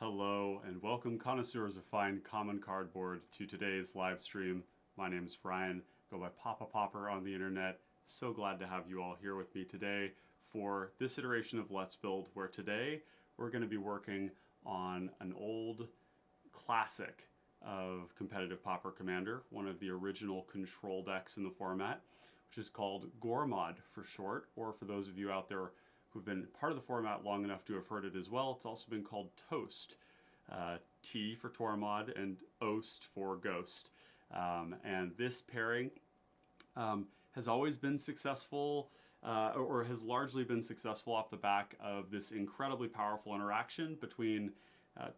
Hello and welcome connoisseurs of fine common cardboard to today's live stream. My name is Brian, go by Pauper on the internet. So glad to have you all here with me today for this iteration of Let's Build, where today we're going to be working on an old classic of competitive Pauper Commander, one of the original control decks in the format, which is called Ghormod for short, or for those of you out there who've been part of the format long enough to have heard it as well, it's also been called Toast. T for Tormod and Oast for Ghost. And this pairing has always been successful, or has largely been successful off the back of this incredibly powerful interaction between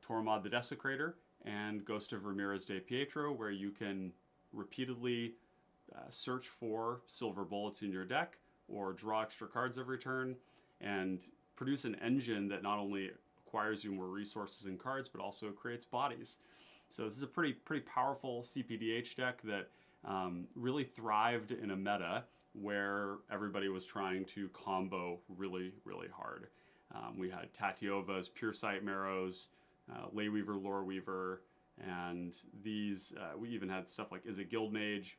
Tormod the Desecrator and Ghost of Ramirez DePietro, where you can repeatedly search for silver bullets in your deck or draw extra cards every turn and produce an engine that not only acquires you more resources and cards, but also creates bodies. So this is a pretty powerful cPDH deck that really thrived in a meta where everybody was trying to combo really hard. We had Tatiova's Pure Sight Marrows, Leyweaver, Loreweaver, and these, we even had stuff like Is it Guild Mage?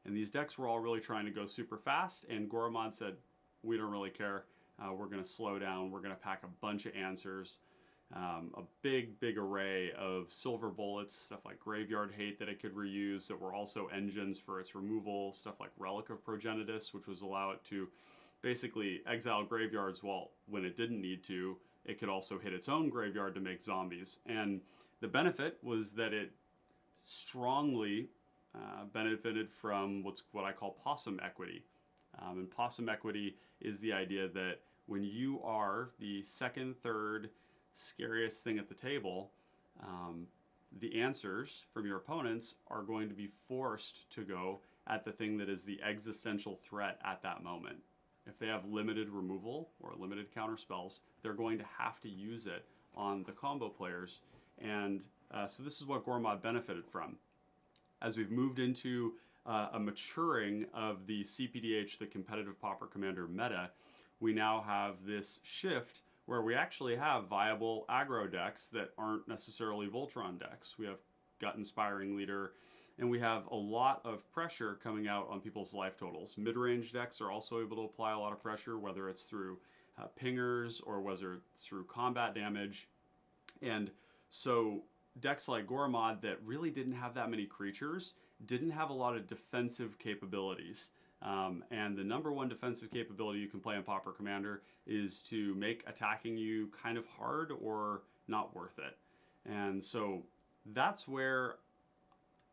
And these decks were all really trying to go super fast, and Ghormod said, we don't really care. We're going to slow down. We're going to pack a bunch of answers, a big array of silver bullets, stuff like Graveyard Hate that it could reuse that were also engines for its removal, stuff like Relic of Progenitus, which was allow it to basically exile graveyards while when it didn't need to, it could also hit its own graveyard to make zombies. And the benefit was that it strongly benefited from what I call possum equity. And possum equity is the idea that when you are the second, third scariest thing at the table, the answers from your opponents are going to be forced to go at the thing that is the existential threat at that moment. If they have limited removal or limited counter spells, they're going to have to use it on the combo players. And so this is what Ghormod benefited from. As we've moved into a maturing of the cPDH, the competitive Pauper Commander meta, we now have this shift where we actually have viable aggro decks that aren't necessarily Voltron decks. We have Gut Inspiring Leader, and we have a lot of pressure coming out on people's life totals. Mid-range decks are also able to apply a lot of pressure, whether it's through pingers or whether it's through combat damage. And so decks like Ghormod that really didn't have that many creatures didn't have a lot of defensive capabilities. And the number one defensive capability you can play on Pauper Commander is to make attacking you kind of hard or not worth it. And so that's where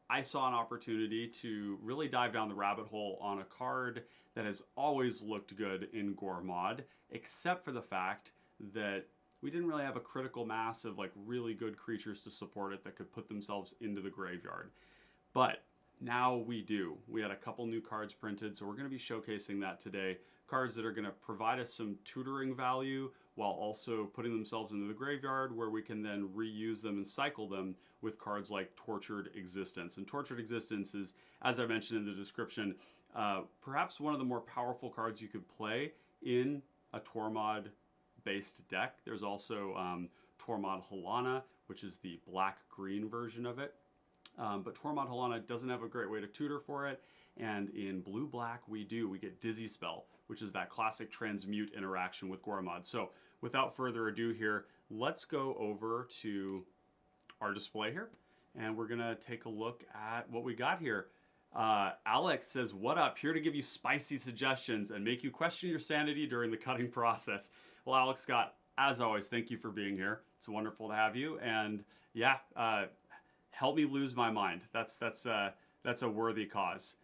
I saw an opportunity to really dive down the rabbit hole on a card that has always looked good in Ghormod, except for the fact that we didn't really have a critical mass of like really good creatures to support it that could put themselves into the graveyard. But now we do. We had a couple new cards printed, so we're going to be showcasing that today. Cards that are going to provide us some tutoring value while also putting themselves into the graveyard, where we can then reuse them and cycle them with cards like Tortured Existence. And Tortured Existence is, as I mentioned in the description, perhaps one of the more powerful cards you could play in a Tormod-based deck. There's also Tormod Halana, which is the black-green version of it. But Tormod Halana doesn't have a great way to tutor for it, and in blue-black we do. We get Dizzy Spell, which is that classic transmute interaction with Ghormod. So without further ado here, let's go over to our display here, and we're gonna take a look at what we got here. Alex says, what up? Here to give you spicy suggestions and make you question your sanity during the cutting process. Well, Alex Scott, as always, thank you for being here. It's wonderful to have you, and yeah, help me lose my mind. That's a worthy cause.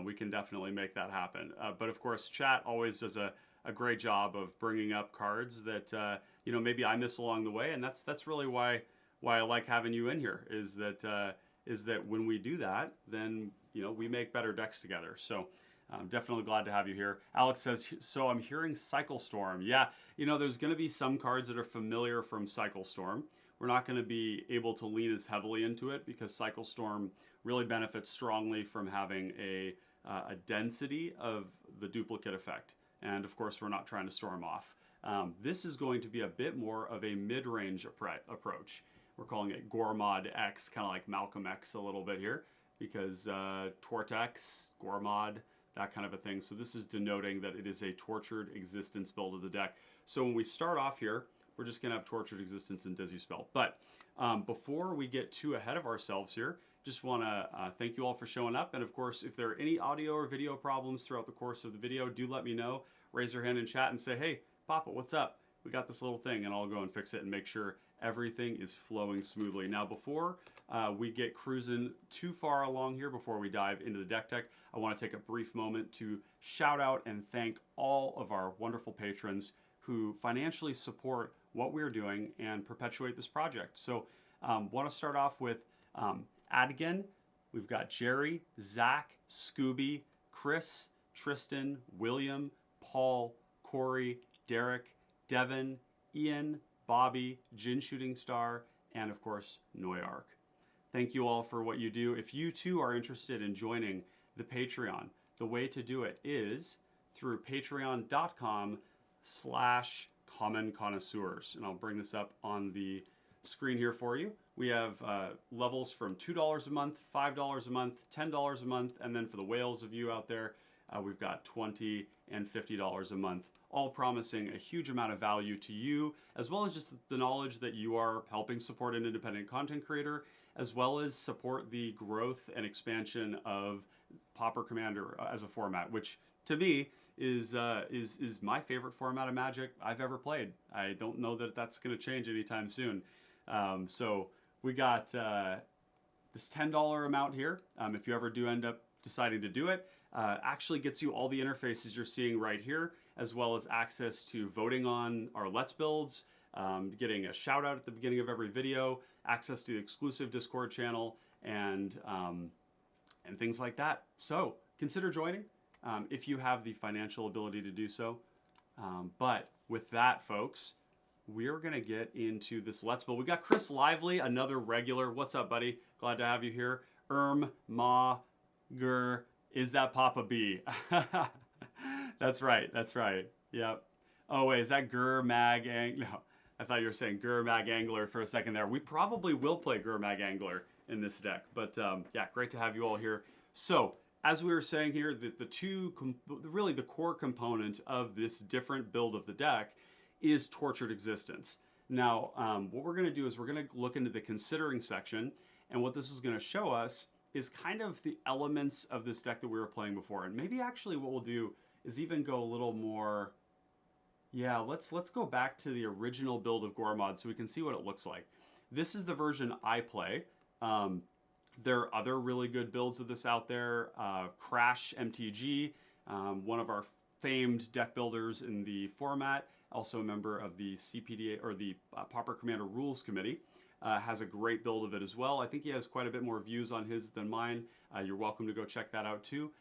We can definitely make that happen. But of course, chat always does a great job of bringing up cards that you know, maybe I miss along the way, and that's really why I like having you in here. Is that when we do that, then you know, we make better decks together. So I'm definitely glad to have you here. Alex says, so I'm hearing Cycle Storm. Yeah, you know, there's going to be some cards that are familiar from Cycle Storm. We're not going to be able to lean as heavily into it because Cycle Storm really benefits strongly from having a density of the duplicate effect. And of course, we're not trying to storm off. This is going to be a bit more of a mid-range approach. We're calling it Ghormod X, kind of like Malcolm X a little bit here, because Tortex, Ghormod, that kind of a thing. So this is denoting that it is a tortured existence build of the deck. So when we start off here, we're just going to have tortured existence and dizzy spell. But before we get too ahead of ourselves here, just want to thank you all for showing up. And of course, if there are any audio or video problems throughout the course of the video, do let me know. Raise your hand in chat and say, hey, Papa, what's up? We got this little thing, and I'll go and fix it and make sure everything is flowing smoothly. Now, before we get cruising too far along here, before we dive into the deck tech, I want to take a brief moment to shout out and thank all of our wonderful patrons who financially support what we're doing and perpetuate this project. So want to start off with Adigan. We've got Jerry, Zach, Scooby, Chris, Tristan, William, Paul, Corey, Derek, Devin, Ian, Bobby, Jin Shooting Star, and of course, Noyark. Thank you all for what you do. If you too are interested in joining the Patreon, the way to do it is through patreon.com/common connoisseurs. And I'll bring this up on the screen here for you. We have levels from $2 a month, $5 a month, $10 a month, and then for the whales of you out there, we've got $20 and $50 a month, all promising a huge amount of value to you, as well as just the knowledge that you are helping support an independent content creator, as well as support the growth and expansion of Pauper Commander as a format, which to me is my favorite format of Magic I've ever played. I don't know that that's going to change anytime soon. So we got this $10 amount here. If you ever do end up deciding to do it, actually gets you all the interfaces you're seeing right here, as well as access to voting on our Let's Builds, getting a shout out at the beginning of every video, access to the exclusive Discord channel, and things like that. So consider joining if you have the financial ability to do so. But with that, folks, we're going to get into this Let's Build. We got Chris Lively, another regular. What's up, buddy? Glad to have you here. Ma, Gur, is that Papa B? That's right. That's right. Yep. Oh, wait, is that Ghormod Angler? No, I thought you were saying Ghormod Angler for a second there. We probably will play Ghormod Angler in this deck. But yeah, great to have you all here. So, as we were saying here, really the core component of this different build of the deck is Tortured Existence. Now, what we're going to do is we're going to look into the considering section, and what this is going to show us is kind of the elements of this deck that we were playing before. And maybe actually what we'll do is even go a little more, yeah, let's go back to the original build of Ghormod so we can see what it looks like. This is the version I play. There are other really good builds of this out there. Crash MTG, one of our famed deck builders in the format, also a member of the cPDH or the Pauper Commander Rules Committee, has a great build of it as well. I think he has quite a bit more views on his than mine. You're welcome to go check that out too.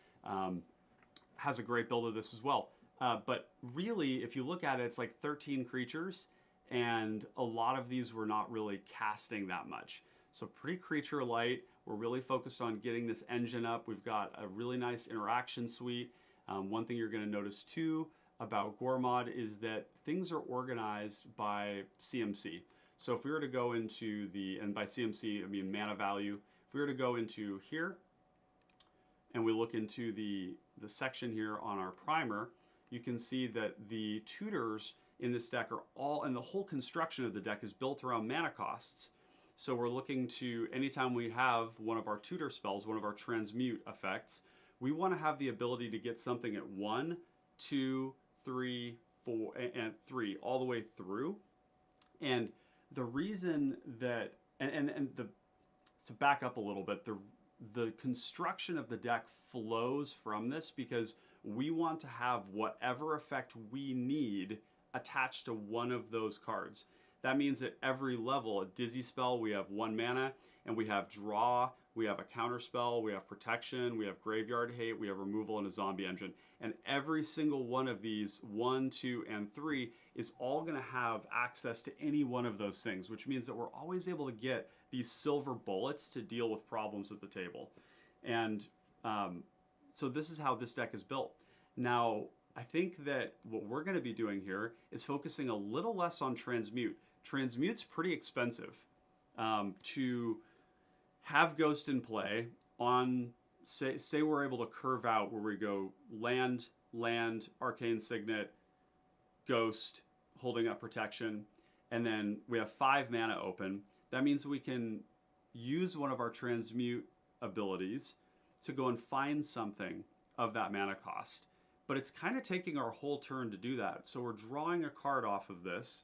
Has a great build of this as well. But really, if you look at it, it's like 13 creatures, and a lot of these were not really casting that much. So pretty creature light. We're really focused on getting this engine up. We've got a really nice interaction suite. One thing you're going to notice too about Ghormod is that things are organized by CMC. So if we were to go into the, and by CMC I mean mana value, if we were to go into here and we look into the section here on our primer, you can see that the tutors in this deck are all, and the whole construction of the deck is built around mana costs. So we're looking to, anytime we have one of our tutor spells, one of our transmute effects, we want to have the ability to get something at 1, 2, 3, 4, and 3 all the way through. And the reason that, to back up a little bit, the construction of the deck flows from this because we want to have whatever effect we need attached to one of those cards. That means at every level, a Dizzy spell, we have 1 mana, and we have draw, we have a counter spell, we have protection, we have graveyard hate, we have removal, and a zombie engine. And every single one of these, 1, 2, and 3, is all going to have access to any one of those things, which means that we're always able to get these silver bullets to deal with problems at the table. And so this is how this deck is built. Now, I think that what we're going to be doing here is focusing a little less on transmute. Transmute's pretty expensive to have Ghost in play on, say we're able to curve out where we go land, Arcane Signet, Ghost, holding up protection, and then we have 5 mana open. That means we can use one of our transmute abilities to go and find something of that mana cost. But it's kind of taking our whole turn to do that. So we're drawing a card off of this,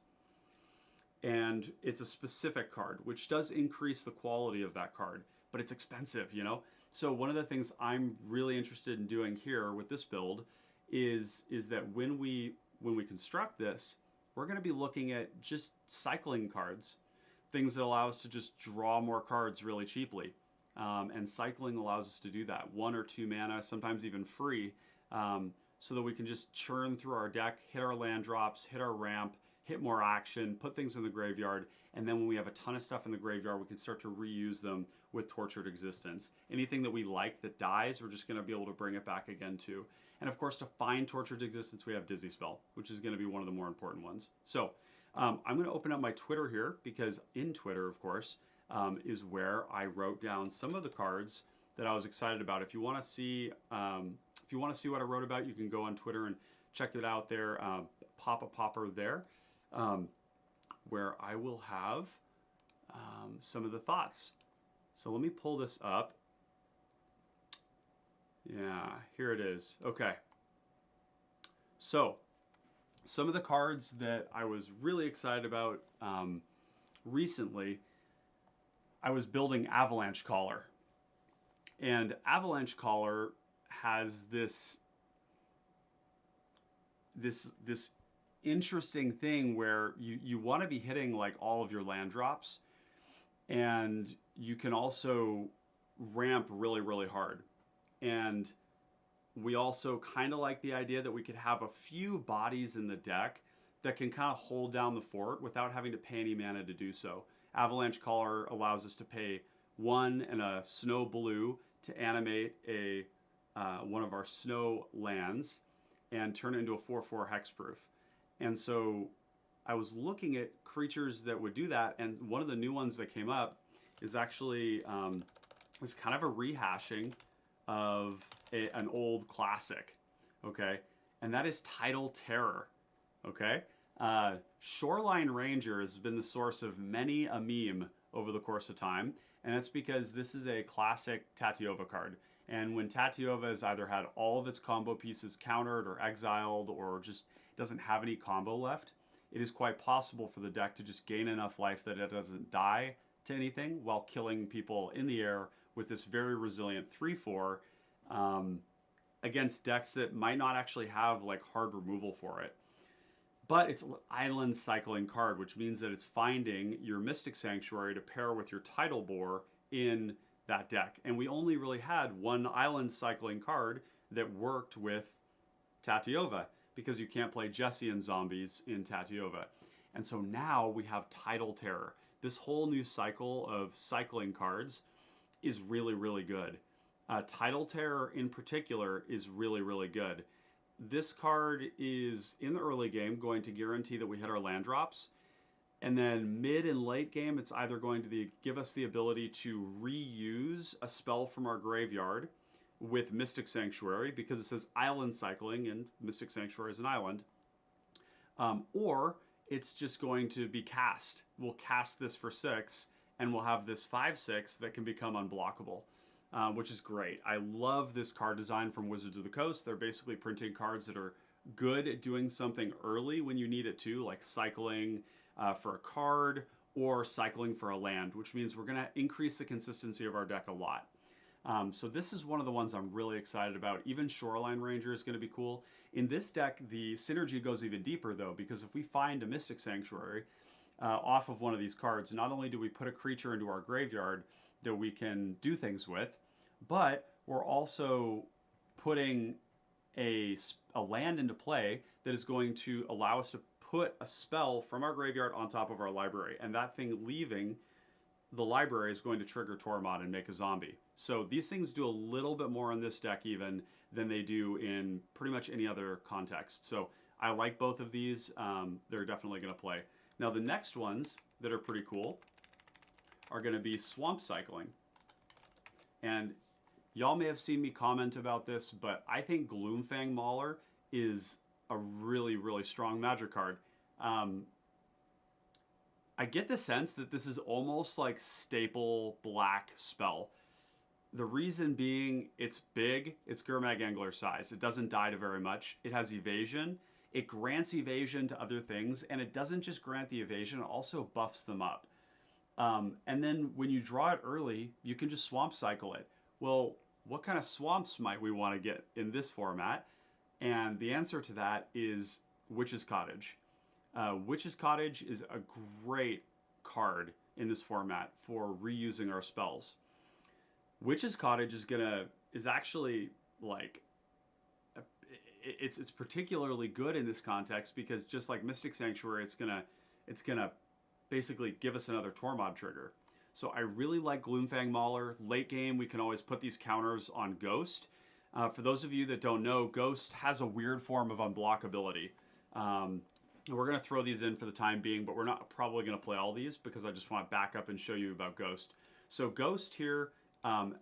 and it's a specific card, which does increase the quality of that card, but it's expensive, you know? So one of the things I'm really interested in doing here with this build is that when we construct this, we're going to be looking at just cycling cards, things that allow us to just draw more cards really cheaply. And cycling allows us to do that. 1 or 2 mana, sometimes even free, so that we can just churn through our deck, hit our land drops, hit our ramp, hit more action, put things in the graveyard, and then when we have a ton of stuff in the graveyard, we can start to reuse them with Tortured Existence. Anything that we like that dies, we're just going to be able to bring it back again too. And of course, to find Tortured Existence, we have Dizzy Spell, which is going to be one of the more important ones. So I'm going to open up my Twitter here, because in Twitter, of course, is where I wrote down some of the cards that I was excited about. If you want to see, what I wrote about, you can go on Twitter and check it out there. Pauper there, where I will have some of the thoughts. So let me pull this up. Yeah, here it is. Okay. So some of the cards that I was really excited about recently, I was building Avalanche Caller. And Avalanche Caller has this interesting thing where you want to be hitting like all of your land drops, and you can also ramp really, really hard. And we also kind of like the idea that we could have a few bodies in the deck that can kind of hold down the fort without having to pay any mana to do so. Avalanche Caller allows us to pay 1 and a snow blue to animate one of our snow lands and turn it into a 4/4 hexproof. And so I was looking at creatures that would do that, and one of the new ones that came up is actually is kind of a rehashing of an old classic, okay? And that is Tidal Terror, okay? Shoreline Ranger has been the source of many a meme over the course of time, and that's because this is a classic Tatyova card. And when Tatyova has either had all of its combo pieces countered or exiled or just doesn't have any combo left, it is quite possible for the deck to just gain enough life that it doesn't die to anything while killing people in the air with this very resilient 3/4 against decks that might not actually have like hard removal for it. But it's an island cycling card, which means that it's finding your Mystic Sanctuary to pair with your Tidal Bore in that deck. And we only really had one island cycling card that worked with Tatyova, because you can't play Jessian zombies in Tatyova. And so now we have Tidal Terror. This whole new cycle of cycling cards is really, really good. Tidal Terror in particular is really, really good. This card is, in the early game, going to guarantee that we hit our land drops. And then mid and late game, it's either going to give us the ability to reuse a spell from our graveyard with Mystic Sanctuary, because it says island cycling, and Mystic Sanctuary is an island. Or it's just going to be cast. We'll cast this for 6, and we'll have this 5/6 that can become unblockable, which is great. I love this card design from Wizards of the Coast. They're basically printing cards that are good at doing something early when you need it to, like cycling for a card or cycling for a land, which means we're going to increase the consistency of our deck a lot. So this is one of the ones I'm really excited about. Even Shoreline Ranger is going to be cool. In this deck, the synergy goes even deeper, though, because if we find a Mystic Sanctuary off of one of these cards, not only do we put a creature into our graveyard that we can do things with, but we're also putting a land into play that is going to allow us to put a spell from our graveyard on top of our library. And that thing leaving the library is going to trigger Tormod and make a zombie. So these things do a little bit more in this deck even than they do in pretty much any other context. So I like both of these. They're definitely going to play. Now the next ones that are pretty cool are going to be swamp cycling. And y'all may have seen me comment about this, but I think Gloomfang Mauler is a really, really strong magic card. I get the sense that this is almost like staple black spell. The reason being, it's big, it's Gurmag Angler size. It doesn't die to very much. It has evasion. It grants evasion to other things, and it doesn't just grant the evasion, it also buffs them up. And then when you draw it early, you can just swamp cycle it. Well, what kind of swamps might we want to get in this format? And the answer to that is Witch's Cottage. Witch's Cottage is a great card in this format for reusing our spells. Witch's Cottage is actually like, it's particularly good in this context because just like Mystic Sanctuary, it's gonna basically give us another Tormod trigger. So I really like Gloomfang Mauler. Late game, we can always put these counters on Ghost. For those of you that don't know, Ghost has a weird form of unblockability. We're going to throw these in for the time being, but we're not probably going to play all these because I just want to back up and show you about Ghost. So Ghost here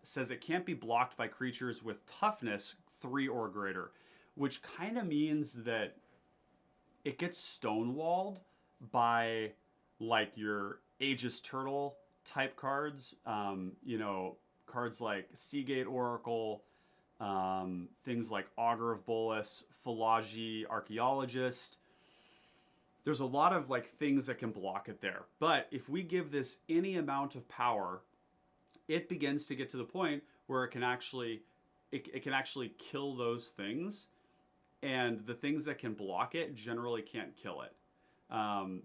says it can't be blocked by creatures with toughness 3 or greater, which kind of means that it gets stonewalled by like your Aegis Turtle type cards, you know, cards like Seagate Oracle, things like Augur of Bolus, Philology Archaeologist. There's a lot of like things that can block it there. But if we give this any amount of power, it begins to get to the point where it can actually kill those things, and the things that can block it generally can't kill it.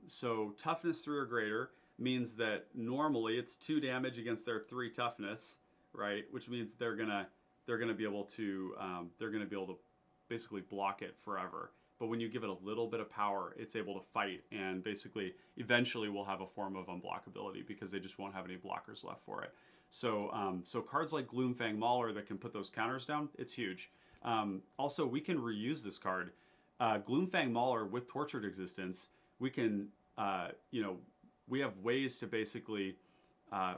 So toughness 3 or greater means that normally it's 2 damage against their 3 toughness, right? Which means they're gonna be able to basically block it forever. But when you give it a little bit of power, it's able to fight, and basically eventually will have a form of unblockability because they just won't have any blockers left for it. So so cards like Gloomfang Mauler that can put those counters down, it's huge. Also, we can reuse this card. Gloomfang Mauler with Tortured Existence, we can, you know, we have ways to basically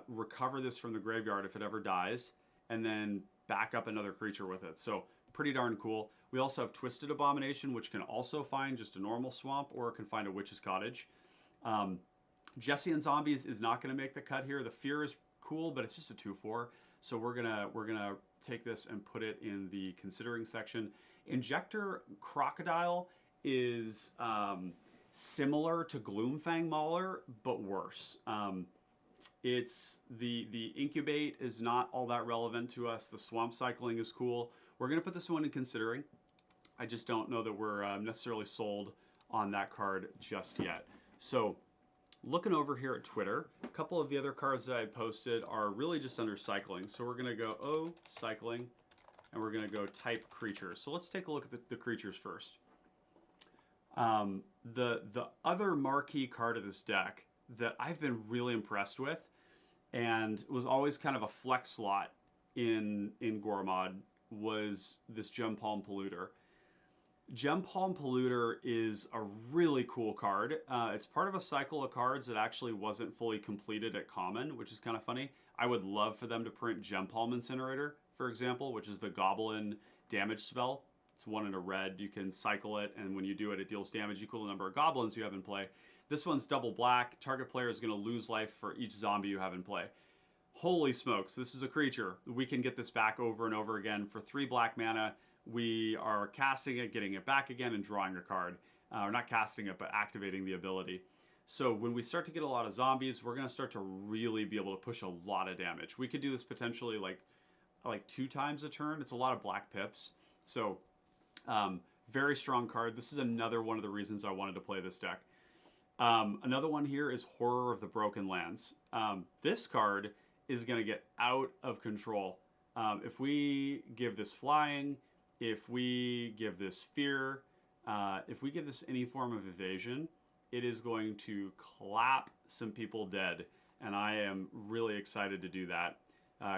recover this from the graveyard if it ever dies, and then back up another creature with it. So pretty darn cool. We also have Twisted Abomination, which can also find just a normal swamp, or it can find a Witch's Cottage. Jesse and Zombies is not going to make the cut here. The Fear is cool, but it's just a 2/4. So we're gonna take this and put it in the considering section. Injector Crocodile is similar to Gloomfang Mauler, but worse. It's the incubate is not all that relevant to us. The swamp cycling is cool. We're gonna put this one in considering. I just don't know that we're necessarily sold on that card just yet. So looking over here at Twitter, a couple of the other cards that I posted are really just under cycling. So we're gonna go cycling, and we're gonna go type creatures. So let's take a look at the creatures first. The other marquee card of this deck that I've been really impressed with, and was always kind of a flex slot in Ghormod, was this Gem Palm Polluter. Gem Palm Polluter is a really cool card. It's part of a cycle of cards that actually wasn't fully completed at Common, which is kind of funny. I would love for them to print Gem Palm Incinerator, for example, which is the Goblin damage spell. It's 1 in a red. You can cycle it, and when you do it, it deals damage equal to the number of goblins you have in play. This one's double black. Target player is going to lose life for each zombie you have in play. Holy smokes, this is a creature. We can get this back over and over again. For 3 black mana, we are casting it, getting it back again, and drawing a card. Or not casting it, but activating the ability. So when we start to get a lot of zombies, we're going to start to really be able to push a lot of damage. We could do this potentially like 2 times a turn. It's a lot of black pips. So very strong card. This is another one of the reasons I wanted to play this deck. Another one here is Horror of the Broken Lands. This card is going to get out of control. If we give this flying, if we give this fear, if we give this any form of evasion, it is going to clap some people dead. And I am really excited to do that.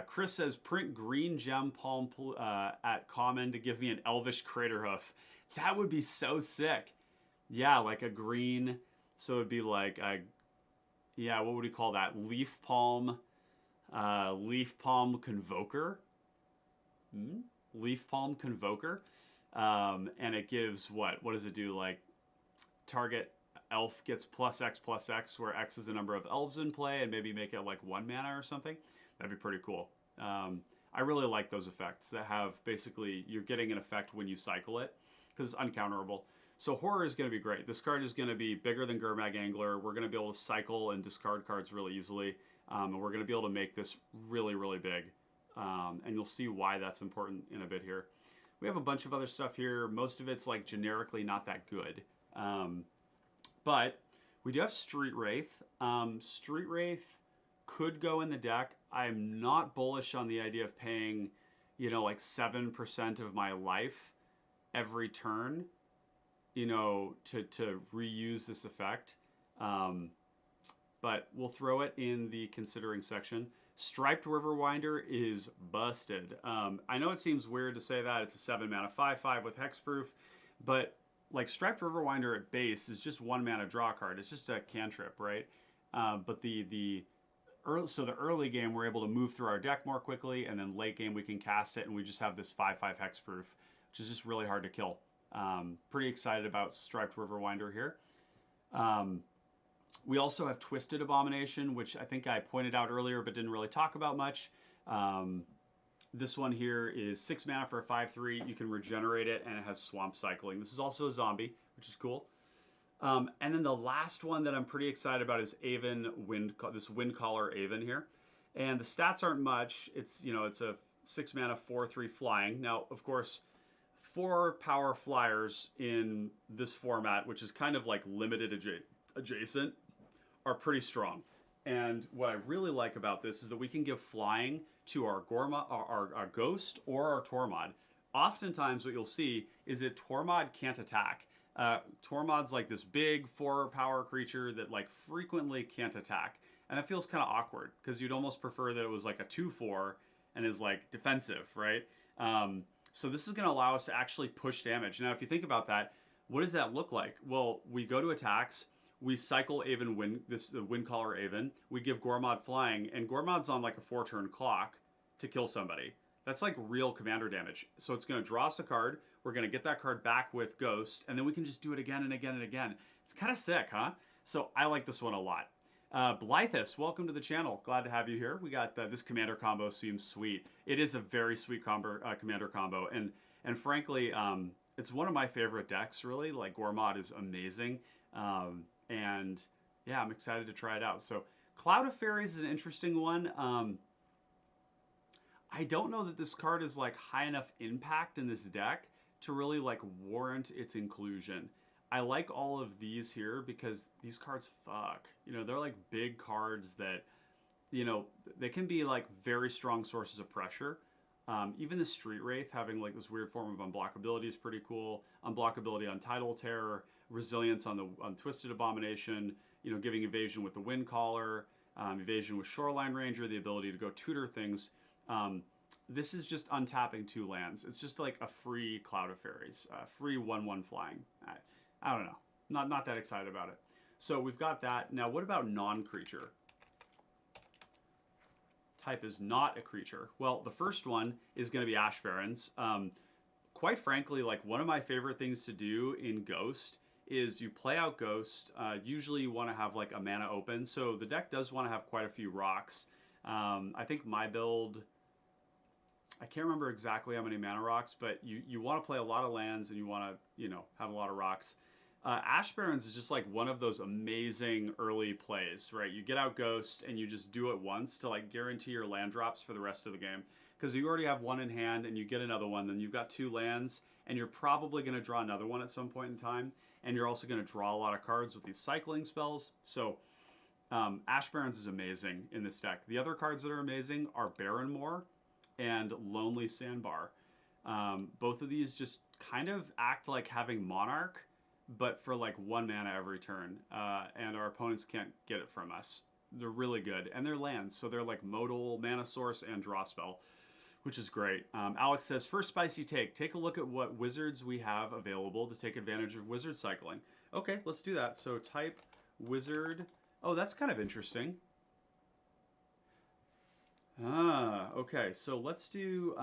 Chris says, print green gem palm at common to give me an elvish crater hoof. That would be so sick. Yeah, like a green. So it'd be like a, yeah, what would we call that? Leaf palm convoker. Leaf palm convoker. And it gives what? What does it do? Like target elf gets +X, where X is the number of elves in play, and maybe make it like 1 mana or something. That'd be pretty cool. I really like those effects that have basically, you're getting an effect when you cycle it, because it's uncounterable. So Horror is going to be great. This card is going to be bigger than Ghormod Angler. We're going to be able to cycle and discard cards really easily. And we're going to be able to make this really, really big. And you'll see why that's important in a bit here. We have a bunch of other stuff here. Most of it's like generically not that good. But we do have Street Wraith. Street Wraith could go in the deck. I'm not bullish on the idea of paying, you know, like 7% of my life every turn, you know, to reuse this effect. But we'll throw it in the considering section. Striped Riverwinder is busted. I know it seems weird to say that. It's a 7 mana 5/5 with hexproof, but like Striped Riverwinder at base is just 1 mana draw card. It's just a cantrip, right? But the early game we're able to move through our deck more quickly, and then late game we can cast it, and we just have this 5/5 hexproof, which is just really hard to kill. Pretty excited about Striped Riverwinder here. We also have Twisted Abomination, which I think I pointed out earlier but didn't really talk about much. This one here is 6 mana for a 5/3. You can regenerate it, and it has Swamp Cycling. This is also a zombie, which is cool. And then the last one that I'm pretty excited about is Aven this Windcaller Aven here. And the stats aren't much. It's, you know, it's a 6 mana 4/3 flying. Now, of course, 4 power flyers in this format, which is kind of like limited adjacent, are pretty strong. And what I really like about this is that we can give flying to our Ghormod, our Ghost, or our Tormod. Oftentimes what you'll see is that Tormod can't attack. Tormod's like this big 4 power creature that like frequently can't attack. And that feels kind of awkward, because you'd almost prefer that it was like a 2/4 and is like defensive, right? So this is going to allow us to actually push damage. Now, if you think about that, what does that look like? Well, we go to attacks. We cycle Aven the Windcaller Aven. We give Ghormod flying, and Ghormod's on like a 4-turn clock to kill somebody. That's like real commander damage. So it's going to draw us a card. We're going to get that card back with Ghost, and then we can just do it again and again and again. It's kind of sick, huh? So I like this one a lot. Blythus, welcome to the channel. Glad to have you here. We got this commander combo seems sweet. It is a very sweet commander combo, and frankly, it's one of my favorite decks. Really, like Ghormod is amazing. And yeah, I'm excited to try it out. So Cloud of Fairies is an interesting one. I don't know that this card is like high enough impact in this deck to really like warrant its inclusion. I like all of these here because these cards fuck. You know, they're like big cards that, you know, they can be like very strong sources of pressure. Even the Street Wraith having like this weird form of unblockability is pretty cool. Unblockability on Tidal Terror, resilience on Twisted Abomination, you know, giving evasion with the Windcaller, evasion with Shoreline Ranger, the ability to go tutor things. This is just untapping 2 lands. It's just like a free Cloud of Fairies, free 1/1 flying. I don't know, not that excited about it. So we've got that. Now, what about non-creature? Type is not a creature. Well, the first one is going to be Ash Barrens. Quite frankly, like one of my favorite things to do in Ghost is you play out Ghost. Usually you want to have like a mana open. So the deck does want to have quite a few rocks. I think my build, I can't remember exactly how many mana rocks, but you want to play a lot of lands and you want to, you know, have a lot of rocks. Ash Barrens is just like one of those amazing early plays, right? You get out Ghost and you just do it once to like guarantee your land drops for the rest of the game. Because you already have one in hand and you get another one, then you've got 2 lands, and you're probably going to draw another one at some point in time. And you're also going to draw a lot of cards with these cycling spells. So Ash Barrens is amazing in this deck. The other cards that are amazing are Barrenmoor and Lonely Sandbar. Both of these just kind of act like having Monarch, but for like 1 mana every turn, and our opponents can't get it from us. They're really good, and they're lands, so they're like modal, mana source, and draw spell, which is great. Alex says, first spicy take. Take a look at what wizards we have available to take advantage of wizard cycling. Okay, let's do that. So type wizard. Oh, that's kind of interesting. Okay, so let's do,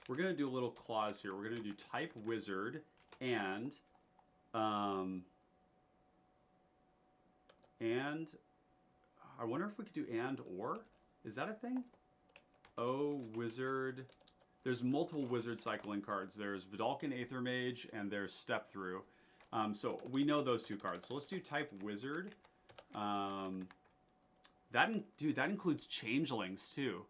we're going to do a little clause here. We're going to do type wizard and I wonder if we could do and or. Is that a thing? Oh, wizard. There's multiple wizard cycling cards. There's Vidalcan Aether Mage and there's Step Through. So we know those two cards. So let's do type wizard. Dude, that includes changelings too,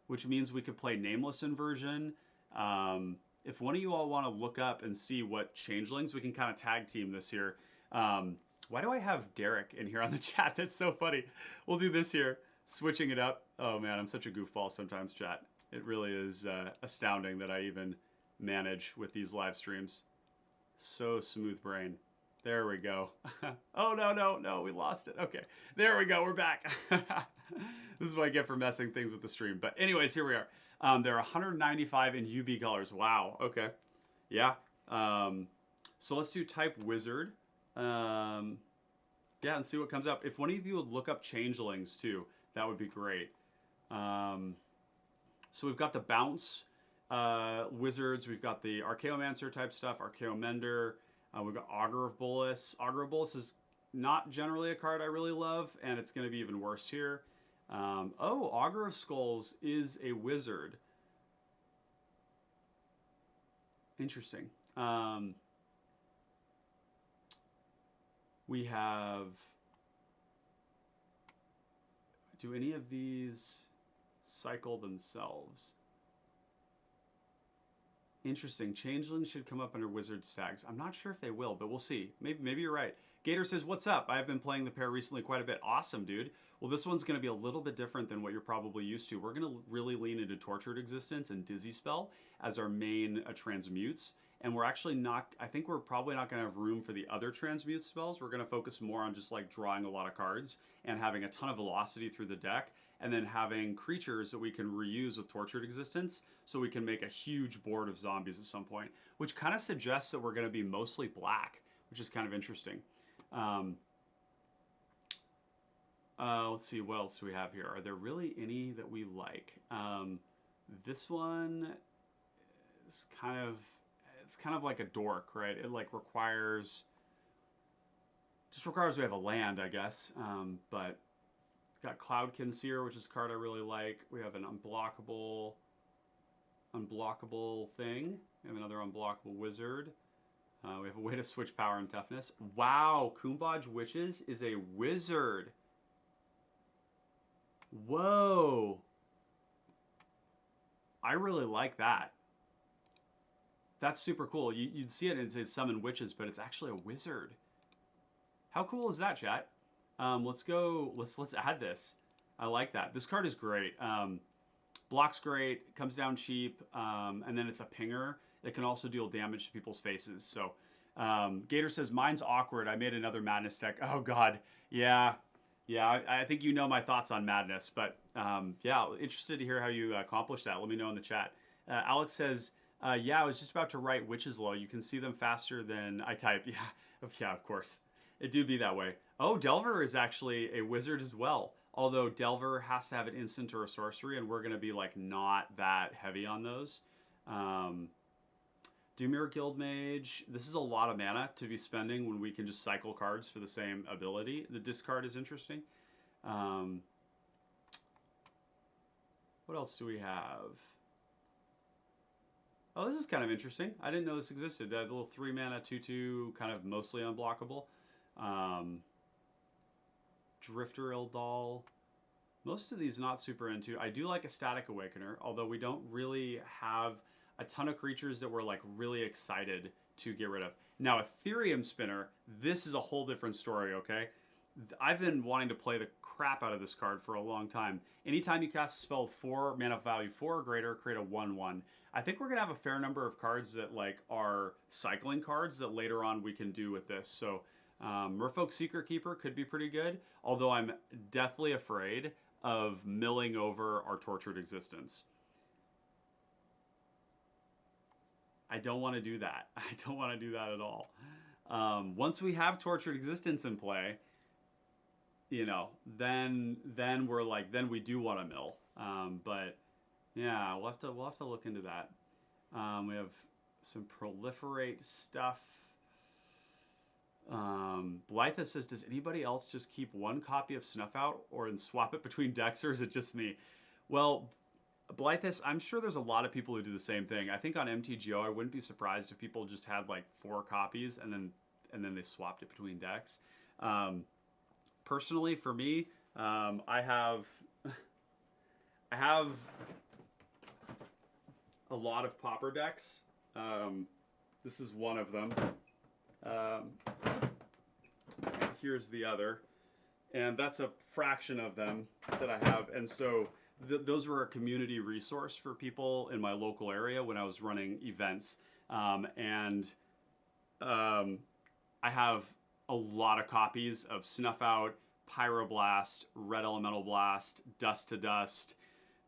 which means we could play Nameless Inversion. If one of you all want to look up and see what changelings, we can kind of tag team this here. Why do I have Derek in here on the chat? That's so funny. We'll do this here, switching it up. Oh man, I'm such a goofball sometimes, chat. It really is astounding that I even manage with these live streams. So smooth brain. There we go. Oh, no, we lost it. Okay, there we go, we're back. This is what I get for messing things with the stream. But anyways, here we are. There are 195 in UB colors. Wow, okay. Yeah. So let's do type wizard. Yeah, and see what comes up. If one of you would look up changelings too, that would be great. So we've got the bounce wizards. We've got the Archaeomancer type stuff, Archaeomender. We've got Augur of Bolas. Augur of Bolas is not generally a card I really love, and it's going to be even worse here. Oh, Augur of Skulls is a wizard. Interesting. We have... Do any of these cycle themselves? Interesting. Changelings should come up under wizard tags. I'm not sure if they will, but we'll see. Maybe you're right. Gator says, what's up? I've been playing the pair recently quite a bit. Awesome, dude. Well, this one's going to be a little bit different than what you're probably used to. We're going to really lean into Tortured Existence and Dizzy Spell as our main transmutes. And we're actually not, I think we're probably not going to have room for the other transmute spells. We're going to focus more on just like drawing a lot of cards and having a ton of velocity through the deck, and then having creatures that we can reuse with Tortured Existence so we can make a huge board of zombies at some point, which kind of suggests that we're going to be mostly black, which is kind of interesting. Let's see, what else do we have here? Are there really any that we like? This one is it's kind of like a dork, right? It like just requires we have a land, I guess. But we've got Cloudkin Seer, which is a card I really like. We have an unblockable thing. We have another unblockable wizard. We have a way to switch power and toughness. Wow, Kumbaj Witches is a wizard. Whoa. I really like that. That's super cool. You'd see it and say summon witches, but it's actually a wizard. How cool is that, chat? Let's add this. I like that. This card is great. Block's great, comes down cheap, and then it's a pinger. It can also deal damage to people's faces. So Gator says, mine's awkward. I made another Madness deck. Oh, God. Yeah. I think you know my thoughts on Madness. But yeah, interested to hear how you accomplish that. Let me know in the chat. Alex says, yeah, I was just about to write Witches Law. You can see them faster than I type. Yeah, of course. It do be that way. Oh, Delver is actually a wizard as well. Although Delver has to have an instant or a sorcery, and we're going to be like not that heavy on those. Doomir Guildmage. This is a lot of mana to be spending when we can just cycle cards for the same ability. The discard is interesting. What else do we have? Oh, this is kind of interesting. I didn't know this existed. That little 3-mana 2/2, kind of mostly unblockable. Drifter Ildal. Most of these not super into. I do like a Static Awakener, although we don't really have a ton of creatures that we're like really excited to get rid of. Now, Ethereum Spinner, this is a whole different story, okay? I've been wanting to play the crap out of this card for a long time. Anytime you cast a spell with 4 mana value 4 or greater, create a 1/1. I think we're gonna have a fair number of cards that like are cycling cards that later on we can do with this. So Merfolk Secret Keeper could be pretty good, although I'm deathly afraid of milling over our Tortured Existence. I don't want to do that. I don't want to do that at all. Once we have Tortured Existence in play, you know, then we're like, then we do want to mill. But yeah, we'll have to look into that. We have some proliferate stuff. Blythe says, does anybody else just keep one copy of Snuff Out or and swap it between decks, or is it just me? Well, Blythe, I'm sure there's a lot of people who do the same thing. I think on MTGO, I wouldn't be surprised if people just had like 4 copies and then they swapped it between decks. Personally, for me, I have a lot of Pauper decks. This is one of them. Here's the other, and that's a fraction of them that I have. And so those were a community resource for people in my local area when I was running events. I have a lot of copies of Snuff Out, Pyroblast, Red Elemental Blast, Dust to Dust,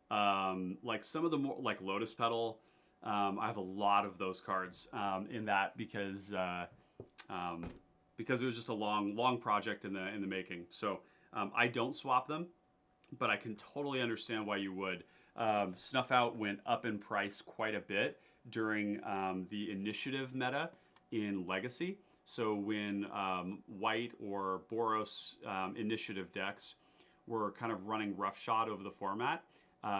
like some of the more, like Lotus Petal. I have a lot of those cards in that because it was just a long project in the making. So I don't swap them, but I can totally understand why you would. Snuff Out went up in price quite a bit during the initiative meta in Legacy. So when white or Boros initiative decks were kind of running roughshod over the format,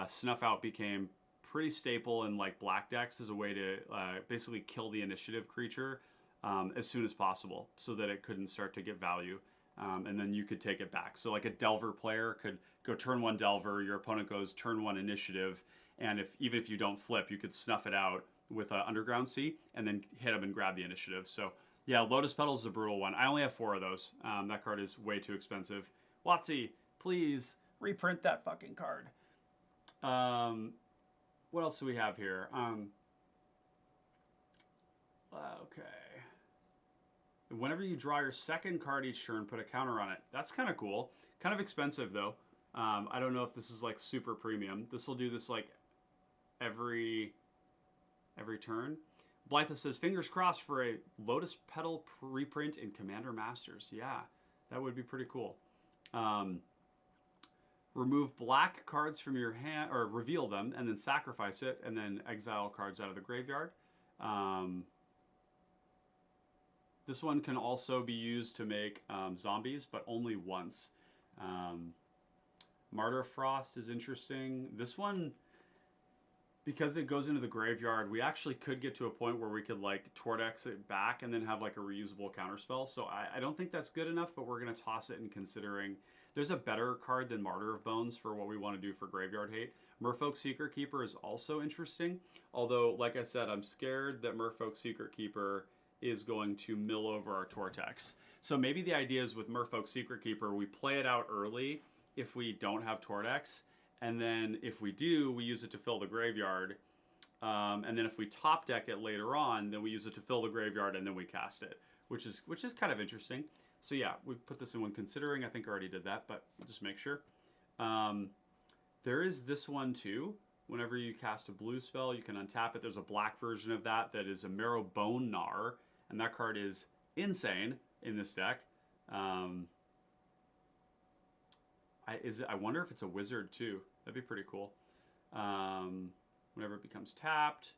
Snuff Out became pretty staple in like black decks as a way to basically kill the initiative creature as soon as possible so that it couldn't start to get value. And then you could take it back. So like a Delver player could go turn 1 Delver, your opponent goes turn 1 initiative, and even if you don't flip, you could snuff it out with an Underground Sea and then hit them and grab the initiative. So yeah, Lotus Petal is a brutal one. I only have 4 of those. That card is way too expensive. Watsy, please reprint that fucking card. What else do we have here? Okay. Whenever you draw your second card each turn, put a counter on it. That's kind of cool. Kind of expensive though. I don't know if this is like super premium. This will do this like every turn. Blythe says, fingers crossed for a Lotus Petal reprint in Commander Masters. Yeah, that would be pretty cool. Remove black cards from your hand, or reveal them, and then sacrifice it, and then exile cards out of the graveyard. This one can also be used to make zombies, but only once. Martyr Frost is interesting. This one, because it goes into the graveyard, we actually could get to a point where we could like Tordex it back and then have like a reusable counterspell. So I don't think that's good enough, but we're going to toss it in considering there's a better card than Martyr of Bones for what we want to do for graveyard hate. Merfolk Secret Keeper is also interesting, although like I said, I'm scared that Merfolk Secret Keeper is going to mill over our Tortex. So maybe the idea is with Merfolk Secret Keeper, we play it out early if we don't have Tortex, and then if we do, we use it to fill the graveyard. And then if we top deck it later on, then we use it to fill the graveyard and then we cast it, which is kind of interesting. So yeah, we put this in when considering. I think I already did that, but just make sure. There is this one too. Whenever you cast a blue spell, you can untap it. There's a black version of that that is a Marrow Bone Gnar, and that card is insane in this deck. I wonder if it's a wizard too. That'd be pretty cool. Whenever it becomes tapped,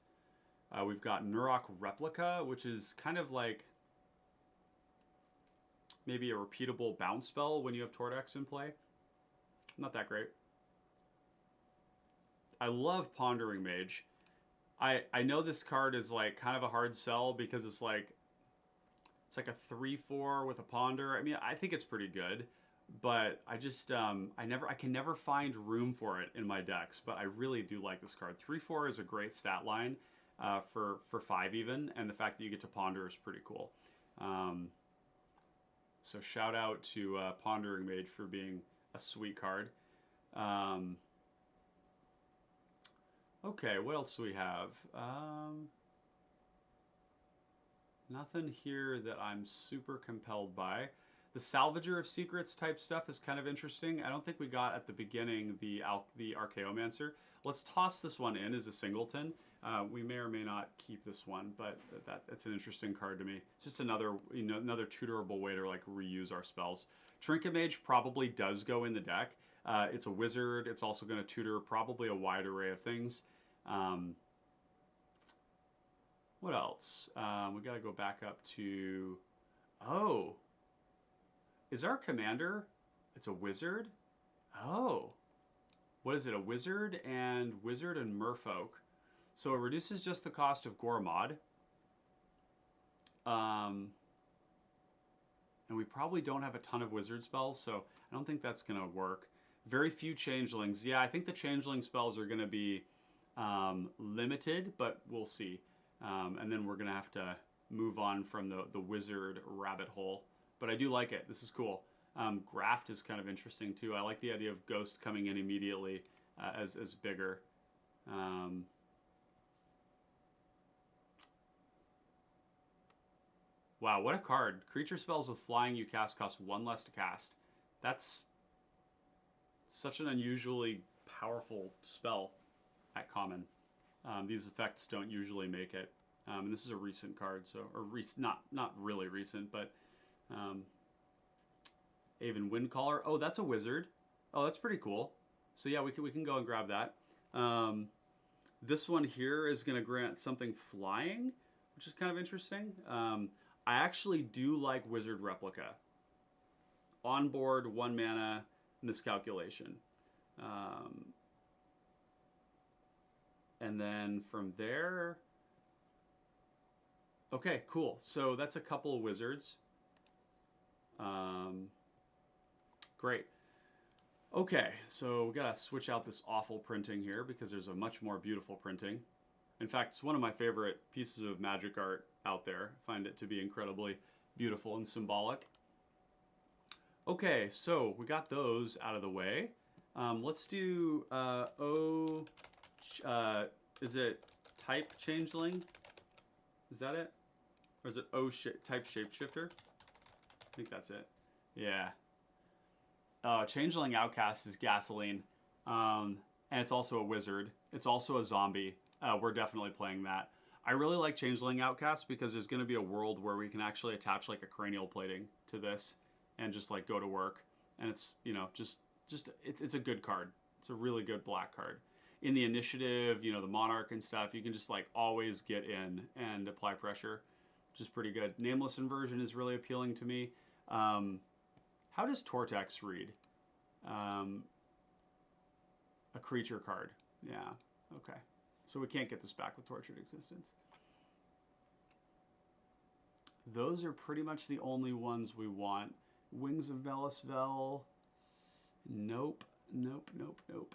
we've got Nurok Replica, which is kind of like maybe a repeatable bounce spell when you have Tordex in play. Not that great. I love Pondering Mage. I know this card is like kind of a hard sell because it's like a 3/4 with a ponder. I mean, I think it's pretty good, but I just I can never find room for it in my decks. But I really do like this card. 3/4 is a great stat line for 5 even, and the fact that you get to ponder is pretty cool. So shout out to Pondering Mage for being a sweet card. Okay, what else do we have? Nothing here that I'm super compelled by. The Salvager of Secrets type stuff is kind of interesting. I don't think we got at the beginning the Archaeomancer. Let's toss this one in as a singleton. We may or may not keep this one, but that's an interesting card to me. It's just another, another tutorable way to like reuse our spells. Trinket Mage probably does go in the deck. It's a wizard. It's also going to tutor probably a wide array of things. What else? We got to go back up to... Oh! Is our commander... It's a wizard? Oh! What is it? A wizard and merfolk. So it reduces just the cost of Ghormod. And we probably don't have a ton of wizard spells, so I don't think that's going to work. Very few changelings. Yeah, I think the changeling spells are going to be limited, but we'll see. And then we're going to have to move on from the wizard rabbit hole. But I do like it. This is cool. Graft is kind of interesting, too. I like the idea of Ghost coming in immediately as bigger. Wow, what a card. Creature spells with flying you cast cost 1 less to cast. That's such an unusually powerful spell at common. These effects don't usually make it. And this is a recent card, so or not really recent, but Aven Windcaller. Oh, that's a wizard. Oh, that's pretty cool. So yeah, we can go and grab that. This one here is going to grant something flying, which is kind of interesting. I actually do like Wizard Replica. On board, 1 mana, miscalculation. And then from there... Okay, cool. So that's a couple of wizards. Great. Okay, so we gotta switch out this awful printing here because there's a much more beautiful printing. In fact, it's one of my favorite pieces of magic art out there. I find it to be incredibly beautiful and symbolic. Okay, so we got those out of the way. Let's do is it type changeling? Is that it? Or is it type shapeshifter? I think that's it. Yeah. Changeling Outcast is Gasoline. And it's also a wizard. It's also a zombie. We're definitely playing that. I really like Changeling Outcast because there's going to be a world where we can actually attach like a cranial plating to this and just like go to work. And it's, you know, it's a good card. It's a really good black card. In the initiative, you know, the Monarch and stuff, you can just like always get in and apply pressure, which is pretty good. Nameless Inversion is really appealing to me. How does Tortex read? A creature card. Yeah, okay. So we can't get this back with Tortured Existence. Those are pretty much the only ones we want. Wings of Velasvel. Nope, nope, nope, nope.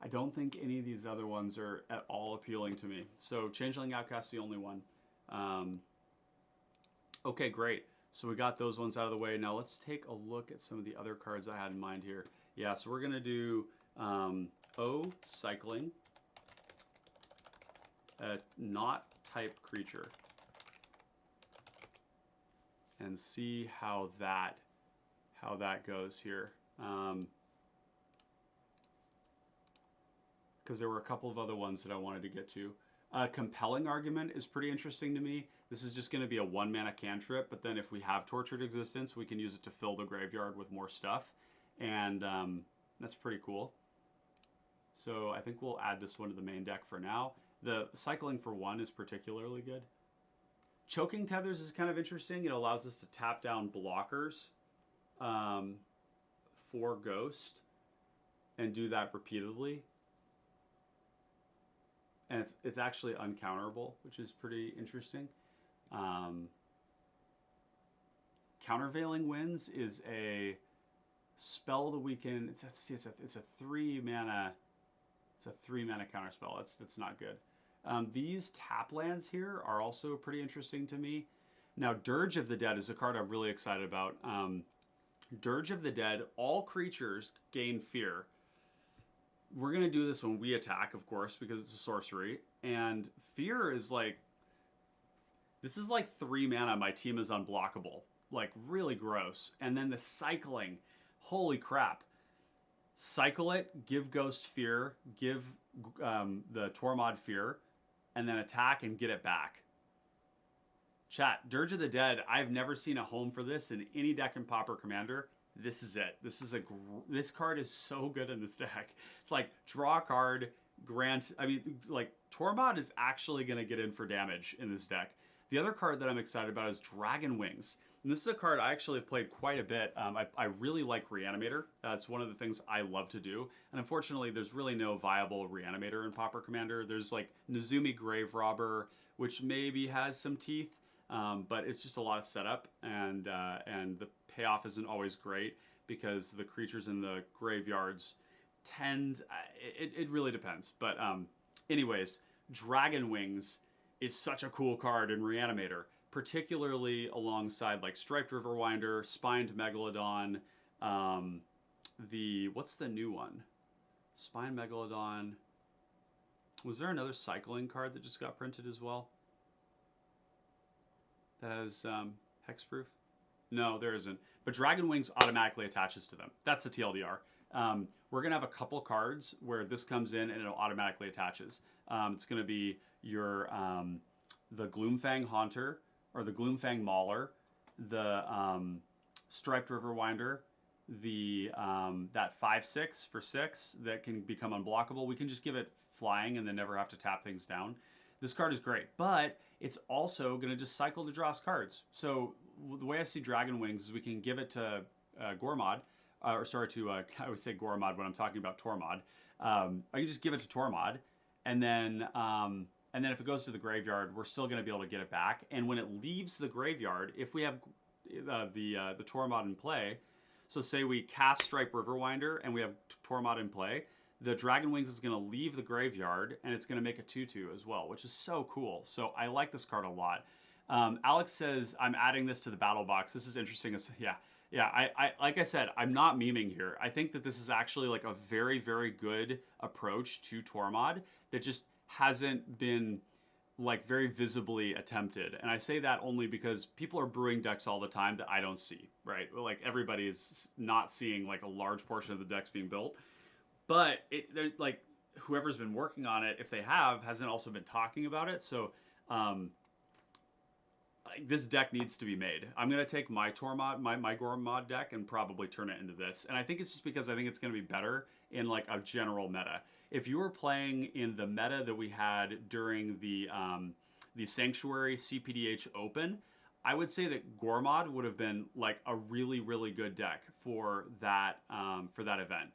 I don't think any of these other ones are at all appealing to me. So Changeling Outcast is the only one. Okay, great. So we got those ones out of the way. Now let's take a look at some of the other cards I had in mind here. Yeah, so we're going to do Cycling. Not type creature. And see how that goes here. Because there were a couple of other ones that I wanted to get to. Compelling Argument is pretty interesting to me. This is just going to be a 1 mana cantrip, but then if we have Tortured Existence, we can use it to fill the graveyard with more stuff. And that's pretty cool. So I think we'll add this one to the main deck for now. The Cycling for 1 is particularly good. Choking Tethers is kind of interesting. It allows us to tap down blockers for Ghost and do that repeatedly. And it's actually uncounterable, which is pretty interesting. Countervailing Winds is a spell that we can. It's a 3 mana. It's a 3 mana counter spell. That's not good. These tap lands here are also pretty interesting to me. Now, Dirge of the Dead is a card I'm really excited about. Dirge of the Dead, all creatures gain fear. We're going to do this when we attack, of course, because it's a sorcery. And fear is like, this is like 3 mana, my team is unblockable. Like, really gross. And then the cycling, holy crap. Cycle it, give Ghost fear, give the Tormod fear, and then attack and get it back. Chat, Dirge of the Dead, I've never seen a home for this in any deck in Pauper Commander. This is it. This card is so good in this deck. It's like, draw a card, grant... I mean, like, Tormod is actually going to get in for damage in this deck. The other card that I'm excited about is Dragon Wings. And this is a card I actually have played quite a bit. I really like Reanimator. It's one of the things I love to do. And unfortunately, there's really no viable Reanimator in Pauper Commander. There's like Nezumi Grave Robber, which maybe has some teeth, but it's just a lot of setup. And the payoff isn't always great because the creatures in the graveyards tend... It really depends. But anyways, Dragon Wings is such a cool card in Reanimator, particularly alongside like Striped Riverwinder, Spined Megalodon, what's the new one? Spined Megalodon. Was there another cycling card that just got printed as well? That has hexproof? No, there isn't. But Dragon Wings automatically attaches to them. That's the TLDR. We're going to have a couple cards where this comes in and it automatically attaches. It's going to be your the Gloomfang Haunter, or the Gloomfang Mauler, the Striped Riverwinder, the that 5/6 for 6 that can become unblockable. We can just give it flying and then never have to tap things down. This card is great, but it's also going to just cycle to draw us cards. So the way I see Dragon Wings is we can give it to Ghormod, I would say Ghormod when I'm talking about Tormod. I can just give it to Tormod, and then if it goes to the graveyard, we're still going to be able to get it back. And when it leaves the graveyard, if we have the Tormod in play, so say we cast Stripe Riverwinder and we have Tormod in play, the Dragon Wings is going to leave the graveyard and it's going to make a 2/2 as well, which is so cool. So I like this card a lot. Alex says, I'm adding this to the battle box. This is interesting. Yeah, I like I said, I'm not memeing here. I think that this is actually like a very, very good approach to Tormod that just hasn't been like very visibly attempted. And I say that only because people are brewing decks all the time that I don't see, right? Like everybody is not seeing like a large portion of the decks being built. But there's like whoever's been working on it, if they have, hasn't also been talking about it. So this deck needs to be made. I'm going to take my Tormod, my Ghormod deck and probably turn it into this. And I think it's just because I think it's going to be better in like a general meta. If you were playing in the meta that we had during the Sanctuary cPDH Open, I would say that Ghormod would have been like a really, really good deck for that event,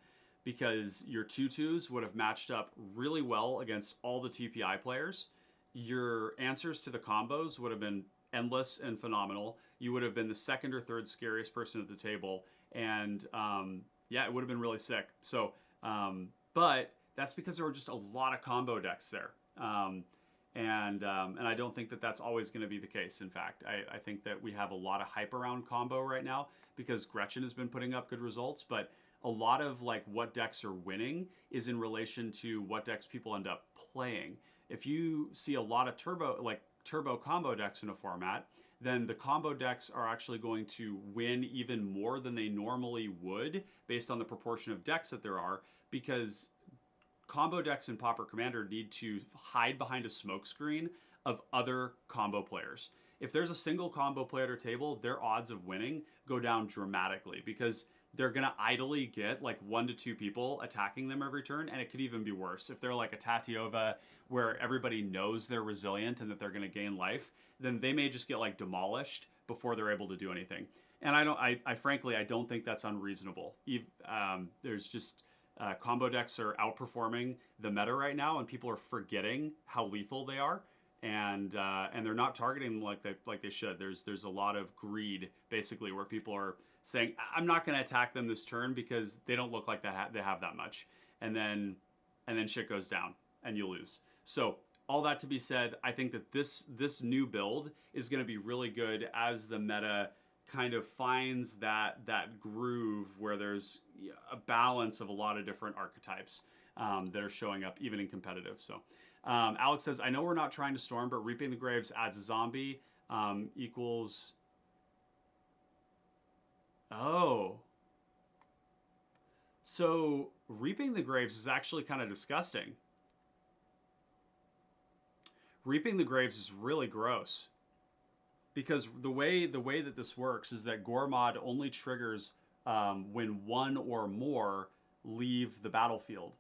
because your 2/2s would have matched up really well against all the TPI players. Your answers to the combos would have been endless and phenomenal. You would have been the second or third scariest person at the table, and yeah, it would have been really sick. So, but that's because there were just a lot of combo decks there, and I don't think that that's always going to be the case. In fact, I think that we have a lot of hype around combo right now because Gretchen has been putting up good results, but a lot of like what decks are winning is in relation to what decks people end up playing. If you see a lot of turbo combo decks in a format, then the combo decks are actually going to win even more than they normally would based on the proportion of decks that there are, because combo decks in Pauper Commander need to hide behind a smokescreen of other combo players. If there's a single combo player at a table, their odds of winning go down dramatically because they're going to idly get like 1 to 2 people attacking them every turn, and it could even be worse. If they're like a Tatiova where everybody knows they're resilient and that they're going to gain life, then they may just get like demolished before they're able to do anything. And I frankly, I don't think that's unreasonable. There's just combo decks are outperforming the meta right now, and people are forgetting how lethal they are, and they're not targeting like they should. There's a lot of greed basically where people are saying, I'm not going to attack them this turn because they don't look like they have that much, and then shit goes down and you lose. So all that to be said, I think that this new build is going to be really good as the meta kind of finds that groove where there's a balance of a lot of different archetypes that are showing up even in competitive. So Alex says, I know we're not trying to storm, but Reaping the Graves adds a zombie equals... Oh. So Reaping the Graves is actually kind of disgusting. Reaping the Graves is really gross. Because the way that this works is that Ghormod only triggers when one or more leave the battlefield.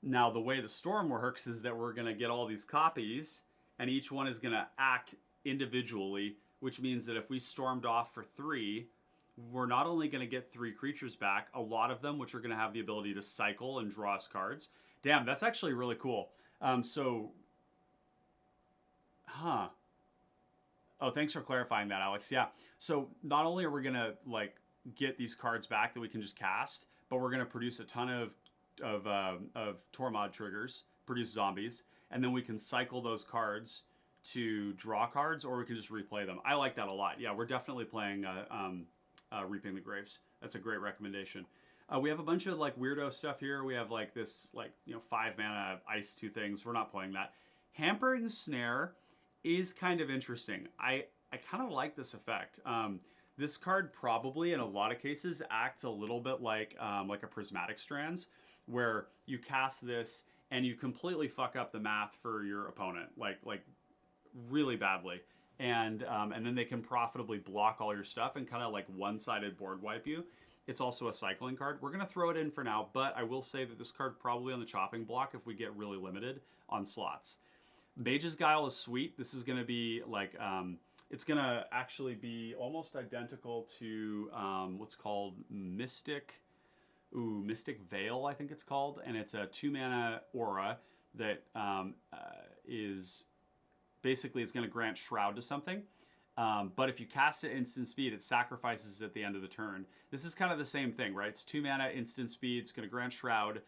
Now, the way the storm works is that we're going to get all these copies, and each one is going to act individually, which means that if we stormed off for 3, we're not only going to get 3 creatures back, a lot of them which are going to have the ability to cycle and draw us cards. Damn, that's actually really cool. Oh, thanks for clarifying that, Alex. Yeah. So not only are we going to like get these cards back that we can just cast, but we're going to produce a ton of Tormod triggers, produce zombies, and then we can cycle those cards to draw cards, or we can just replay them. I like that a lot. Yeah, we're definitely playing Reaping the Graves. That's a great recommendation. We have a bunch of like weirdo stuff here. We have like this 5 mana ice 2 things. We're not playing that. Hampering Snare is kind of interesting. I kind of like this effect. This card probably in a lot of cases acts a little bit like a Prismatic Strands, where you cast this and you completely fuck up the math for your opponent, like really badly, and then they can profitably block all your stuff and kind of like one-sided board wipe you. It's also a cycling card. We're gonna throw it in for now, but I will say that this card probably on the chopping block if we get really limited on slots. Mage's Guile is sweet. This is gonna be like it's gonna actually be almost identical to what's called Mystic Veil, I think it's called, and it's a 2 mana aura that is basically it's going to grant Shroud to something. But if you cast it instant speed, it sacrifices at the end of the turn. This is kind of the same thing, right? It's 2 mana, instant speed. It's going to grant Shroud.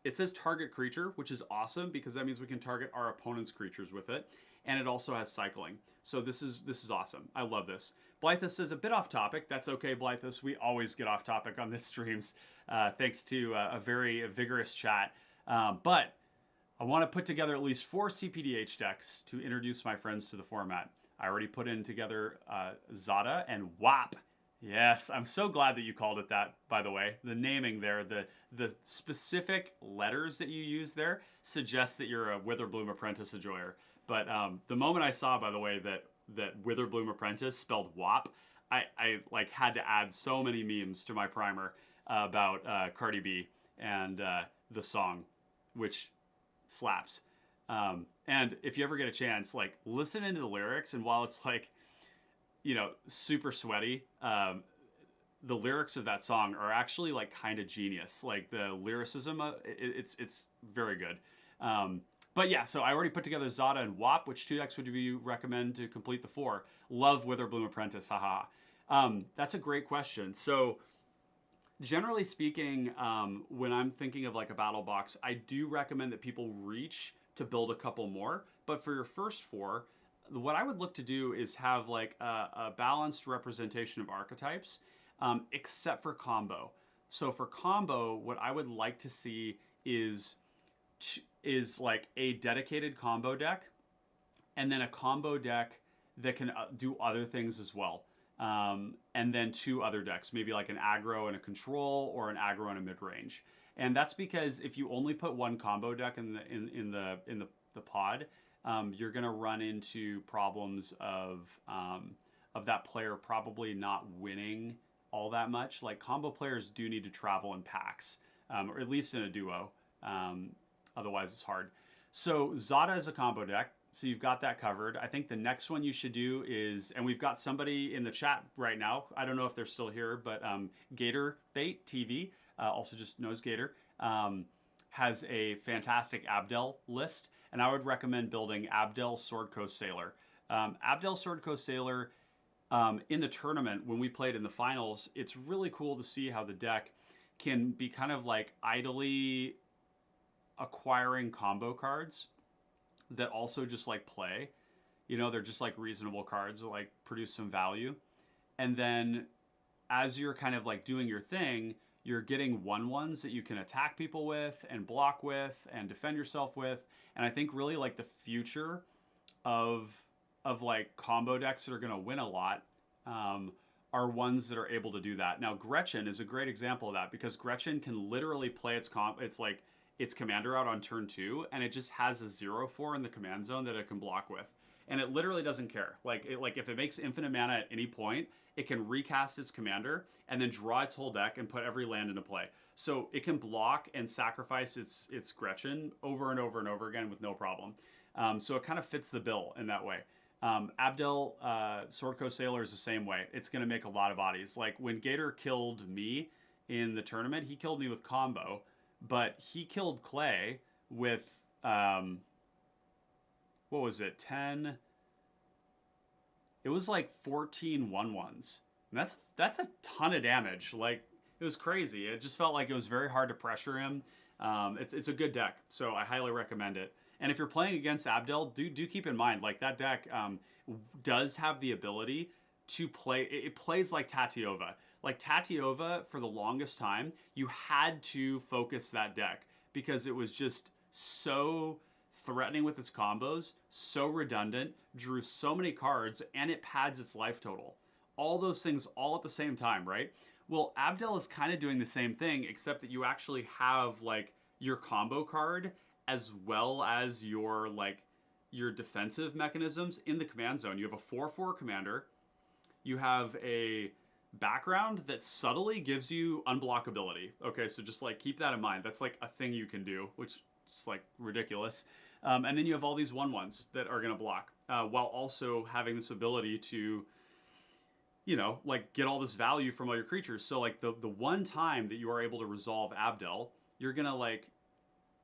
It says target creature, which is awesome because that means we can target our opponent's creatures with it. And it also has cycling. So this is awesome. I love this. Blythus says, a bit off topic. That's okay, Blythus. We always get off topic on this streams, thanks to a very vigorous chat. But I want to put together at least 4 cPDH decks to introduce my friends to the format. I already put in together Zada and WAP. Yes, I'm so glad that you called it that, by the way. The naming there, the specific letters that you use there suggests that you're a Witherbloom Apprentice enjoyer. But the moment I saw, by the way, that Witherbloom Apprentice spelled WAP, I like had to add so many memes to my primer about Cardi B and the song, which slaps. And if you ever get a chance, like listen into the lyrics, and while it's like, super sweaty, the lyrics of that song are actually like kind of genius. Like the lyricism, it's very good. But yeah, so I already put together Zada and WAP. Which 2 decks would you recommend to complete the 4? Love Witherbloom Apprentice, haha. That's a great question. So generally speaking, when I'm thinking of like a battle box, I do recommend that people reach to build a couple more. But for your first 4, what I would look to do is have like a balanced representation of archetypes, except for combo. So for combo, what I would like to see is like a dedicated combo deck, and then a combo deck that can do other things as well. And then 2 other decks, maybe like an aggro and a control, or an aggro and a mid-range. And that's because if you only put 1 combo deck in the pod, you're gonna run into problems of that player probably not winning all that much. Like combo players do need to travel in packs, or at least in a duo. Otherwise it's hard. So Zada is a combo deck. So you've got that covered. I think the next one you should do is, and we've got somebody in the chat right now. I don't know if they're still here, but Gator Bait TV, also just knows Gator, has a fantastic Abdel list. And I would recommend building Abdel Sword Coast Sailor. Abdel Sword Coast Sailor, in the tournament, when we played in the finals, it's really cool to see how the deck can be kind of like idly acquiring combo cards that also just like play. They're just like reasonable cards that like produce some value. And then as you're kind of like doing your thing, you're getting 1/1s that you can attack people with and block with and defend yourself with. And I think really like the future of like combo decks that are going to win a lot are ones that are able to do that. Now Gretchen is a great example of that, because Gretchen can literally play its commander out on turn 2, and it just has a 0/4 in the command zone that it can block with. And it literally doesn't care. Like if it makes infinite mana at any point, it can recast its commander and then draw its whole deck and put every land into play. So it can block and sacrifice its Gretchen over and over and over again with no problem. So it kind of fits the bill in that way. Abdel, Swordco Sailor is the same way. It's going to make a lot of bodies. Like when Gator killed me in the tournament, he killed me with combo, but he killed Clay with, what was it, 10? It was like 14 1/1s. And that's a ton of damage. Like, it was crazy. It just felt like it was very hard to pressure him. It's a good deck, so I highly recommend it. And if you're playing against Abdel, do keep in mind, like, that deck does have the ability to play. It plays like Tatiova. Like Tatiova, for the longest time, you had to focus that deck because it was just so threatening with its combos, so redundant, drew so many cards, and it pads its life total. All those things all at the same time, right? Well, Abdel is kind of doing the same thing, except that you actually have like your combo card as well as your defensive mechanisms in the command zone. You have a 4/4 commander. You have a background that subtly gives you unblockability. Okay, so just like keep that in mind. That's like a thing you can do, which is like ridiculous. And then you have all these 1/1s that are going to block, while also having this ability to, you know, like get all this value from all your creatures. So like the one time that you are able to resolve Abdel, you're gonna like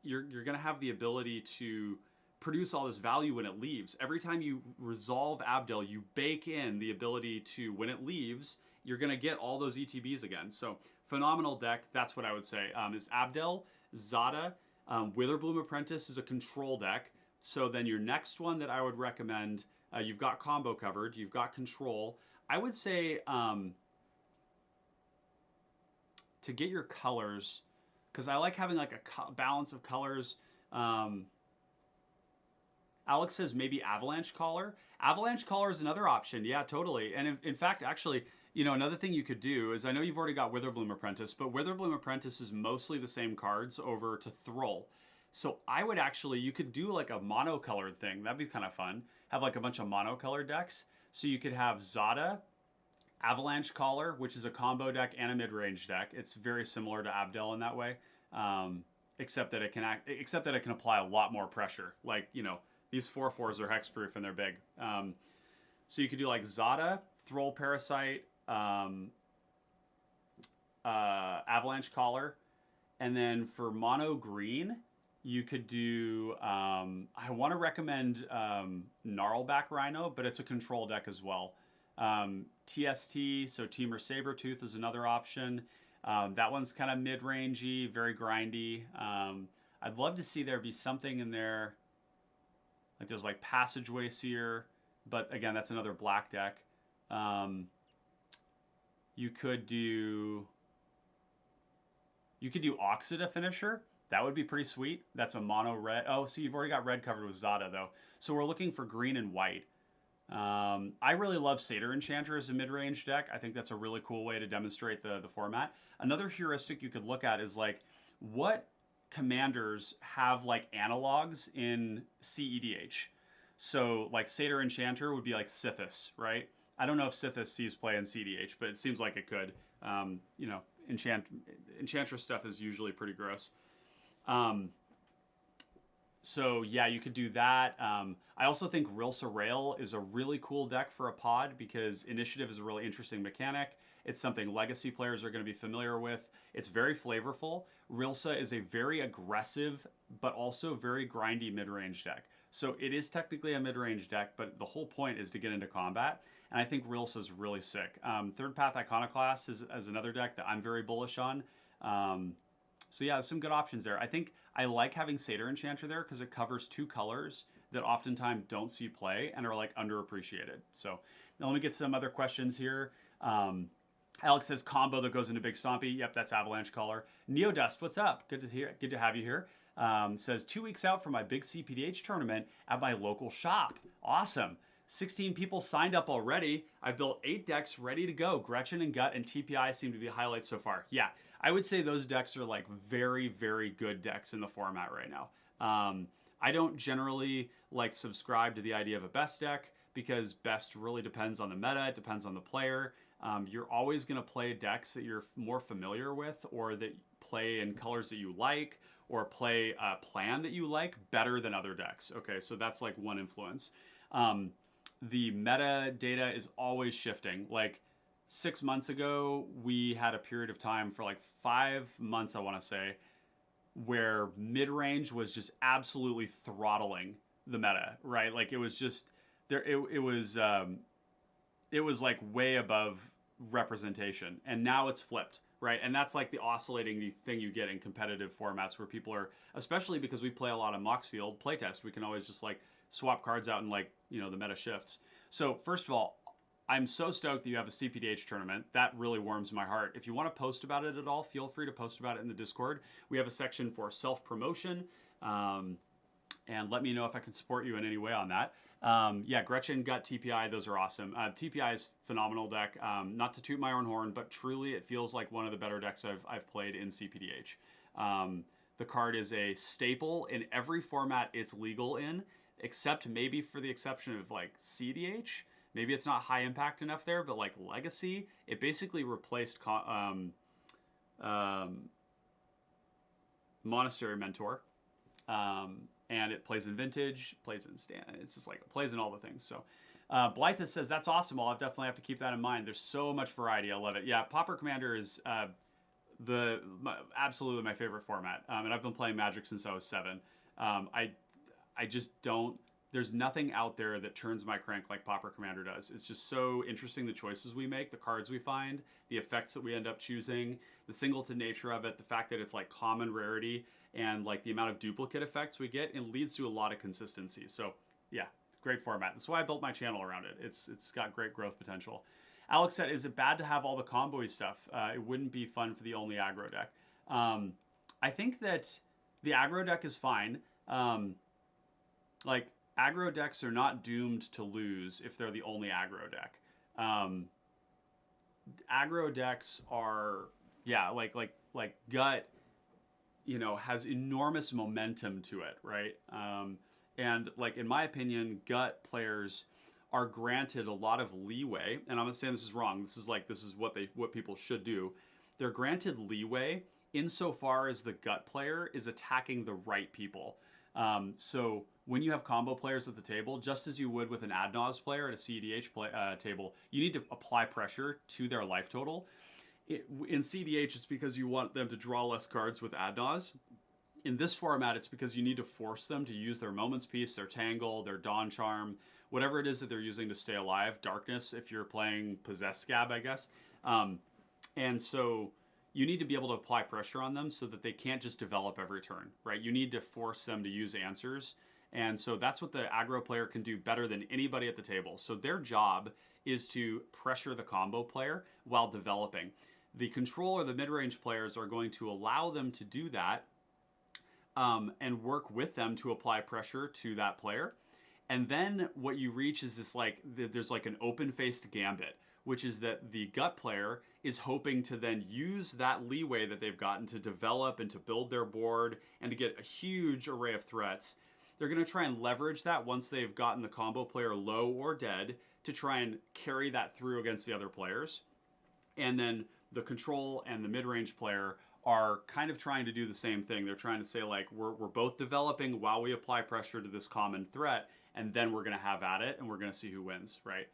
you're gonna have the ability to produce all this value when it leaves. Every time you resolve Abdel, you bake in the ability to, when it leaves, you're gonna get all those ETBs again. So phenomenal deck. That's what I would say. Is Abdel, Zada, Witherbloom Apprentice is a control deck. So then your next one that I would recommend, you've got combo covered, you've got control. I would say to get your colors, because I like having like a balance of colors. Alex says maybe Avalanche Caller. Avalanche Caller is another option. Yeah, totally. And in fact, actually, you know, another thing you could do is, I know you've already got Witherbloom Apprentice, but Witherbloom Apprentice is mostly the same cards over to Thrall. So I would actually, you could do like a monocolored thing. That'd be kind of fun. Have like a bunch of monocolored decks. So you could have Zada, Avalanche Caller, which is a combo deck and a mid-range deck. It's very similar to Abdel in that way, except that it can apply a lot more pressure. Like, you know, these 4/4s are hexproof and they're big. So you could do like Zada, Thrall Parasite, Avalanche Caller, and then for mono green, you could do, I want to recommend Gnarlback Rhino, but it's a control deck as well. TST, so Temur Sabertooth is another option. That one's kind of mid-rangey, very grindy. I'd love to see there be something in there, like there's like Passageway Seer, but again, that's another black deck. You could do Oxida Finisher. That would be pretty sweet. That's a mono red. Oh, so you've already got red covered with Zada though. So we're looking for green and white. I really love Satyr Enchanter as a mid-range deck. I think that's a really cool way to demonstrate the format. Another heuristic you could look at is like, what commanders have like analogs in cEDH? So like Satyr Enchanter would be like Sithis, right? I don't know if Sithis sees play in cEDH, but it seems like it could. You know, Enchantress stuff is usually pretty gross. So yeah, you could do that. I also think Rilsa Rail is a really cool deck for a pod because Initiative is a really interesting mechanic. It's something Legacy players are going to be familiar with. It's very flavorful. Rilsa is a very aggressive, but also very grindy mid-range deck. So it is technically a mid-range deck, but the whole point is to get into combat. And I think Rilsa is really sick. Third Path Iconoclast is another deck that I'm very bullish on. So yeah, some good options there. I think I like having Satyr Enchanter there because it covers two colors that oftentimes don't see play and are like underappreciated. So now let me get some other questions here. Alex says combo that goes into Big Stompy. Yep, that's Avalanche Collar. Neodust, what's up? Good to hear. Good to have you here. Says 2 weeks out for my big cPDH tournament at my local shop. Awesome. 16 people signed up already. I've built 8 decks ready to go. Gretchen and Gut and TPI seem to be highlights so far. Yeah, I would say those decks are like very, very good decks in the format right now. I don't generally like subscribe to the idea of a best deck because best really depends on the meta. It depends on the player. You're always going to play decks that you're more familiar with or that play in colors that you like or play a plan that you like better than other decks. Okay, so that's like one influence. The meta data is always shifting. Like 6 months ago, we had a period of time for like 5 months, I want to say, where mid-range was just absolutely throttling the meta, right? Like it was just there. It was like way above representation, and now it's flipped, right? And that's like the oscillating thing you get in competitive formats where people are, especially because we play a lot of Moxfield playtest, we can always just like swap cards out and like, you know, the meta shifts. So first of all, I'm so stoked that you have a cPDH tournament. That really warms my heart. If you want to post about it at all, feel free to post about it in the Discord. We have a section for self-promotion, and let me know if I can support you in any way on that. Yeah, Gretchen, Gut, TPI, those are awesome. TPI is phenomenal deck. Not to toot my own horn, but truly it feels like one of the better decks I've played in cPDH. The card is a staple in every format it's legal in, except maybe for the exception of like cDH. Maybe it's not high impact enough there, but like Legacy, it basically replaced Monastery Mentor. And it plays in Vintage, plays in Stand. It's just like, it plays in all the things. So Blythe says, that's awesome. I'll definitely have to keep that in mind. There's so much variety. I love it. Yeah, Pauper Commander is absolutely my favorite format. And I've been playing Magic since I was 7. I just don't, there's nothing out there that turns my crank like Pauper Commander does. It's just so interesting, the choices we make, the cards we find, the effects that we end up choosing, the singleton nature of it, the fact that it's like common rarity, and like the amount of duplicate effects we get, and leads to a lot of consistency. So yeah, great format. That's why I built my channel around it. It's got great growth potential. Alex said, is it bad to have all the combo-y stuff? It wouldn't be fun for the only aggro deck. I think that the aggro deck is fine. Like, aggro decks are not doomed to lose if they're the only aggro deck. Aggro decks are, yeah, like Gut, you know, has enormous momentum to it, right? And like, in my opinion, Gut players are granted a lot of leeway, and I'm not saying this is wrong. This is what people should do. They're granted leeway insofar as the Gut player is attacking the right people. So when you have combo players at the table, just as you would with an ad nos player at a cEDH table, you need to apply pressure to their life total. In cEDH, it's because you want them to draw less cards with ad nos. In this format, it's because you need to force them to use their Moments Piece, their Tangle, their Dawn Charm, whatever it is that they're using to stay alive. Darkness, if you're playing Possess Scab, I guess. And so you need to be able to apply pressure on them so that they can't just develop every turn, right? You need to force them to use answers. And so that's what the aggro player can do better than anybody at the table. So their job is to pressure the combo player while developing. The control or the mid-range players are going to allow them to do that and work with them to apply pressure to that player. And then what you reach is this, like, there's like an open-faced gambit, which is that the Gut player is hoping to then use that leeway that they've gotten to develop and to build their board and to get a huge array of threats. They're going to try and leverage that once they've gotten the combo player low or dead to try and carry that through against the other players. And then the control and the mid-range player are kind of trying to do the same thing. They're trying to say, like, we're both developing while we apply pressure to this common threat, and then we're going to have at it, and we're going to see who wins, right?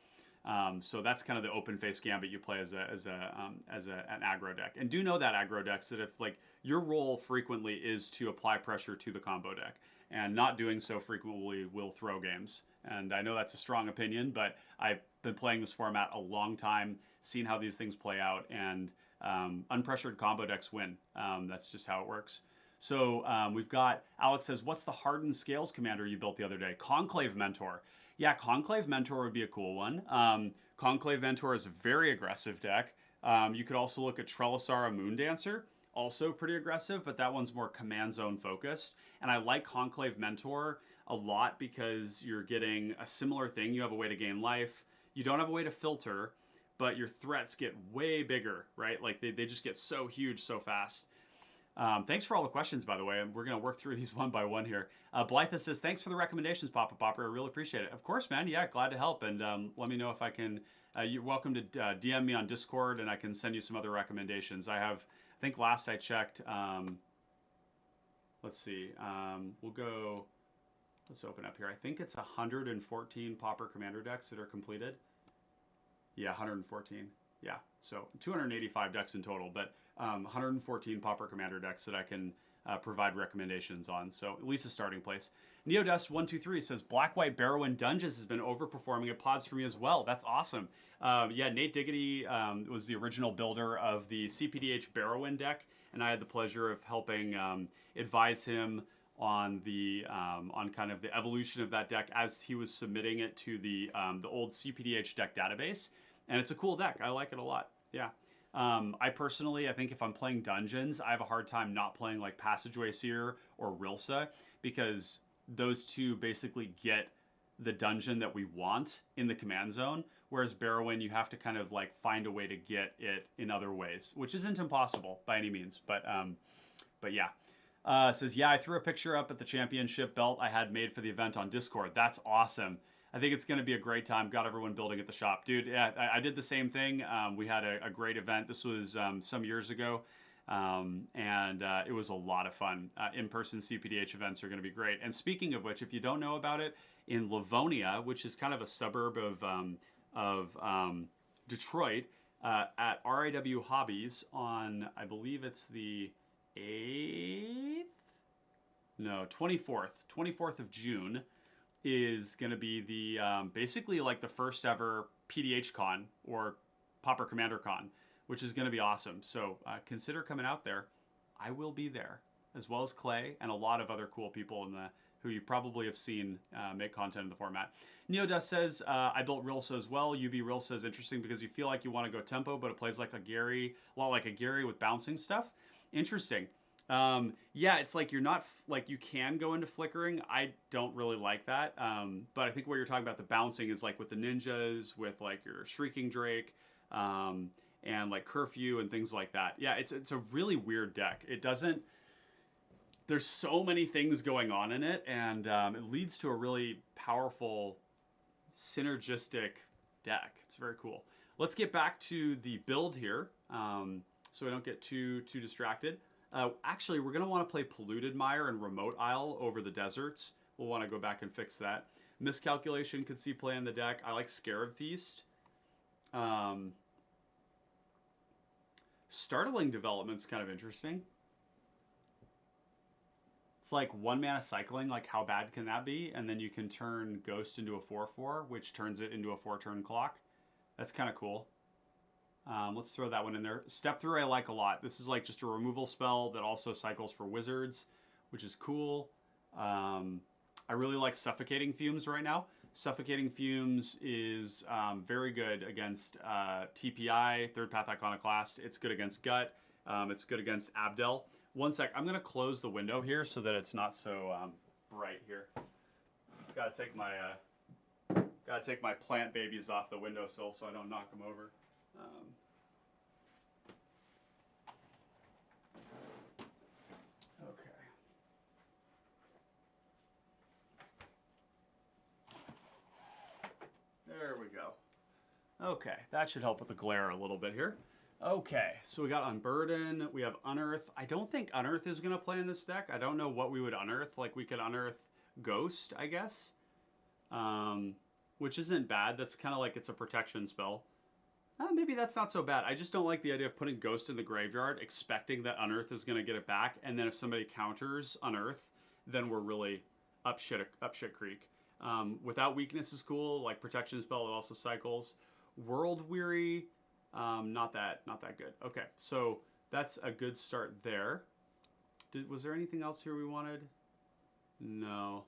So that's kind of the open face gambit you play as an aggro deck. And do know that aggro decks that if, like, your role frequently is to apply pressure to the combo deck, and not doing so frequently will throw games. And I know that's a strong opinion, but I've been playing this format a long time, seen how these things play out, and unpressured combo decks win. That's just how it works. So we've got, Alex says, what's the hardened scales commander you built the other day? Conclave Mentor. Yeah, Conclave Mentor would be a cool one. Conclave Mentor is a very aggressive deck. You could also look at Trellisara Moondancer, also pretty aggressive, but that one's more command zone focused. And I like Conclave Mentor a lot because you're getting a similar thing. You have a way to gain life. You don't have a way to filter, but your threats get way bigger, right? Like they just get so huge so fast. Thanks for all the questions, by the way. We're going to work through these one by one here. Blythe says, thanks for the recommendations, Papa Popper. I really appreciate it. Of course, man. Yeah, glad to help. And let me know if I can. You're welcome to DM me on Discord, and I can send you some other recommendations. I think last I checked, let's see. Let's open up here. I think it's 114 Pauper Commander decks that are completed. Yeah, 114. Yeah, so 285 decks in total, but 114 Pauper Commander decks that I can provide recommendations on. So at least a starting place. Neodust123 says, Black-White Barrowin Dungeons has been overperforming at pods for me as well. That's awesome. Yeah, Nate Diggity was the original builder of the cPDH Barrowin deck, and I had the pleasure of helping advise him on the on kind of the evolution of that deck as he was submitting it to the old cPDH deck database. And it's a cool deck. I like it a lot. Yeah. I personally, I think if I'm playing dungeons, I have a hard time not playing like Passageway Seer or Rilsa, because those two basically get the dungeon that we want in the command zone. Whereas Barrowin, you have to kind of like find a way to get it in other ways, which isn't impossible by any means. But yeah. Says, yeah, I threw a picture up at the championship belt I had made for the event on Discord. That's awesome. I think it's going to be a great time. Got everyone building at the shop. Dude, yeah, I did the same thing. We had a great event. This was some years ago, and it was a lot of fun. In-person cPDH events are going to be great. And speaking of which, if you don't know about it, in Livonia, which is kind of a suburb of Detroit, at RIW Hobbies on, I believe it's the 8th? No, 24th of June, is going to be the basically like the first ever PDH con or Pauper Commander con, which is going to be awesome. So consider coming out there. I will be there, as well as Clay and a lot of other cool people who you probably have seen make content in the format. Neodust says, I built Rilsa as well. UB Rilsa is interesting because you feel like you want to go tempo, but it plays like a lot like a Gary with bouncing stuff. Interesting. Yeah, it's like you're not like you can go into flickering. I don't really like that. But I think what you're talking about, the bouncing, is like with the ninjas, with like your Shrieking Drake, and like Curfew and things like that. Yeah, it's a really weird deck. It doesn't. There's so many things going on in it, and it leads to a really powerful, synergistic deck. It's very cool. Let's get back to the build here, so we don't get too distracted. Actually, we're going to want to play Polluted Mire and Remote Isle over the deserts. We'll want to go back and fix that. Miscalculation could see play in the deck. I like Scarab Feast. Startling Development's kind of interesting. It's like 1 mana cycling. Like, how bad can that be? And then you can turn Ghost into a 4/4, which turns it into a 4-turn clock. That's kind of cool. Let's throw that one in there. Step Through I like a lot. This is like just a removal spell that also cycles for wizards, which is cool. I really like Suffocating Fumes right now. Suffocating Fumes is very good against TPI, Third Path Iconoclast. It's good against Gut. It's good against Abdel. One sec. I'm going to close the window here so that it's not so bright here. Got to take my plant babies off the windowsill so I don't knock them over. Okay. There we go. Okay, that should help with the glare a little bit here. Okay, so we got Unburden, we have Unearth. I don't think Unearth is going to play in this deck. I don't know what we would unearth. Like, we could unearth Ghost, I guess. Which isn't bad. That's kind of like it's a protection spell. Maybe that's not so bad. I just don't like the idea of putting Ghost in the graveyard, expecting that Unearth is going to get it back, and then if somebody counters Unearth, then we're really up shit creek. Without Weakness is cool, like protection spell, it also cycles. World Weary, not that good. Okay, so that's a good start there. Was there anything else here we wanted? No.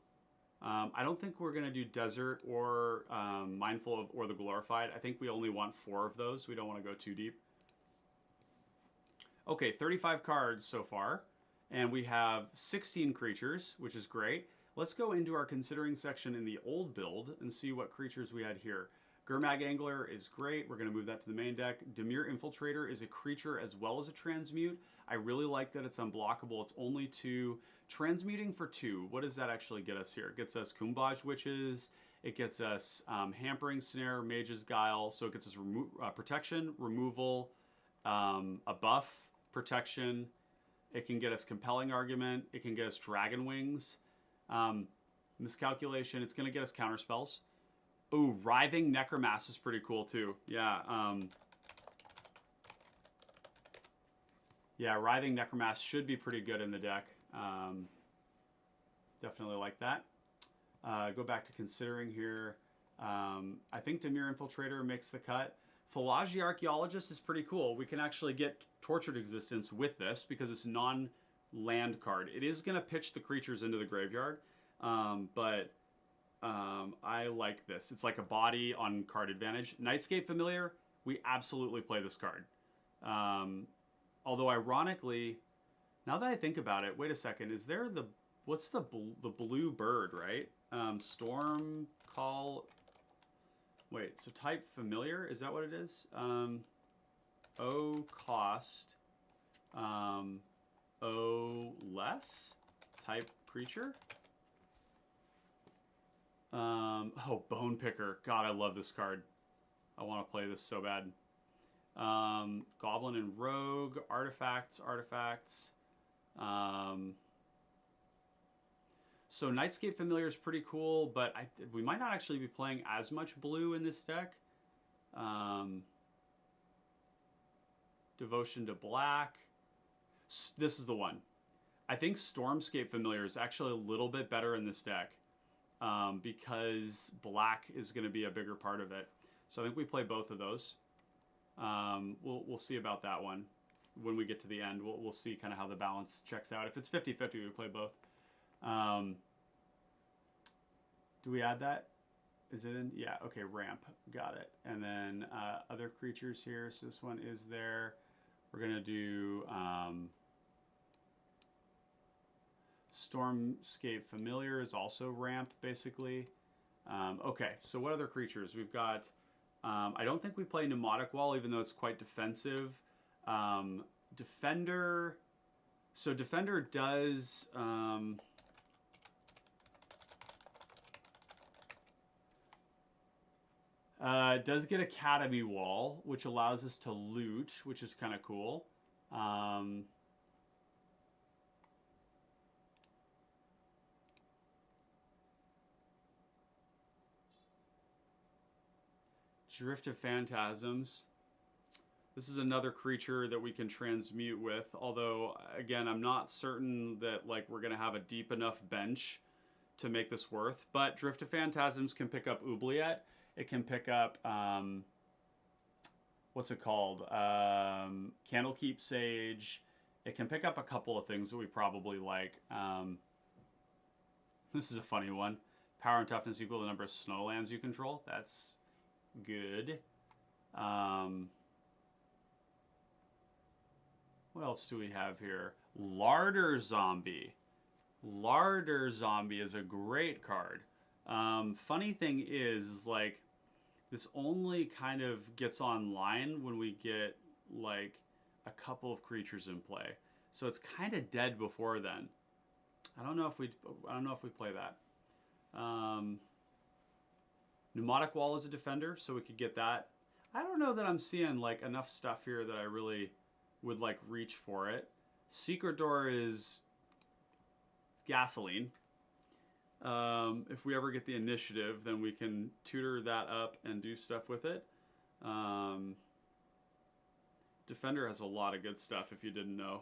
I don't think we're going to do Desert or Mindful of or the Glorified. I think we only want 4 of those. We don't want to go too deep. Okay, 35 cards so far. And we have 16 creatures, which is great. Let's go into our considering section in the old build and see what creatures we had here. Ghormod Angler is great. We're going to move that to the main deck. Dimir Infiltrator is a creature as well as a transmute. I really like that it's unblockable. It's only 2. Transmuting for 2. What does that actually get us here? It gets us Kumbaj Witches. It gets us Hampering Snare, Mage's Guile. So it gets us protection, removal, a buff, protection. It can get us Compelling Argument. It can get us Dragon Wings. Miscalculation. It's going to get us counterspells. Ooh, Writhing Necromass is pretty cool too. Yeah. Yeah, Writhing Necromass should be pretty good in the deck. Definitely like that. Go back to considering here. I think Dimir Infiltrator makes the cut. Philology Archaeologist is pretty cool. We can actually get Tortured Existence with this because it's non-land card. It is going to pitch the creatures into the graveyard, but I like this. It's like a body on card advantage. Nightscape Familiar, we absolutely play this card. Although ironically, now that I think about it, wait a second, is there the, what's the blue bird, right? Storm Call, wait, so type Familiar, is that what it is? O cost, O less type creature? Oh, Bone Picker. God, I love this card. I want to play this so bad. Goblin and Rogue, artifacts. So Nightscape Familiar is pretty cool, but we might not actually be playing as much blue in this deck. Devotion to Black. This is the one. I think Stormscape Familiar is actually a little bit better in this deck because Black is going to be a bigger part of it. So I think we play both of those. We'll see about that one when we get to the end. We'll see kind of how the balance checks out. If it's 50-50, we play both. Do we add that? Is it in? Yeah, okay, ramp. Got it. And then other creatures here. So this one is there. We're going to do Stormscape Familiar is also ramp, basically. Okay, so what other creatures? We've got... I don't think we play Pneumatic Wall, even though it's quite defensive. Defender. So Defender does... does get Academy Wall, which allows us to loot, which is kind of cool. Drift of Phantasms. This is another creature that we can transmute with, although, again, I'm not certain that like we're going to have a deep enough bench to make this worth. But Drift of Phantasms can pick up Oubliette. It can pick up, what's it called? Candlekeep Sage. It can pick up a couple of things that we probably like. This is a funny one. Power and toughness equal to the number of snowlands you control. That's good. What else do we have here? Larder Zombie. Larder Zombie is a great card. Funny thing is, like, this only kind of gets online when we get, like, a couple of creatures in play. So it's kind of dead before then. I don't know if we play that. Pneumatic Wall is a defender, so we could get that. I don't know that I'm seeing like enough stuff here that I really would like reach for it. Secret Door is gasoline. If we ever get the initiative, then we can tutor that up and do stuff with it. Defender has a lot of good stuff if you didn't know.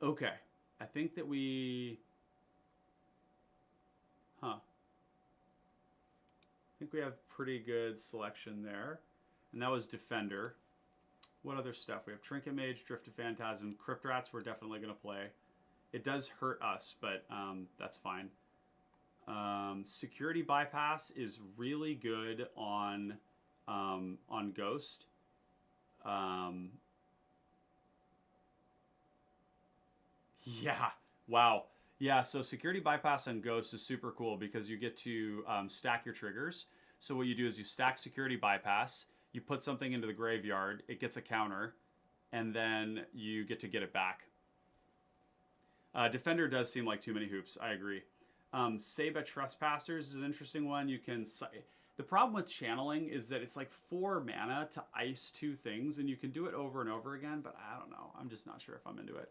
Okay, I think that we... I think we have pretty good selection there. And that was Defender. What other stuff? We have Trinket Mage, Drift of Phantasm, Crypt Rats we're definitely going to play. It does hurt us, but that's fine. Security Bypass is really good on Ghost. Yeah, wow. Yeah, so Security Bypass on Ghost is super cool because you get to stack your triggers. So what you do is you stack Security Bypass, you put something into the graveyard, it gets a counter, and then you get to get it back. Defender does seem like too many hoops, I agree. Seba Trespassers is an interesting one. You can... The problem with channeling is that it's like 4 mana to ice 2 things, and you can do it over and over again, but I don't know. I'm just not sure if I'm into it.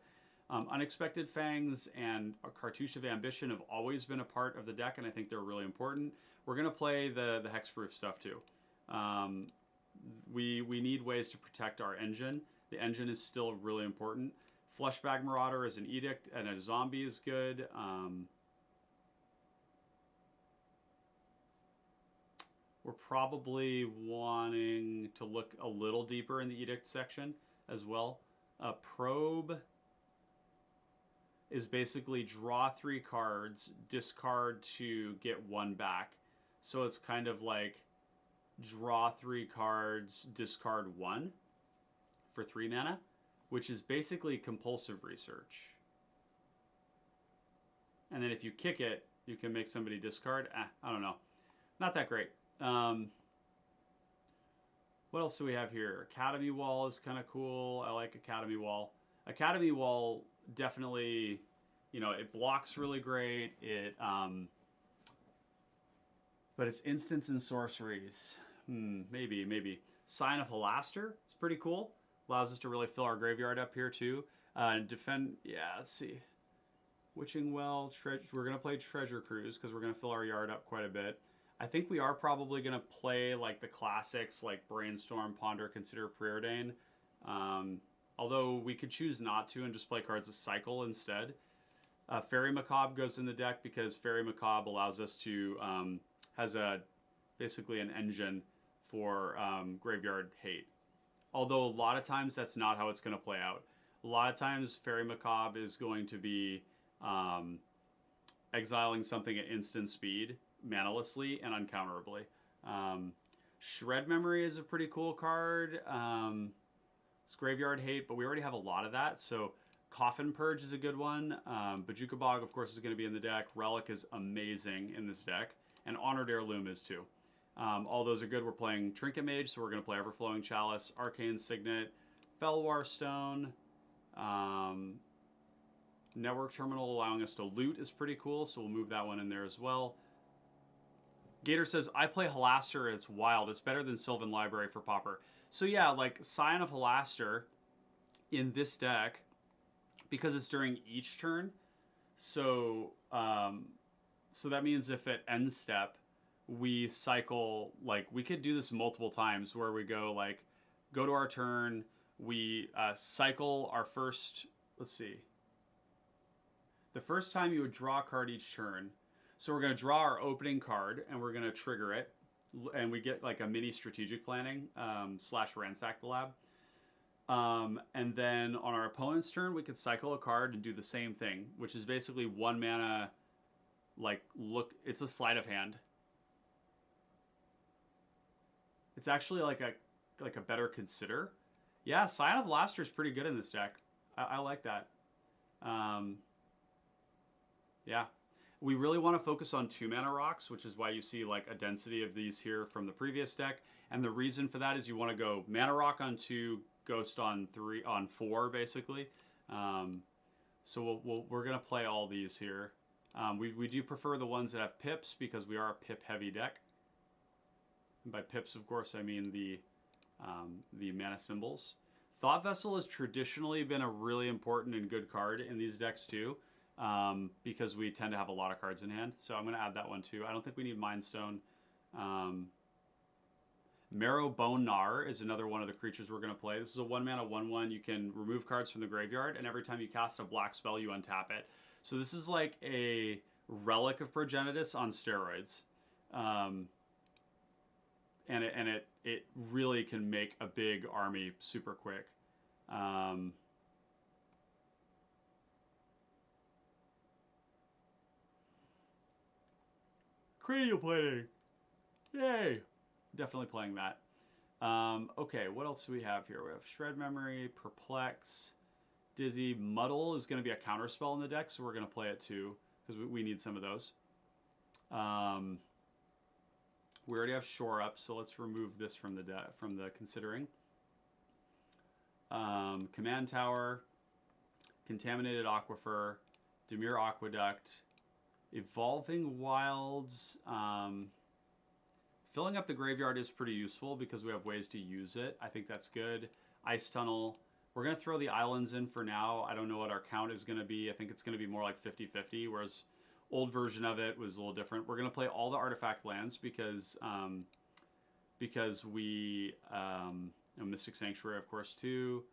Unexpected Fangs and a Cartouche of Ambition have always been a part of the deck, and I think they're really important. We're going to play the hexproof stuff too. We need ways to protect our engine. The engine is still really important. Fleshbag Marauder is an edict, and a zombie is good. We're probably wanting to look a little deeper in the edict section as well. Probe is basically draw 3 cards, discard to get 1 back. So it's kind of like draw 3 cards, discard 1 for 3 mana, which is basically compulsive research. And then if you kick it, you can make somebody discard. I don't know. Not that great. What else do we have here? Academy Wall is kind of cool. I like Academy Wall. Academy Wall definitely, you know, it blocks really great. But it's instants and sorceries. Maybe. Sign of Halaster. It's pretty cool. Allows us to really fill our graveyard up here too. Defend. Yeah, let's see. Witching Well. We're gonna play Treasure Cruise because we're gonna fill our yard up quite a bit. I think we are probably going to play like the classics like Brainstorm, Ponder, Consider, Preordain. Although we could choose not to and just play cards that cycle instead. Fairy Macabre goes in the deck because Fairy Macabre allows us to, has basically an engine for Graveyard Hate. Although a lot of times that's not how it's going to play out. A lot of times Fairy Macabre is going to be exiling something at instant speed, manalessly and uncounterably. Shred Memory is a pretty cool card. It's Graveyard Hate, but we already have a lot of that, so Coffin Purge is a good one. Bajuka Bog, of course, is going to be in the deck. Relic is amazing in this deck, and Honored Heirloom is too. All those are good. We're playing Trinket Mage, so we're going to play Everflowing Chalice, Arcane Signet, Felwar Stone. Network Terminal allowing us to loot is pretty cool, so we'll move that one in there as well. Gator says, I play Halaster, it's wild. It's better than Sylvan Library for Pauper. So yeah, like Scion of Halaster in this deck, because it's during each turn, so so that means if at end step we cycle, like we could do this multiple times where we go like, go to our turn, we cycle our first, let's see. The first time you would draw a card each turn. So we're going to draw our opening card, and we're going to trigger it, and we get like a mini strategic planning / ransack the lab. And then on our opponent's turn, we could cycle a card and do the same thing, which is basically 1 mana, like, look, it's a sleight of hand. It's actually like a better Consider. Yeah, Scion of Halaster is pretty good in this deck. I like that. Yeah. We really want to focus on 2 mana rocks, which is why you see like a density of these here from the previous deck. And the reason for that is you want to go mana rock on 2, ghost on 4, basically. So we're going to play all these here. We do prefer the ones that have pips because we are a pip heavy deck. And by pips, of course, I mean the mana symbols. Thought Vessel has traditionally been a really important and good card in these decks too. Because we tend to have a lot of cards in hand. So I'm going to add that one too. I don't think we need Mind Stone. Marrow Bone Gnar is another one of the creatures we're going to play. This is a 1 mana 1/1. You can remove cards from the graveyard, and every time you cast a black spell, you untap it. So this is like a Relic of Progenitus on steroids. and it really can make a big army super quick. Cranial plating, yay! Definitely playing that. Okay, what else do we have here? We have Shred Memory, Perplex, Dizzy. Muddle is going to be a counterspell in the deck, so we're going to play it too, because we need some of those. We already have Shore Up, so let's remove this from the considering. Command Tower, Contaminated Aquifer, Dimir Aqueduct, Evolving Wilds. Filling up the graveyard is pretty useful because we have ways to use it. I think that's good. Ice Tunnel. We're going to throw the islands in for now. I don't know what our count is going to be. I think it's going to be more like 50-50, whereas old version of it was a little different. We're going to play all the artifact lands because we Mystic Sanctuary, of course, too,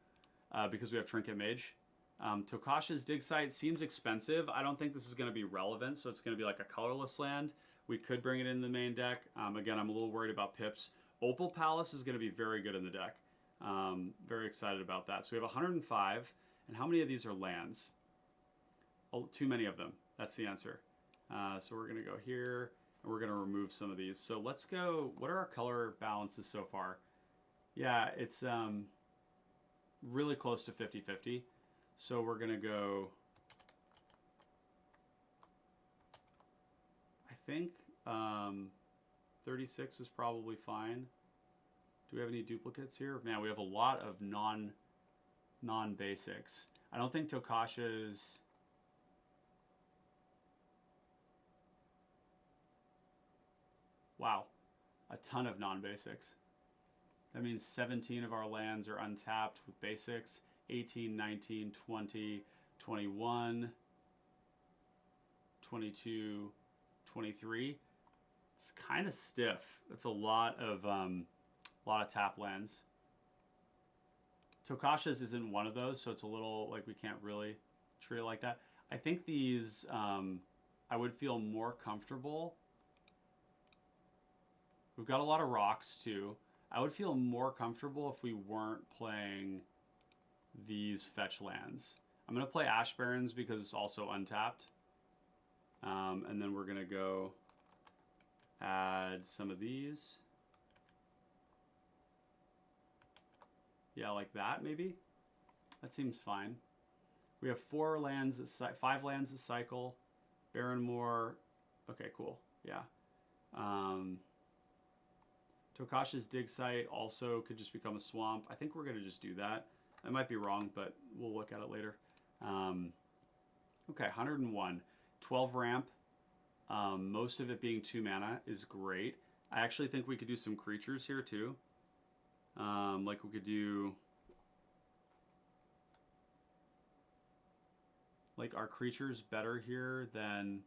because we have Trinket Mage. Tokasha's Dig Site seems expensive. I don't think this is going to be relevant, so it's going to be like a colorless land. We could bring it in the main deck. Again, I'm a little worried about pips. Opal Palace is going to be very good in the deck. Very excited about that. So we have 105, and how many of these are lands? Oh, too many of them. That's the answer. So we're going to go here, and we're going to remove some of these. So let's go. What are our color balances so far? Yeah, it's really close to 50-50. So we're going to go, I think 36 is probably fine. Do we have any duplicates here? Man, we have a lot of non-basics. I don't think Tokasha's... Wow, a ton of non-basics. That means 17 of our lands are untapped with basics. 18, 19, 20, 21, 22, 23. It's kind of stiff. That's a lot of tap lands. Tokasha's isn't one of those, so it's a little like we can't really treat it like that. I think these I would feel more comfortable. We've got a lot of rocks too. I would feel more comfortable if we weren't playing these fetch lands. I'm going to play Ash Barrens because it's also untapped. And then we're going to go add some of these. Yeah, like that maybe. That seems fine. We have 5 lands that cycle. Barrenmoor. Okay, cool. Yeah. Tokasha's Dig Site also could just become a swamp. I think we're going to just do that. I might be wrong, but we'll look at it later. Okay, 101. 12 ramp. Most of it being 2 mana is great. I actually think we could do some creatures here too. Like we could do... Like, are creatures better here than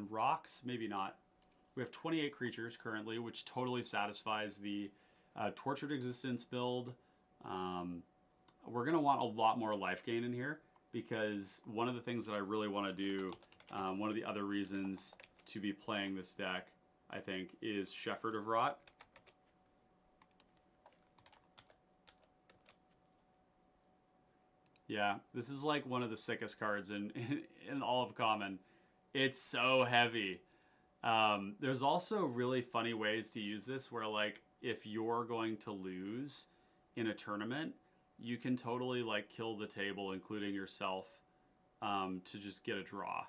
rocks? Maybe not. We have 28 creatures currently, which totally satisfies the Tortured Existence build. We're going to want a lot more life gain in here because one of the things that I really want to do, one of the other reasons to be playing this deck, I think, is Shepherd of Rot. Yeah, this is like one of the sickest cards in all of Common. It's so heavy. There's also really funny ways to use this where, like, if you're going to lose in a tournament, you can totally, like, kill the table, including yourself, to just get a draw.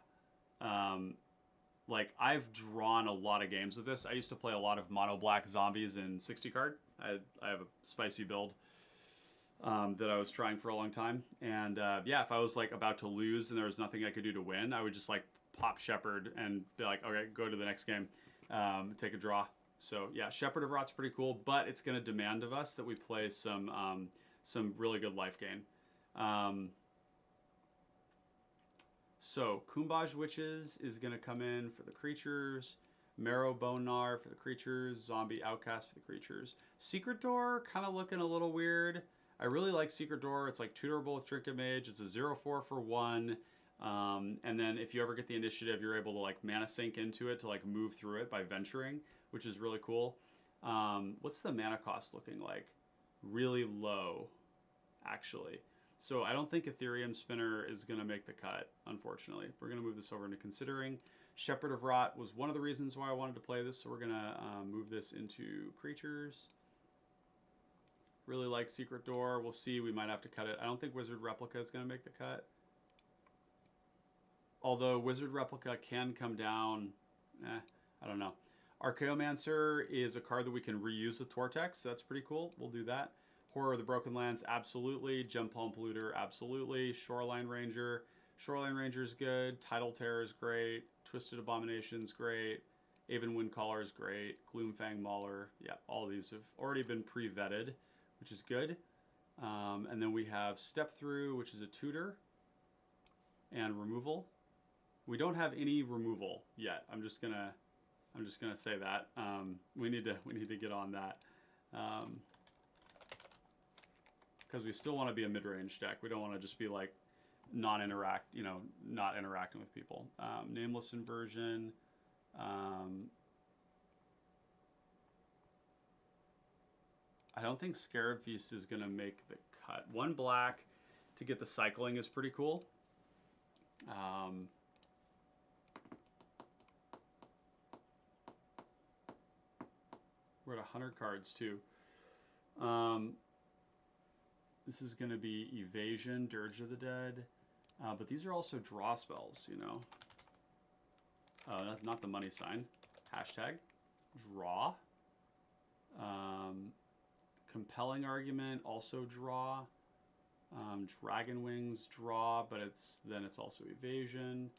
Like, I've drawn a lot of games with this. I used to play a lot of mono black zombies in 60 card. I have a spicy build that I was trying for a long time. And yeah, if I was, like, about to lose and there was nothing I could do to win, I would just, like, pop Shepherd and be like, okay, go to the next game, take a draw. So yeah, Shepherd of Rot's pretty cool, but it's going to demand of us that we play some really good life gain. So Kumbaj Witches is going to come in for the creatures, Marrow Bone Gnar for the creatures, Zombie Outcast for the creatures. Secret Door kind of looking a little weird. I really like Secret Door. It's like tutorable with Trinket Mage. It's a 0/4 for 1. And then if you ever get the initiative, you're able to, like, mana sink into it to, like, move through it by venturing, which is really cool. What's the mana cost looking like? Really low, actually. So I don't think Ethereum Spinner is going to make the cut, unfortunately. We're going to move this over into considering. Shepherd of Rot was one of the reasons why I wanted to play this, so we're going to move this into creatures. Really like Secret Door. We'll see. We might have to cut it. I don't think Wizard Replica is going to make the cut. Although Wizard Replica can come down. I don't know. Archaeomancer is a card that we can reuse with Tortex, so that's pretty cool. We'll do that. Horror of the Broken Lands, absolutely. Gem Palm Polluter, absolutely. Shoreline Ranger. Shoreline Ranger's good. Tidal Terror is great. Twisted Abomination's great. Aven Windcaller is great. Gloomfang Mauler. Yeah, all these have already been pre-vetted, which is good. And then we have Step Through, which is a tutor, and removal. We don't have any removal yet. I'm just gonna say that. We need to get on that. Because we still want to be a mid-range deck. We don't want to just be like not interacting with people. Nameless Inversion. I don't think Scarab Feast is going to make the cut. 1 black to get the cycling is pretty cool. We're at 100 cards too. This is going to be Evasion, Dirge of the Dead. But these are also draw spells, you know. Not the money sign. Hashtag. Draw. Compelling Argument, also draw. Dragon Wings, draw, but it's also Evasion.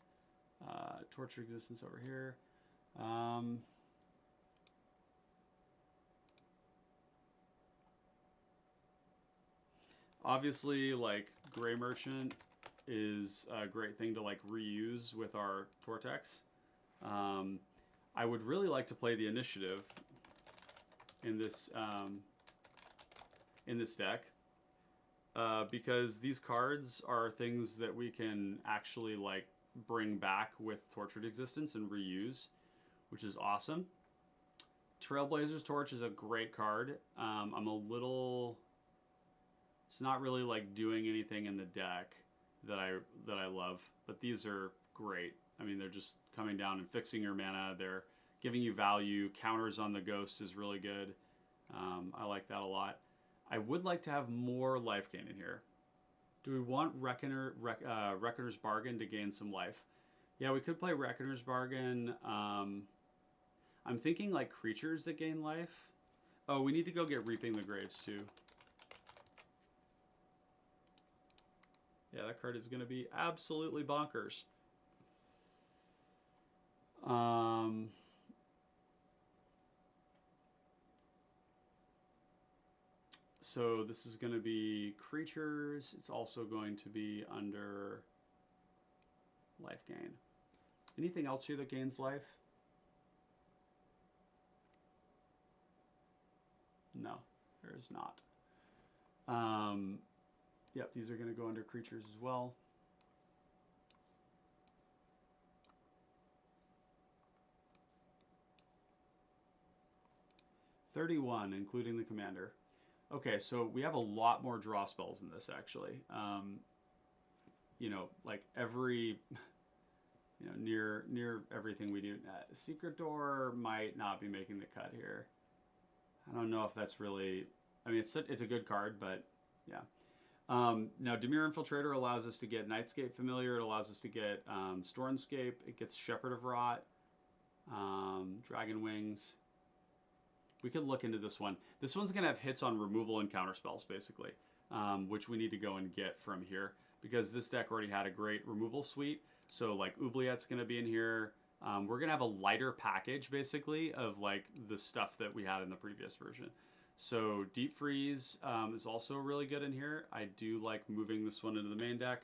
Torture Existence over here. Obviously, like, Gray Merchant is a great thing to, like, reuse with our Tortex. I would really like to play the Initiative in this deck. Because these cards are things that we can actually, like, bring back with Tortured Existence and reuse, which is awesome. Trailblazer's Torch is a great card. I'm a little... It's not really like doing anything in the deck that I love, but these are great. I mean, they're just coming down and fixing your mana. They're giving you value. Counters on the Ghost is really good. I like that a lot. I would like to have more life gain in here. Do we want Reckoner's Bargain to gain some life? Yeah, we could play Reckoner's Bargain. I'm thinking like creatures that gain life. Oh, we need to go get Reaping the Graves too. Yeah, that card is going to be absolutely bonkers. So this is going to be creatures. It's also going to be under life gain. Anything else here that gains life? No, there is not. Yep, these are going to go under creatures as well. $31, including the commander. Okay, so we have a lot more draw spells in this, actually. You know, like every, you know, near everything we do. Secret Door might not be making the cut here. I don't know if that's really, I mean, it's a good card, but yeah. Now, Dimir Infiltrator allows us to get Nightscape Familiar. It allows us to get Stormscape. It gets Shepherd of Rot, Dragon Wings. We could look into this one. This one's going to have hits on removal and counterspells, basically, which we need to go and get from here because this deck already had a great removal suite. So, like, Oubliette's going to be in here. We're going to have a lighter package, basically, of, like, the stuff that we had in the previous version. So Deep Freeze is also really good in here. I do like moving this one into the main deck,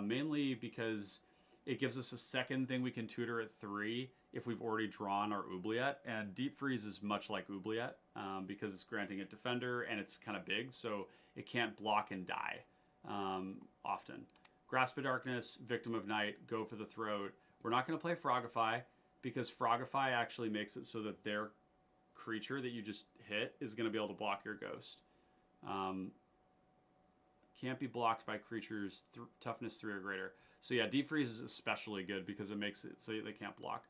mainly because it gives us a second thing we can tutor at 3 if we've already drawn our Oubliette. And Deep Freeze is much like Oubliette because it's granting it Defender and it's kind of big, so it can't block and die often. Grasp of Darkness, Victim of Night, Go for the Throat. We're not going to play Frogify because Frogify actually makes it so that their creature that you just hit is going to be able to block your ghost. Can't be blocked by creatures toughness 3 or greater. So yeah, Deep Freeze is especially good because it makes it so they can't block.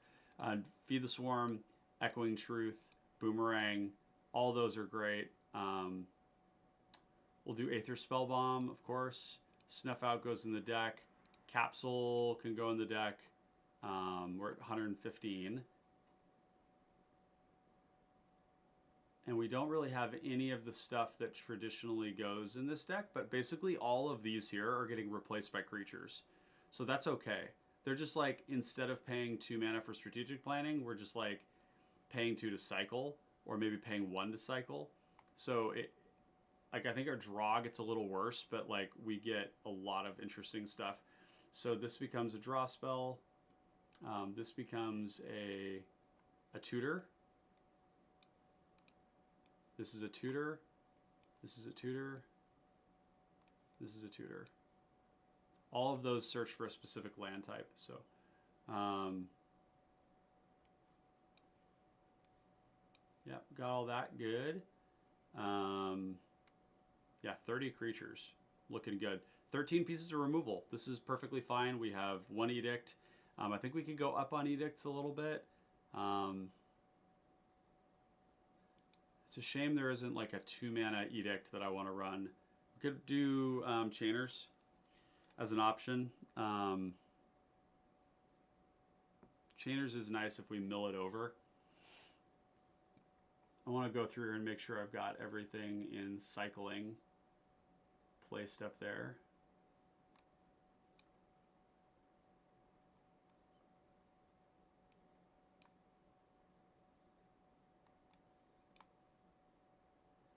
Feed the Swarm, Echoing Truth, Boomerang, all those are great. We'll do Aether Spellbomb, of course. Snuff Out goes in the deck. Capsule can go in the deck. We're at 115. And we don't really have any of the stuff that traditionally goes in this deck, but basically all of these here are getting replaced by creatures. So that's okay. They're just like, instead of paying 2 mana for strategic planning, we're just like paying 2 to cycle, or maybe paying 1 to cycle. So it, like, I think our draw gets a little worse, but like we get a lot of interesting stuff. So this becomes a draw spell. This becomes a tutor. This is a tutor. This is a tutor. This is a tutor. All of those search for a specific land type. So, yeah, got all that good. Yeah, 30 creatures. Looking good. 13 pieces of removal. This is perfectly fine. We have 1 Edict. I think we could go up on Edicts a little bit. It's a shame there isn't like a 2 mana Edict that I want to run. We could do Chainers as an option. Chainers is nice if we mill it over. I want to go through here and make sure I've got everything in cycling placed up there.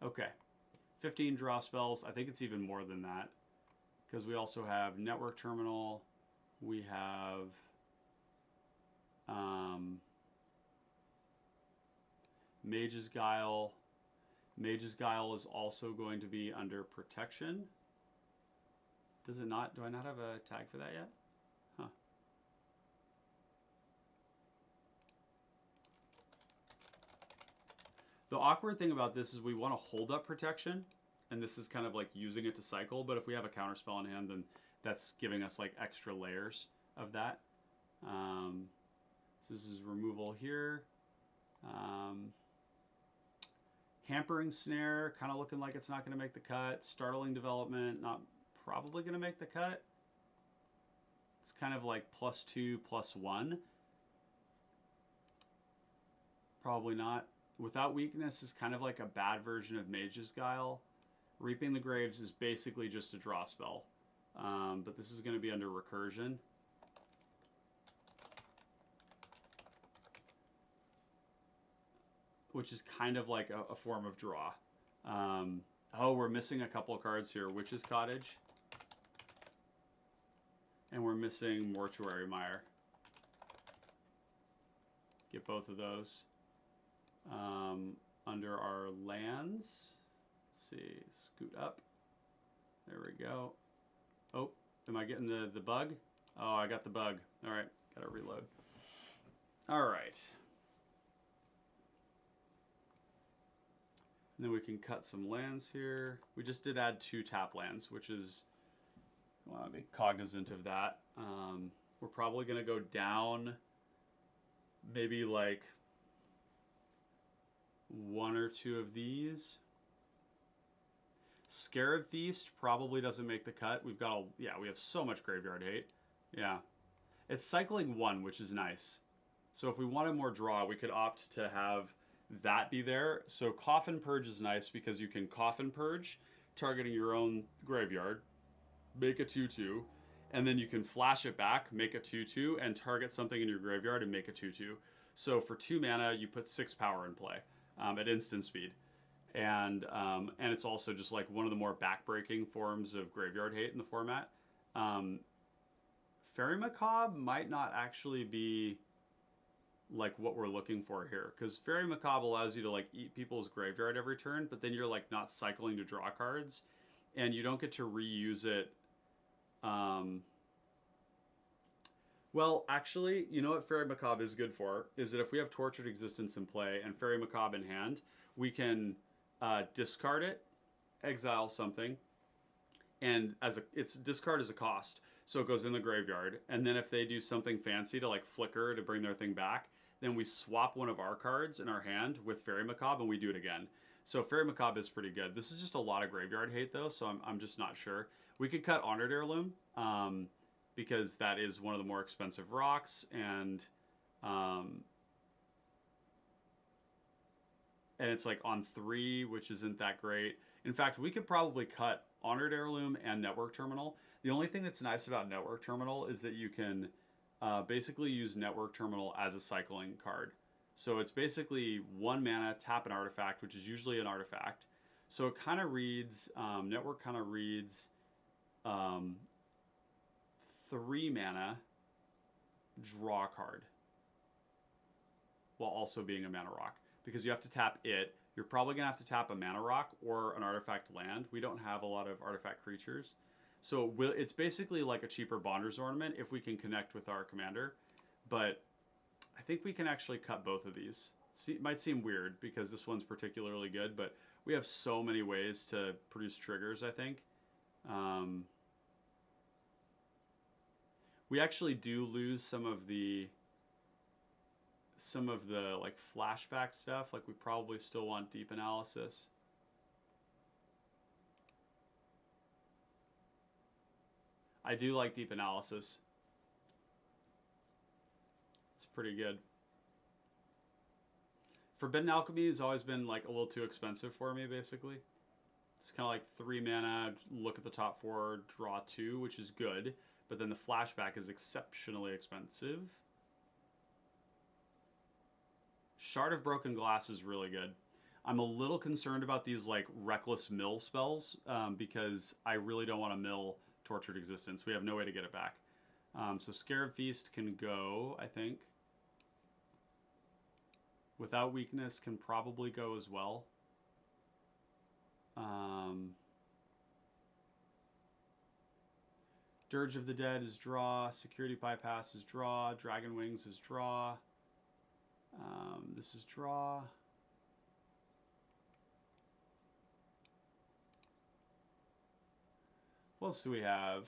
Okay, 15 draw spells. I think it's even more than that because we also have Network Terminal. We have Mage's Guile. Mage's Guile is also going to be under protection. Does it not? Do I not have a tag for that yet? Huh. The awkward thing about this is we want to hold up protection, and this is kind of like using it to cycle, but if we have a counterspell in hand, then that's giving us like extra layers of that. So this is removal here. Hampering Snare, kind of looking like it's not going to make the cut. Startling Development, not probably going to make the cut. It's kind of like +2, +1. Probably not. Without Weakness is kind of like a bad version of Mage's Guile. Reaping the Graves is basically just a draw spell. But this is going to be under Recursion. Which is kind of like a form of draw. Oh, we're missing a couple of cards here. Witch's Cottage. And we're missing Mortuary Mire. Get both of those. Under our lands. Let's see. Scoot up. There we go. Oh, am I getting the bug? Oh, I got the bug. All right. Got to reload. All right. And then we can cut some lands here. We just did add 2 tap lands, which is, I want to be cognizant of that. We're probably going to go down maybe like 1 or 2 of these. Scarab Feast probably doesn't make the cut. We've got we have so much graveyard hate. Yeah. It's cycling 1, which is nice. So if we wanted more draw, we could opt to have that be there. So Coffin Purge is nice because you can Coffin Purge, targeting your own graveyard, make a 2/2, and then you can flash it back, make a 2/2, and target something in your graveyard and make a 2/2. So for 2 mana, you put 6 power in play at instant speed. And it's also just like one of the more backbreaking forms of graveyard hate in the format. Fairy Macabre might not actually be like what we're looking for here, because Fairy Macabre allows you to like eat people's graveyard every turn, but then you're like not cycling to draw cards, and you don't get to reuse it Well, actually, you know what Fairy Macabre is good for? Is that if we have Tortured Existence in play and Fairy Macabre in hand, we can discard it, exile something, and as a its discard is a cost, so it goes in the graveyard. And then if they do something fancy to like flicker to bring their thing back, then we swap one of our cards in our hand with Fairy Macabre and we do it again. So Fairy Macabre is pretty good. This is just a lot of graveyard hate though, so I'm just not sure. We could cut Honored Heirloom because that is one of the more expensive rocks, um, and it's like on 3, which isn't that great. In fact, we could probably cut Honored Heirloom and Network Terminal. The only thing that's nice about Network Terminal is that you can basically use Network Terminal as a cycling card. So it's basically 1 mana, tap an artifact, which is usually an artifact. So it kind of reads, Network kind of reads 3 mana, draw a card, while also being a mana rock. Because you have to tap it. You're probably going to have to tap a mana rock or an artifact land. We don't have a lot of artifact creatures. So it's basically like a cheaper Bonder's Ornament if we can connect with our commander. But I think we can actually cut both of these. It might seem weird because this one's particularly good, but we have so many ways to produce triggers, I think. We actually do lose some of the like flashback stuff. Like we probably still want deep analysis. I do like deep analysis. It's pretty good. Forbidden Alchemy has always been like a little too expensive for me, basically. It's kind of like 3 mana, look at the top 4, draw 2, which is good. But then the flashback is exceptionally expensive. Shard of Broken Glass is really good. I'm a little concerned about these like reckless mill spells because I really don't want to mill Tortured Existence. We have no way to get it back. So Scarab Feast can go, I think. Without Weakness can probably go as well. Dirge of the Dead is draw. Security Bypass is draw. Dragon Wings is draw. This is draw. What else do we have?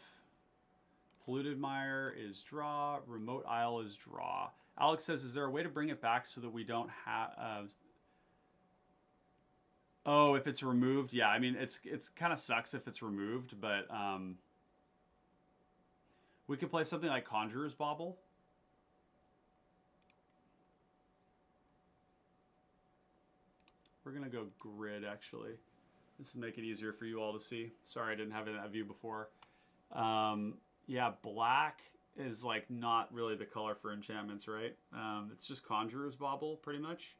Polluted Mire is draw. Remote Isle is draw. Alex says, is there a way to bring it back so that we don't have... oh, if it's removed? Yeah, I mean, it's kind of sucks if it's removed, but we could play something like Conjurer's Bauble. We're going to go grid, actually. This will make it easier for you all to see. Sorry I didn't have that view before. Yeah, black is like not really the color for enchantments, right? It's just Conjurer's Bauble, pretty much.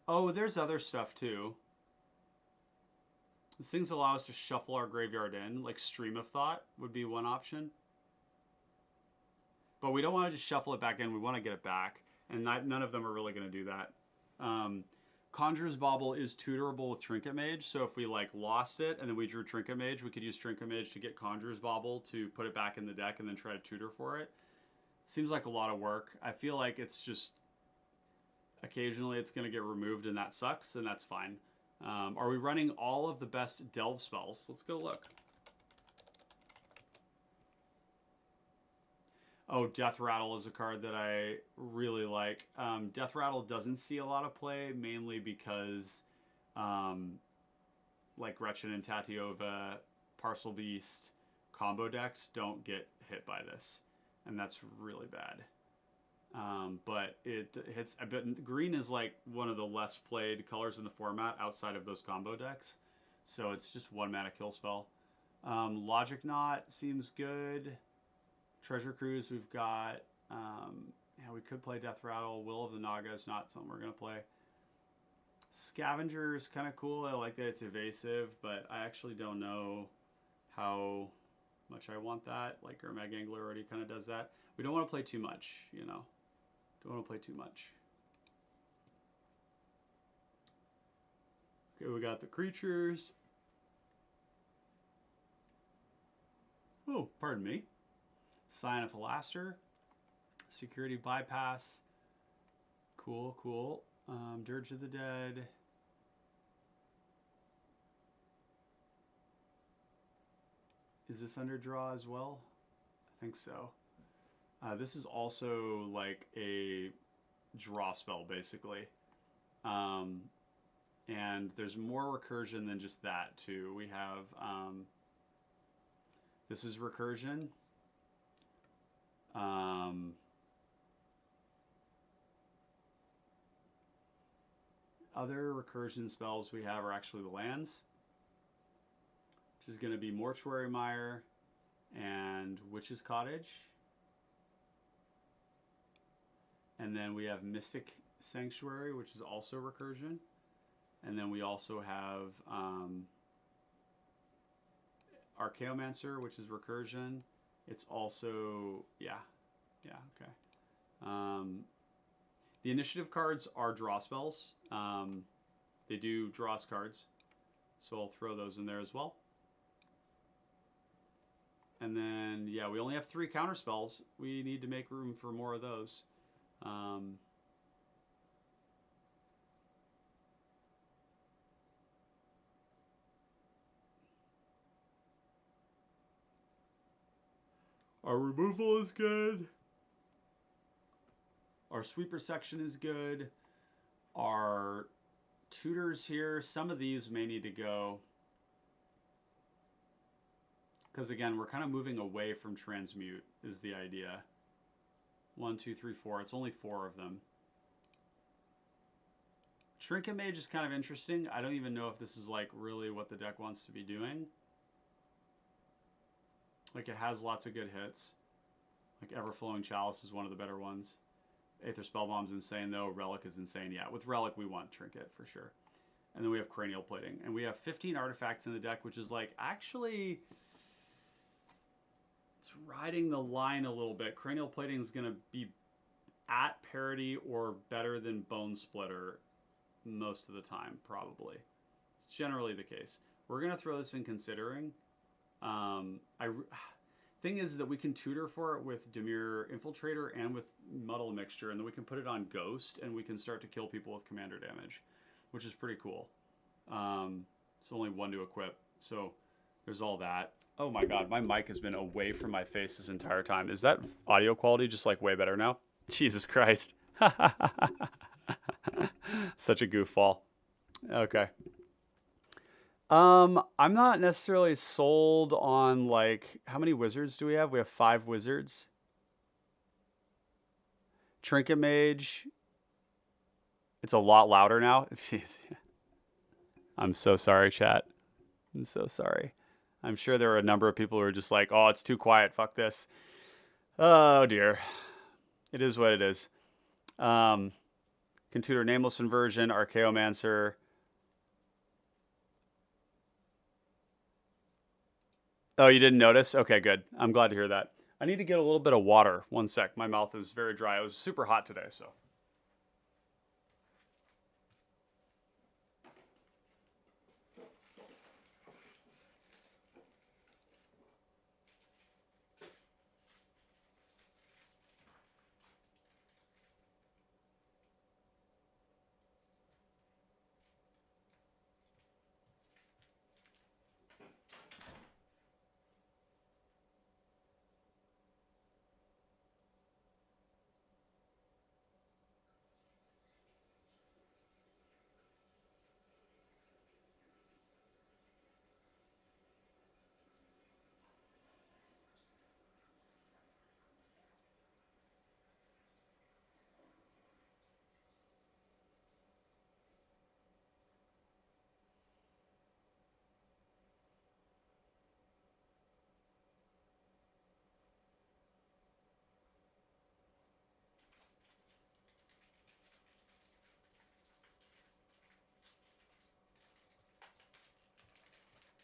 Oh, there's other stuff too. These things allow us to shuffle our graveyard in, like Stream of Thought would be one option. But we don't want to just shuffle it back in, we want to get it back. And none of them are really going to do that. Conjurer's Bauble is tutorable with Trinket Mage, so if we like lost it and then we drew Trinket Mage, we could use Trinket Mage to get Conjurer's Bauble to put it back in the deck and then try to tutor for it. Seems like a lot of work. I feel like it's just occasionally it's going to get removed and that sucks, and that's fine. Are we running all of the best Delve spells? Let's go look. Oh, Death Rattle is a card that I really like. Death Rattle doesn't see a lot of play, mainly because like Gretchen and Tatiova, Parcel Beast combo decks don't get hit by this, and that's really bad. But it hits a bit. Green is like one of the less played colors in the format outside of those combo decks, so it's just 1 mana kill spell. Logic Knot seems good. Treasure Cruise we've got. Yeah, we could play Death Rattle. Will of the Naga is not something we're going to play. Scavenger is kind of cool. I like that it's evasive, but I actually don't know how much I want that. Like our Meg Angler already kind of does that. We don't want to play too much, you know. Don't want to play too much. Okay, we got the creatures. Oh, pardon me. Sign of Philaster. Security bypass. Cool, cool. Dirge of the Dead. Is this under draw as well? I think so. This is also like a draw spell, basically. And there's more recursion than just that, too. We have... this is recursion. Other recursion spells we have are actually the lands, which is going to be Mortuary Mire and Witch's Cottage. And then we have Mystic Sanctuary, which is also recursion. And then we also have Archaeomancer, which is recursion. It's also, okay. The initiative cards are draw spells. They do draw us cards, so I'll throw those in there as well. And then, yeah, we only have 3 counter spells. We need to make room for more of those. Our removal is good. Our sweeper section is good. Our tutors here, some of these may need to go. Because again, we're kind of moving away from transmute is the idea. 1, 2, 3, 4. It's only 4 of them. Trinket Mage is kind of interesting. I don't even know if this is like really what the deck wants to be doing. Like, it has lots of good hits. Like, Everflowing Chalice is one of the better ones. Aether Spellbomb's insane, though. Relic is insane. Yeah, with Relic, we want Trinket, for sure. And then we have Cranial Plating. And we have 15 artifacts in the deck, which is, like, actually... it's riding the line a little bit. Cranial Plating is going to be at parity or better than Bone Splitter most of the time, probably. It's generally the case. We're going to throw this in considering... thing is that we can tutor for it with Dimir Infiltrator and with Muddle Mixture, and then we can put it on Ghost, and we can start to kill people with commander damage, which is pretty cool. It's only 1 to equip, so there's all that. Oh my god, my mic has been away from my face this entire time. Is that audio quality just like way better now? Jesus Christ. Such a goofball. Okay. I'm not necessarily sold on, like, how many wizards do we have? We have 5 wizards. Trinket Mage. It's a lot louder now. Jeez. I'm so sorry, chat. I'm so sorry. I'm sure there are a number of people who are just like, oh, it's too quiet. Fuck this. Oh, dear. It is what it is. Can tutor Nameless Inversion, Archaeomancer. Oh, you didn't notice? Okay, good. I'm glad to hear that. I need to get a little bit of water. 1 sec. My mouth is very dry. It was super hot today, so.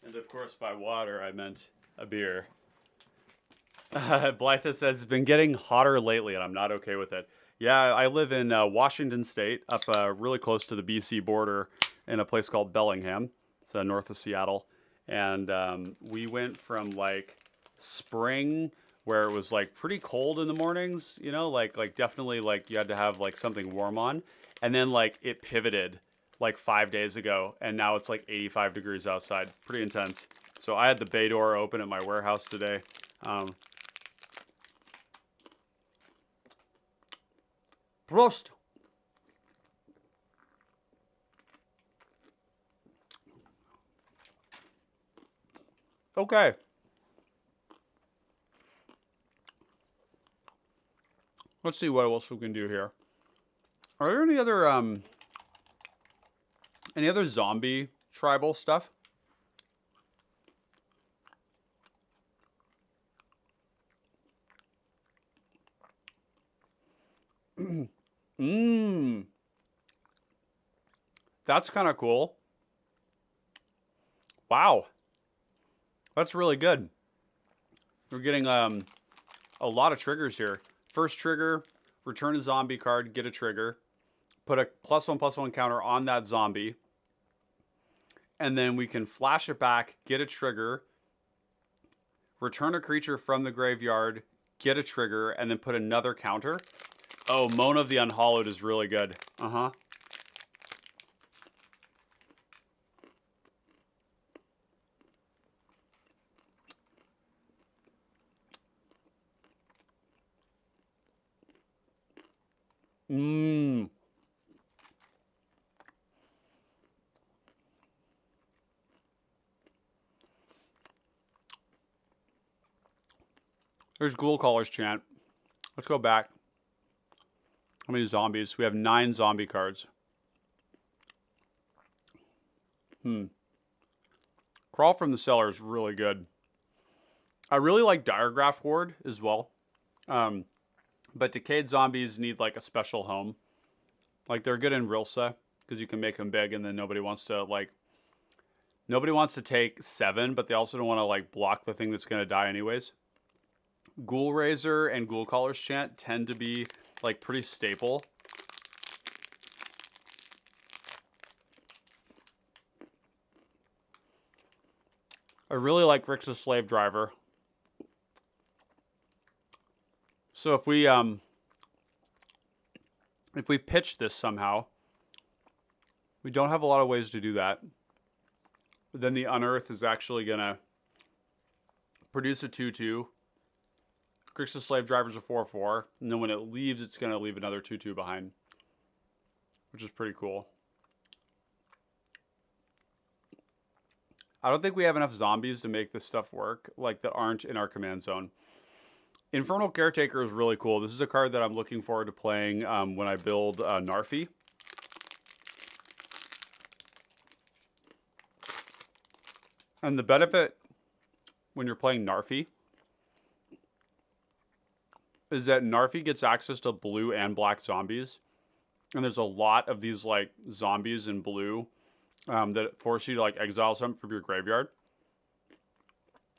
And of course, by water, I meant a beer. Blythe says, it's been getting hotter lately, and I'm not okay with it. Yeah, I live in Washington State, up really close to the BC border, in a place called Bellingham. It's north of Seattle. And we went from like spring where it was like pretty cold in the mornings, you know, like definitely like you had to have like something warm on. And then like it pivoted like 5 days ago and now it's like 85 degrees outside. Pretty intense. So I had the bay door open at my warehouse today. Prost! Okay. Let's see what else we can do here. Are there any other zombie tribal stuff? That's kind of cool. Wow. That's really good. We're getting a lot of triggers here. First trigger, return a zombie card, get a trigger. Put a +1/+1 counter on that zombie. And then we can flash it back, get a trigger, return a creature from the graveyard, get a trigger, and then put another counter. Oh, Moan of the Unhallowed is really good. Uh-huh. There's Ghoul Caller's Chant. Let's go back. How many zombies? We have 9 zombie cards. Crawl from the Cellar is really good. I really like Diregraph Horde as well. But Decayed Zombies need like a special home. Like they're good in Rilsa because you can make them big and then nobody wants to take 7, but they also don't want to like block the thing that's going to die anyways. Ghoul Raiser and Ghoul Caller's Chant tend to be like pretty staple. I really like Rix's Slave Driver. So if we pitch this somehow, we don't have a lot of ways to do that. But then the Unearth is actually gonna produce a 2/2. Grixis Slave Driver's a 4/4, and then when it leaves, it's gonna leave another 2/2 behind, which is pretty cool. I don't think we have enough zombies to make this stuff work, like that aren't in our command zone. Infernal Caretaker is really cool. This is a card that I'm looking forward to playing when I build Narfi. And the benefit when you're playing Narfi is that Narfi gets access to blue and black zombies. And there's a lot of these like zombies in blue that force you to like exile some from your graveyard.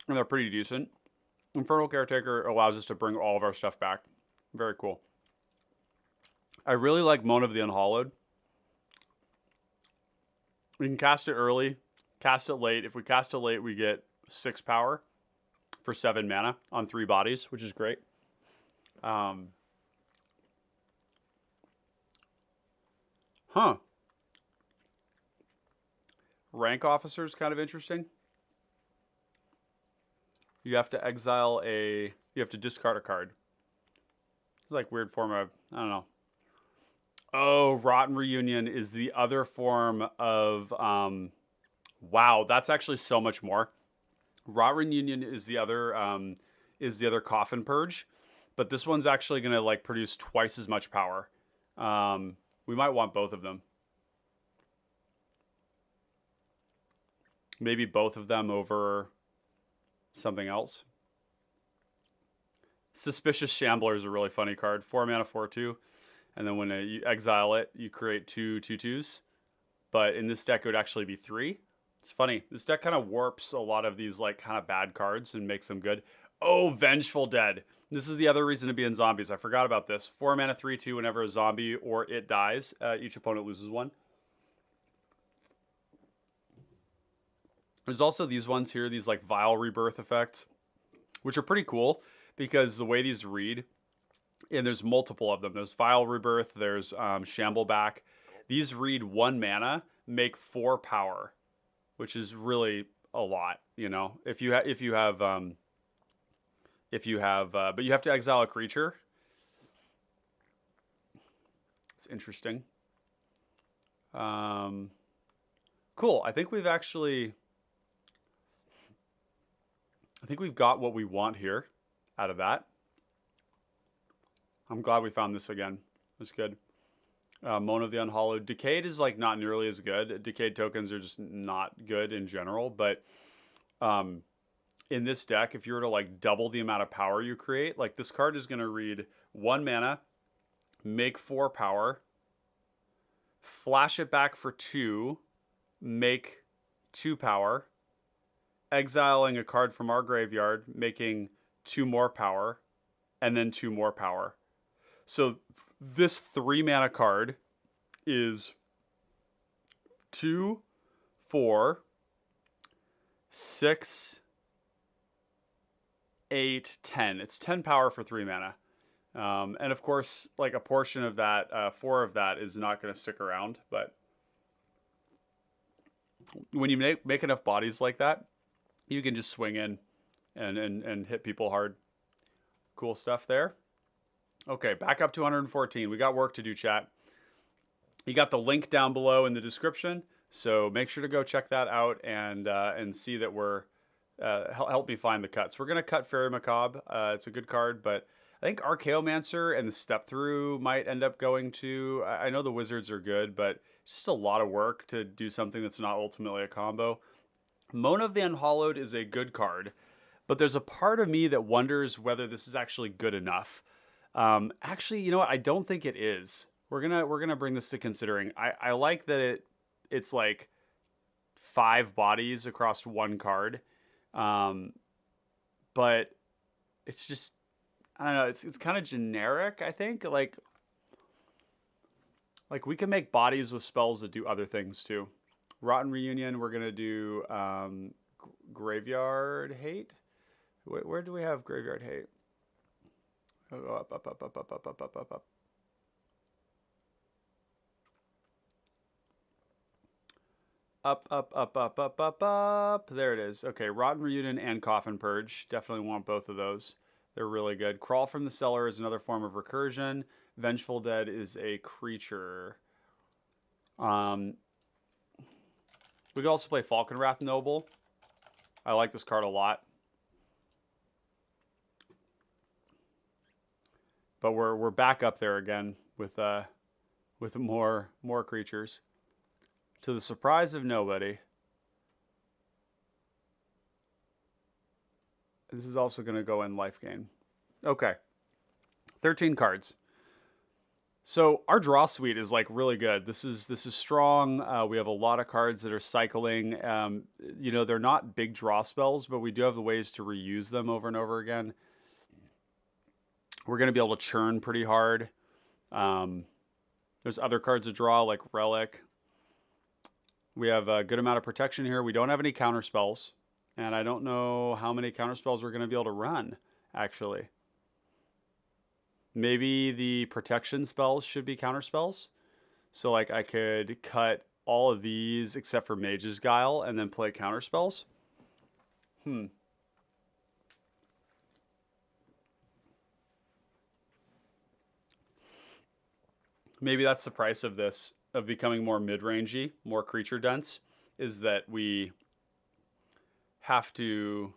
And they're pretty decent. Infernal Caretaker allows us to bring all of our stuff back. Very cool. I really like Moan of the Unhallowed. We can cast it early, cast it late. If we cast it late, we get 6 power for 7 mana on 3 bodies, which is great. Rank Officer is kind of interesting. You have to exile you have to discard a card. It's like weird form of, I don't know. Oh, Rotten Reunion is the other form of, wow, that's actually so much more. Rotten Reunion is the other Coffin Purge, but this one's actually going to like produce twice as much power. We might want both of them. Maybe both of them over something else. Suspicious Shambler is a really funny card. 4 mana, 4/2. And then when you exile it, you create 2 2/2s. But in this deck, it would actually be 3. It's funny. This deck kind of warps a lot of these like kind of bad cards and makes them good. Oh, Vengeful Dead. This is the other reason to be in zombies. I forgot about this. 4 mana, 3/2. Whenever a zombie or it dies, each opponent loses 1. There's also these ones here, these like Vile Rebirth effects, which are pretty cool because the way these read, and there's multiple of them. There's Vile Rebirth, there's Shambleback. These read 1 mana, make 4 power, which is really a lot, you know. But you have to exile a creature. It's interesting. Cool. I think we've got what we want here out of that. I'm glad we found this again. That's good. Moan of the Unhallowed. Decayed is like not nearly as good. Decayed tokens are just not good in general, but in this deck, if you were to like double the amount of power you create, like this card is going to read 1 mana, make 4 power, flash it back for 2, make 2 power, exiling a card from our graveyard, making 2 more power, and then 2 more power. So this 3 mana card is 2, 4, 6, 8, 10. It's 10 power for 3 mana. And of course, like a portion of that, 4 of that is not going to stick around. But when you make enough bodies like that, you can just swing in and hit people hard. Cool stuff there. Okay, back up to 114. We got work to do, chat. You got the link down below in the description, so make sure to go check that out and see that we're help me find the cuts. We're gonna cut Fairy Macabre. It's a good card, but I think Archaeomancer and the Step Through might end up going to. I know the Wizards are good, but it's just a lot of work to do something that's not ultimately a combo. Moan of the Unhallowed is a good card, but there's a part of me that wonders whether this is actually good enough. Actually, you know what? I don't think it is. We're gonna bring this to considering. I like that it's like 5 bodies across 1 card, but it's just, I don't know. It's kind of generic. I think like we can make bodies with spells that do other things too. Rotten Reunion. We're gonna do Graveyard Hate. Where do we have Graveyard Hate? Oh, go up. Up. There it is. Okay, Rotten Reunion and Coffin Purge. Definitely want both of those. They're really good. Crawl from the Cellar is another form of recursion. Vengeful Dead is a creature. We could also play Falconwrath Noble. I like this card a lot. But we're back up there again with more creatures. To the surprise of nobody. This is also going to go in life gain. Okay. 13 cards. So our draw suite is like really good. This is strong. We have a lot of cards that are cycling. You know, they're not big draw spells, but we do have the ways to reuse them over and over again. We're going to be able to churn pretty hard. There's other cards to draw like Relic. We have a good amount of protection here. We don't have any counter spells. And I don't know how many counter spells we're going to be able to run, actually. Maybe the protection spells should be counter spells. So like I could cut all of these except for Mage's Guile and then play counter spells. Maybe that's the price of this, of becoming more mid-rangey, more creature dense, is that we have to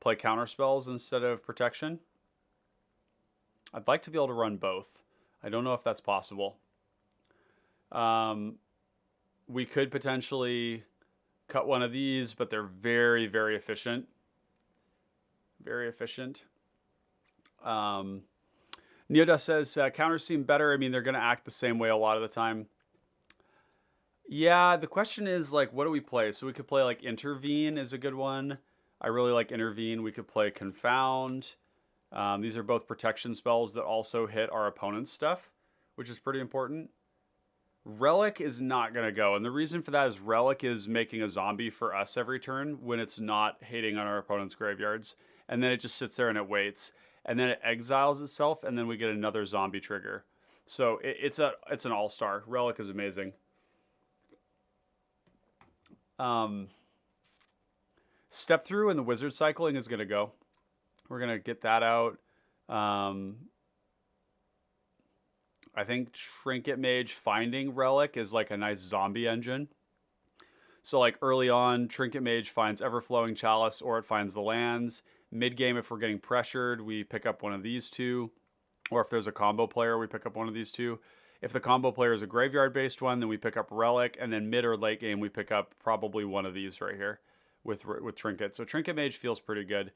play counter spells instead of protection. I'd like to be able to run both. I don't know if that's possible. We could potentially cut one of these, but they're very, very efficient. Very efficient. Neoda says, counters seem better. I mean, they're going to act the same way a lot of the time. Yeah, the question is, like, what do we play? So we could play, like, Intervene is a good one. I really like Intervene. We could play Confound. These are both protection spells that also hit our opponent's stuff, which is pretty important. Relic is not going to go. And the reason for that is Relic is making a zombie for us every turn when it's not hitting on our opponent's graveyards. And then it just sits there and it waits. And then it exiles itself, and then we get another zombie trigger. So it's an all-star. Relic is amazing. Step through and the wizard cycling is going to go. We're going to get that out. I think Trinket Mage finding Relic is like a nice zombie engine. So like early on, Trinket Mage finds Everflowing Chalice or it finds the lands. Mid-game, if we're getting pressured, we pick up one of these two. Or if there's a combo player, we pick up one of these two. If the combo player is a graveyard-based one, then we pick up Relic. And then mid or late game, we pick up probably one of these right here with Trinket. So Trinket Mage feels pretty good.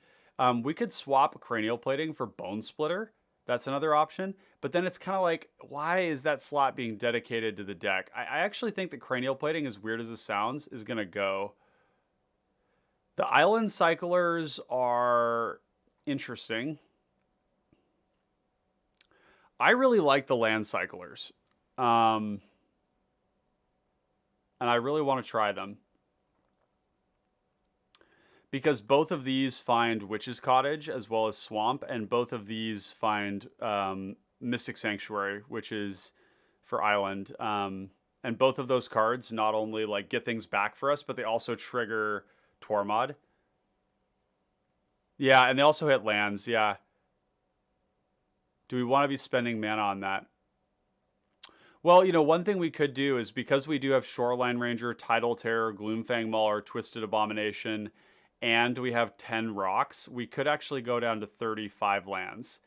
We could swap Cranial Plating for Bone Splitter. That's another option. But then it's kind of like, why is that slot being dedicated to the deck? I actually think that Cranial Plating, as weird as it sounds, is going to go. The Island Cyclers are interesting. I really like the Land Cyclers. And I really want to try them. Because both of these find Witch's Cottage as well as Swamp, and both of these find Mystic Sanctuary, which is for Island. And both of those cards not only like get things back for us, but they also trigger Tormod. Yeah, and they also hit lands, yeah. Do we want to be spending mana on that? Well, you know, one thing we could do is, because we do have Shoreline Ranger, Tidal Terror, Gloomfang Mauler, Twisted Abomination, and we have 10 rocks, we could actually go down to 35 lands.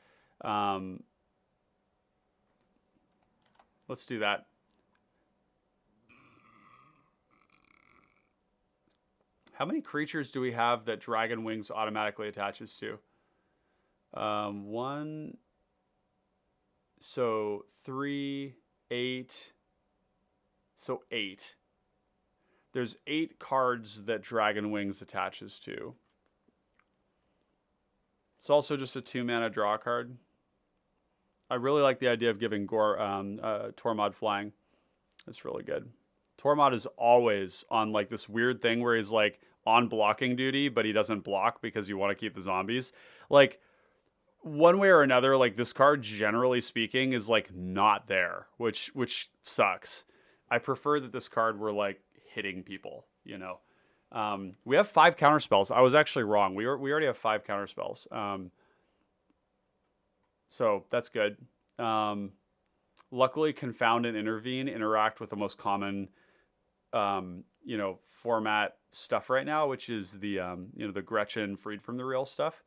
Let's do that. How many creatures do we have that Dragon Wings automatically attaches to? 1, so 3, 8, so 8. There's 8 cards that Dragon Wings attaches to. It's also just a 2-mana draw card. I really like the idea of giving Tormod flying. That's really good. Tormod is always on like this weird thing where he's like on blocking duty, but he doesn't block because you want to keep the zombies. Like, one way or another, like this card, generally speaking, is like not there, which sucks. I prefer that this card were like hitting people, you know. We have 5 counterspells. I was actually wrong. We already have 5 counterspells. So that's good. Luckily, Confound and Intervene interact with the most common, you know, format stuff right now, which is the, you know, the Gretchen Freed from the Real stuff.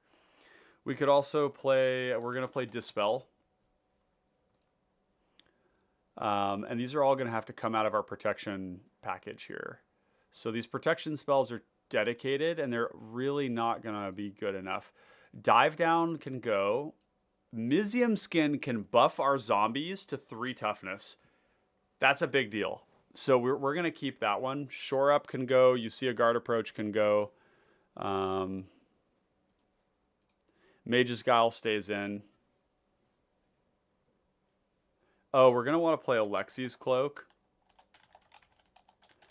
We could also play, we're going to play Dispel. And these are all going to have to come out of our protection package here. So these protection spells are dedicated, and they're really not going to be good enough. Dive Down can go. Mizium Skin can buff our zombies to 3 toughness. That's a big deal. So we're going to keep that one. Shore Up can go. You See a Guard Approach can go. Mage's Guile stays in. Oh, we're going to want to play Alexi's Cloak.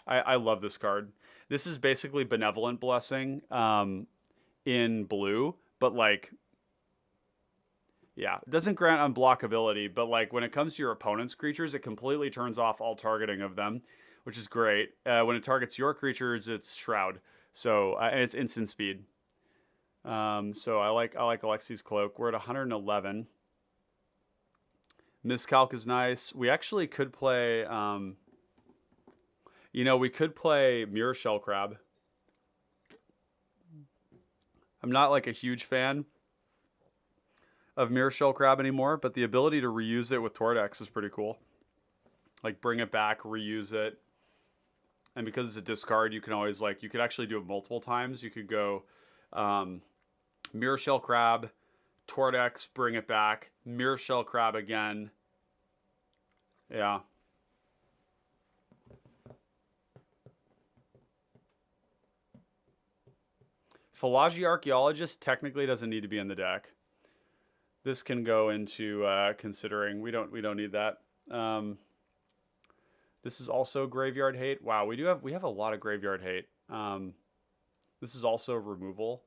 I love this card. This is basically Benevolent Blessing in blue, but like, yeah, it doesn't grant unblockability, but like when it comes to your opponent's creatures, it completely turns off all targeting of them, which is great. When it targets your creatures, it's Shroud. So, and it's instant speed. So I like Alexi's Cloak. We're at 111. Miscalc is nice. We actually could play, you know, we could play Mirror Shell Crab. I'm not like a huge fan of Mirror Shell Crab anymore, but the ability to reuse it with Tordex is pretty cool. Like bring it back, reuse it. And because it's a discard, you can always like, you could actually do it multiple times. You could go Mirror Shell Crab, Tordex, bring it back, Mirror Shell Crab again. Yeah. Philology Archaeologist technically doesn't need to be in the deck. This can go into considering. We don't need that. This is also graveyard hate. Wow, we have a lot of graveyard hate. This is also removal.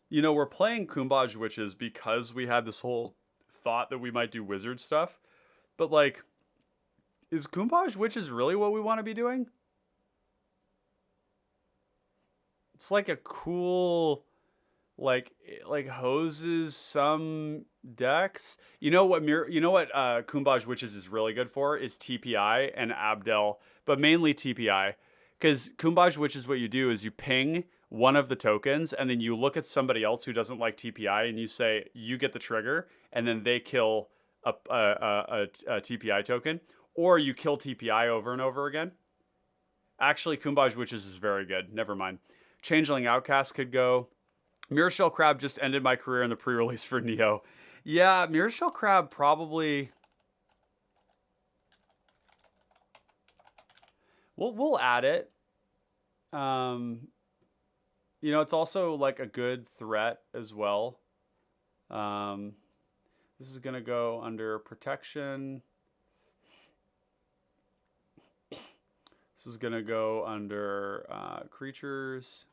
You know, we're playing Kumbaj Witches because we had this whole thought that we might do wizard stuff. But like, is Kumbaj Witches really what we want to be doing? It's like a cool, like hoses some decks. You know what Kumbaj Witches is really good for is TPI and Abdel, but mainly TPI. Because Kumbaj Witches, what you do is you ping one of the tokens, and then you look at somebody else who doesn't like TPI, and you say you get the trigger, and then they kill a TPI token, or you kill TPI over and over again. Actually, Kumbaj Witches is very good. Never mind. Changeling Outcast could go. Mirror Shell Crab just ended my career in the pre-release for Neo. Yeah, Mirror Shell Crab probably. We'll add it. You know, it's also like a good threat as well. This is gonna go under protection. This is gonna go under creatures.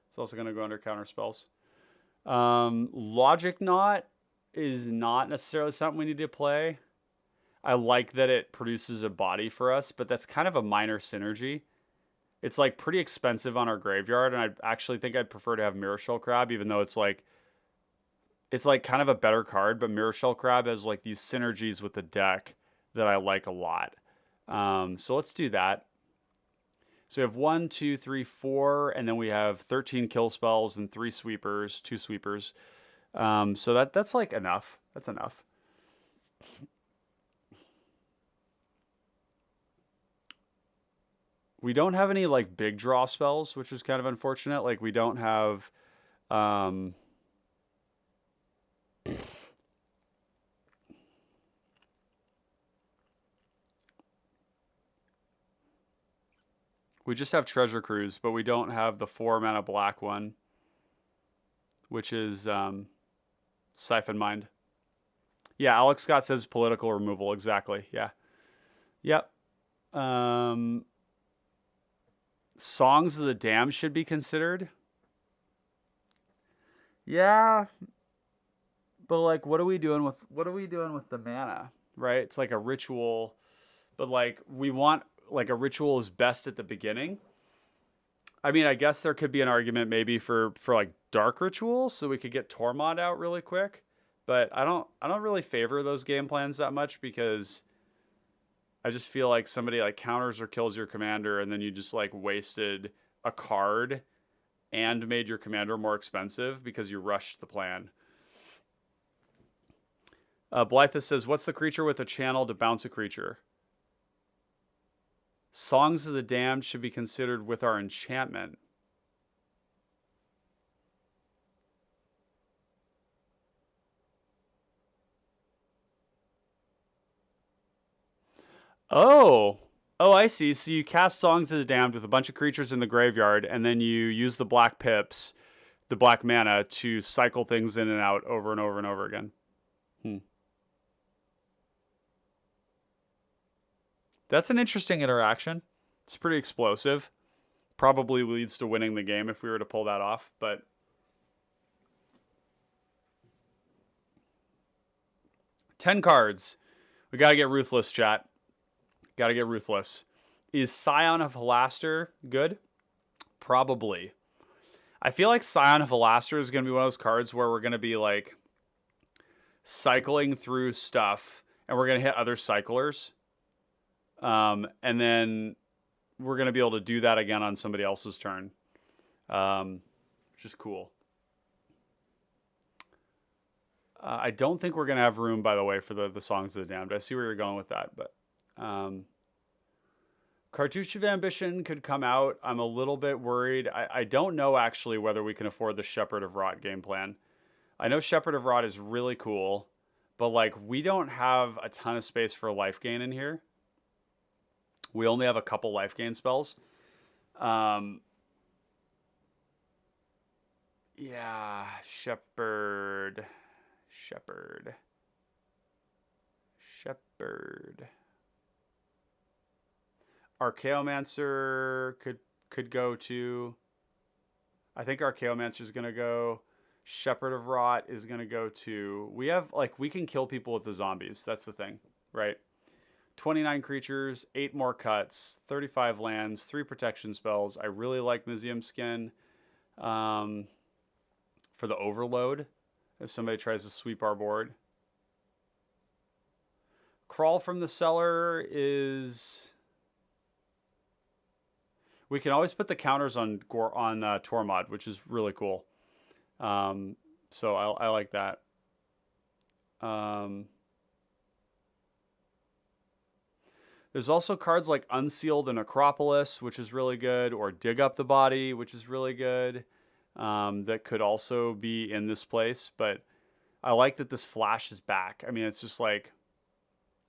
It's also gonna go under counter spells. Logic Knot is not necessarily something we need to play. I like that it produces a body for us, but that's kind of a minor synergy. It's like pretty expensive on our graveyard, and I actually think I'd prefer to have Mirror Shell Crab, even though it's like kind of a better card, but Mirror Shell Crab has like these synergies with the deck that I like a lot. So let's do that. So we have 1, 2, 3, 4, and then we have 13 kill spells and 3 sweepers, 2 sweepers. So that's like enough. That's enough. We don't have any like big draw spells, which is kind of unfortunate. Like we don't have we just have Treasure Cruise, but we don't have the 4 mana black one, which is Siphon Mind. Yeah, Alex Scott says political removal. Exactly. Yeah. Yep. Songs of the Damned should be considered. Yeah. But like what are we doing with the mana? Right? It's like a ritual, but like we want like a ritual is best at the beginning. I mean, I guess there could be an argument maybe for like dark rituals so we could get Tormod out really quick, but I don't really favor those game plans that much because I just feel like somebody like counters or kills your commander and then you just like wasted a card and made your commander more expensive because you rushed the plan. Blythe says, what's the creature with a channel to bounce a creature? Songs of the Damned should be considered with our enchantment. Oh, I see. So you cast Songs of the Damned with a bunch of creatures in the graveyard, and then you use the black pips, the black mana, to cycle things in and out over and over and over again. That's an interesting interaction. It's pretty explosive. Probably leads to winning the game if we were to pull that off, but 10 cards. We got to get ruthless, chat. Got to get ruthless. Is Scion of Halaster good? Probably. I feel like Scion of Halaster is going to be one of those cards where we're going to be like cycling through stuff and we're going to hit other cyclers. And then we're going to be able to do that again on somebody else's turn. Which is cool. I don't think we're going to have room, by the way, for the Songs of the Damned. I see where you're going with that, but Cartouche of Ambition could come out. I'm a little bit worried. I don't know, actually, whether we can afford the Shepherd of Rot game plan. I know Shepherd of Rot is really cool, but like we don't have a ton of space for life gain in here. We only have a couple life gain spells. Yeah, Shepherd. Shepherd. Archaeomancer could go to. I think Archaeomancer is going to go. Shepherd of Rot is going to go to. We have, like, we can kill people with the zombies. That's the thing, right? 29 creatures, 8 more cuts, 35 lands, 3 protection spells. I really like Museum Skin for the Overload if somebody tries to sweep our board. Crawl from the Cellar is... We can always put the counters on Tormod, which is really cool. So I like that. There's also cards like Unsealed and Acropolis, which is really good, or Dig Up the Body, which is really good, that could also be in this place. But I like that this flash is back. I mean, it's just like,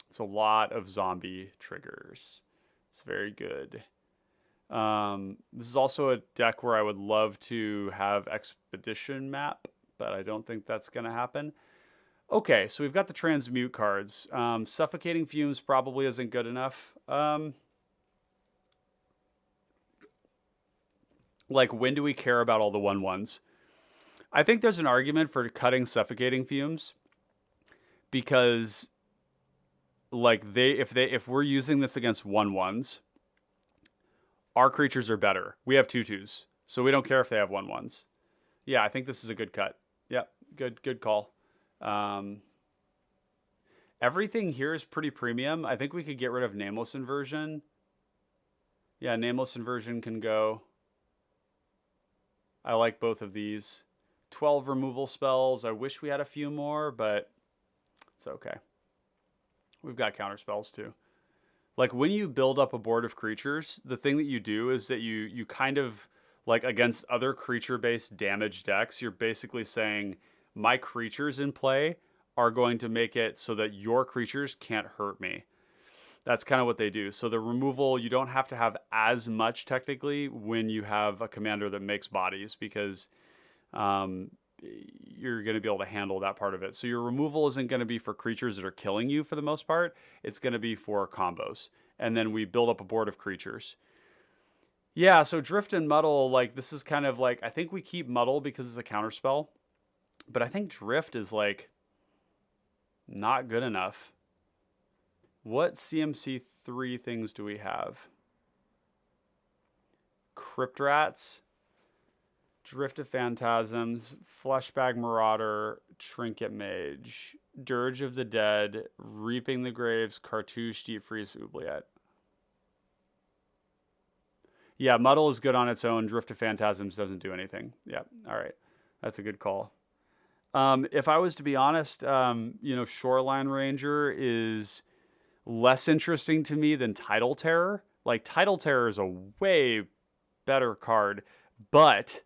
it's a lot of zombie triggers. It's very good. This is also a deck where I would love to have Expedition Map, but I don't think that's going to happen. Okay, so we've got the transmute cards. Suffocating Fumes probably isn't good enough. Like, when do we care about all the 1/1s? I think there's an argument for cutting Suffocating Fumes because, like, if we're using this against 1/1s, our creatures are better. We have 2/2s, so we don't care if they have 1/1s. Yeah, I think this is a good cut. Yep, good call. Everything here is pretty premium. I think we could get rid of Nameless Inversion. Yeah, Nameless Inversion can go. I like both of these. 12 removal spells. I wish we had a few more, but it's okay. We've got counter spells too. Like, when you build up a board of creatures, the thing that you do is that you kind of, like, against other creature-based damage decks, you're basically saying, my creatures in play are going to make it so that your creatures can't hurt me. That's kind of what they do. So the removal, you don't have to have as much, technically, when you have a commander that makes bodies, because you're going to be able to handle that part of it. So your removal isn't going to be for creatures that are killing you for the most part. It's going to be for combos. And then we build up a board of creatures. Yeah, so Drift and Muddle, like, this is kind of like, I think we keep Muddle because it's a counterspell. But I think Drift is, like, not good enough. What CMC3 things do we have? Crypt Rats, Drift of Phantasms, Fleshbag Marauder, Trinket Mage, Dirge of the Dead, Reaping the Graves, Cartouche, Deep Freeze, Oubliette. Yeah, Muddle is good on its own. Drift of Phantasms doesn't do anything. Yeah, all right. That's a good call. If I was to be honest, Shoreline Ranger is less interesting to me than Tidal Terror. Like, Tidal Terror is a way better card, but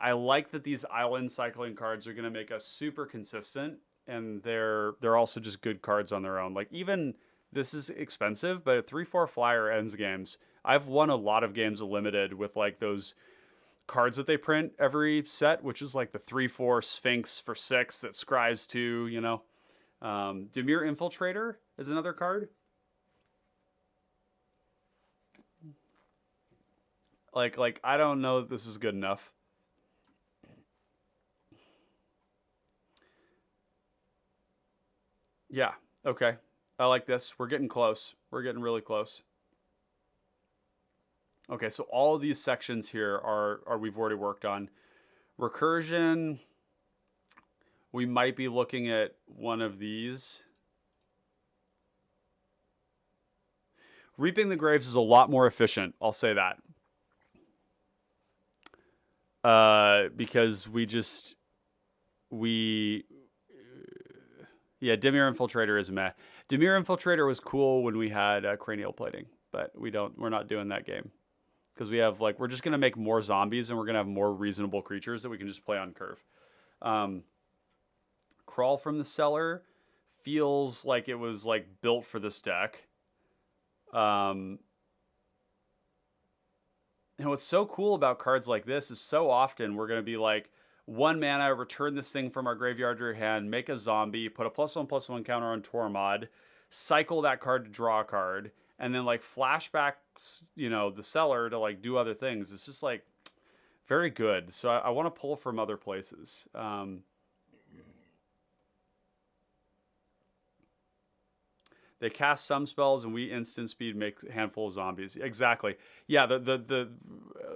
I like that these island cycling cards are going to make us super consistent, and they're also just good cards on their own. Like, even this is expensive, but a 3/4 flyer ends games. I've won a lot of games of Limited with, like, those cards that they print every set, which is like the 3/4 Sphinx for 6 that scries 2, you know. Dimir Infiltrator is another card. Like I don't know if this is good enough. Yeah, okay. I like this. We're getting close. We're getting really close. Okay, so all of these sections here are we've already worked on. Recursion, we might be looking at one of these. Reaping the Graves is a lot more efficient, I'll say that. Because yeah, Dimir Infiltrator is meh. Dimir Infiltrator was cool when we had Cranial Plating, but we're not doing that game. Because we have, like, we're just going to make more zombies and we're going to have more reasonable creatures that we can just play on curve. Crawl from the Cellar feels like it was, like, built for this deck. And what's so cool about cards like this is so often we're going to be like, 1 mana, return this thing from our graveyard to your hand, make a zombie, put a +1/+1 counter on Tormod, cycle that card to draw a card, and then like flashbacks, you know, the seller to like do other things. It's just like very good. So I want to pull from other places. They cast some spells and we instant speed make a handful of zombies. Exactly. Yeah, the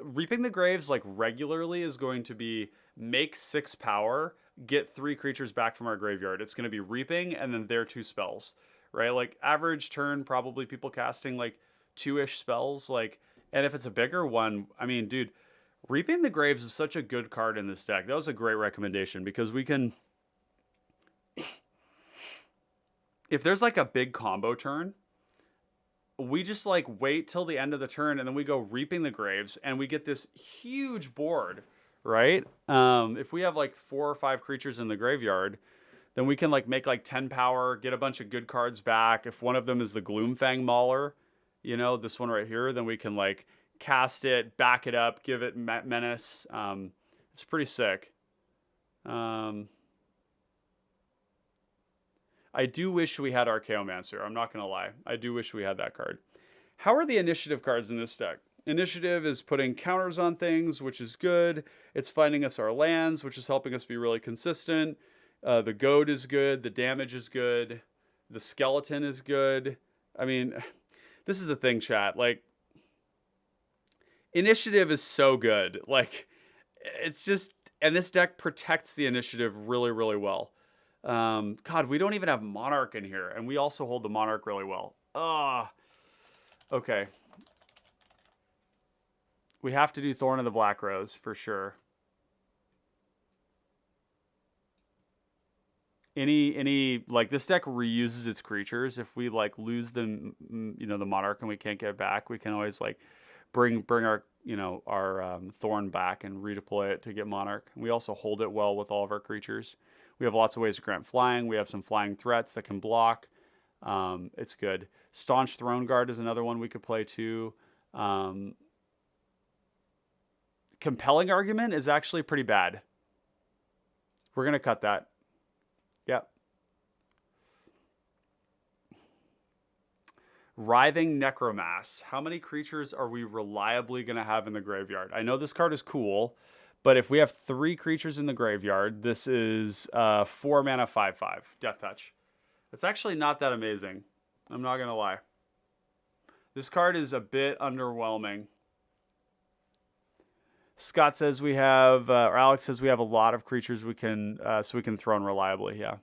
Reaping the Graves like regularly is going to be make 6 power, get 3 creatures back from our graveyard. It's going to be Reaping and then their 2 spells, right? Like average turn, probably people casting like 2-ish spells. Like, and if it's a bigger one, I mean, dude, Reaping the Graves is such a good card in this deck. That was a great recommendation because we can... If there's like a big combo turn, we just like wait till the end of the turn and then we go Reaping the Graves and we get this huge board, right? If we have like 4 or 5 creatures in the graveyard, then we can like make like 10 power, get a bunch of good cards back. If one of them is the Gloomfang Mauler, you know, this one right here, then we can like cast it, back it up, give it menace. It's pretty sick. I do wish we had Archaeomancer. I'm not going to lie. I do wish we had that card. How are the initiative cards in this deck? Initiative is putting counters on things, which is good. It's finding us our lands, which is helping us be really consistent. The goad is good. The damage is good. The skeleton is good. I mean, this is the thing, chat. Like, initiative is so good. Like, it's just... And this deck protects the initiative really, really well. God, we don't even have Monarch in here, and we also hold the Monarch really well. Okay. We have to do Thorn of the Black Rose for sure. Any like this deck reuses its creatures. If we like lose them, you know, the Monarch and we can't get it back, we can always like bring our, you know, our Thorn back and redeploy it to get Monarch. We also hold it well with all of our creatures. We have lots of ways to grant flying. We have some flying threats that can block. It's good. Staunch Throne Guard is another one we could play too. Compelling Argument is actually pretty bad. We're going to cut that. Yep. Writhing Necromass. How many creatures are we reliably going to have in the graveyard? I know this card is cool, but if we have 3 creatures in the graveyard, this is 4 mana, 5/5. Death Touch. It's actually not that amazing. I'm not going to lie. This card is a bit underwhelming. Scott says we have, or Alex says we have a lot of creatures we can, so we can Throne reliably. Yeah.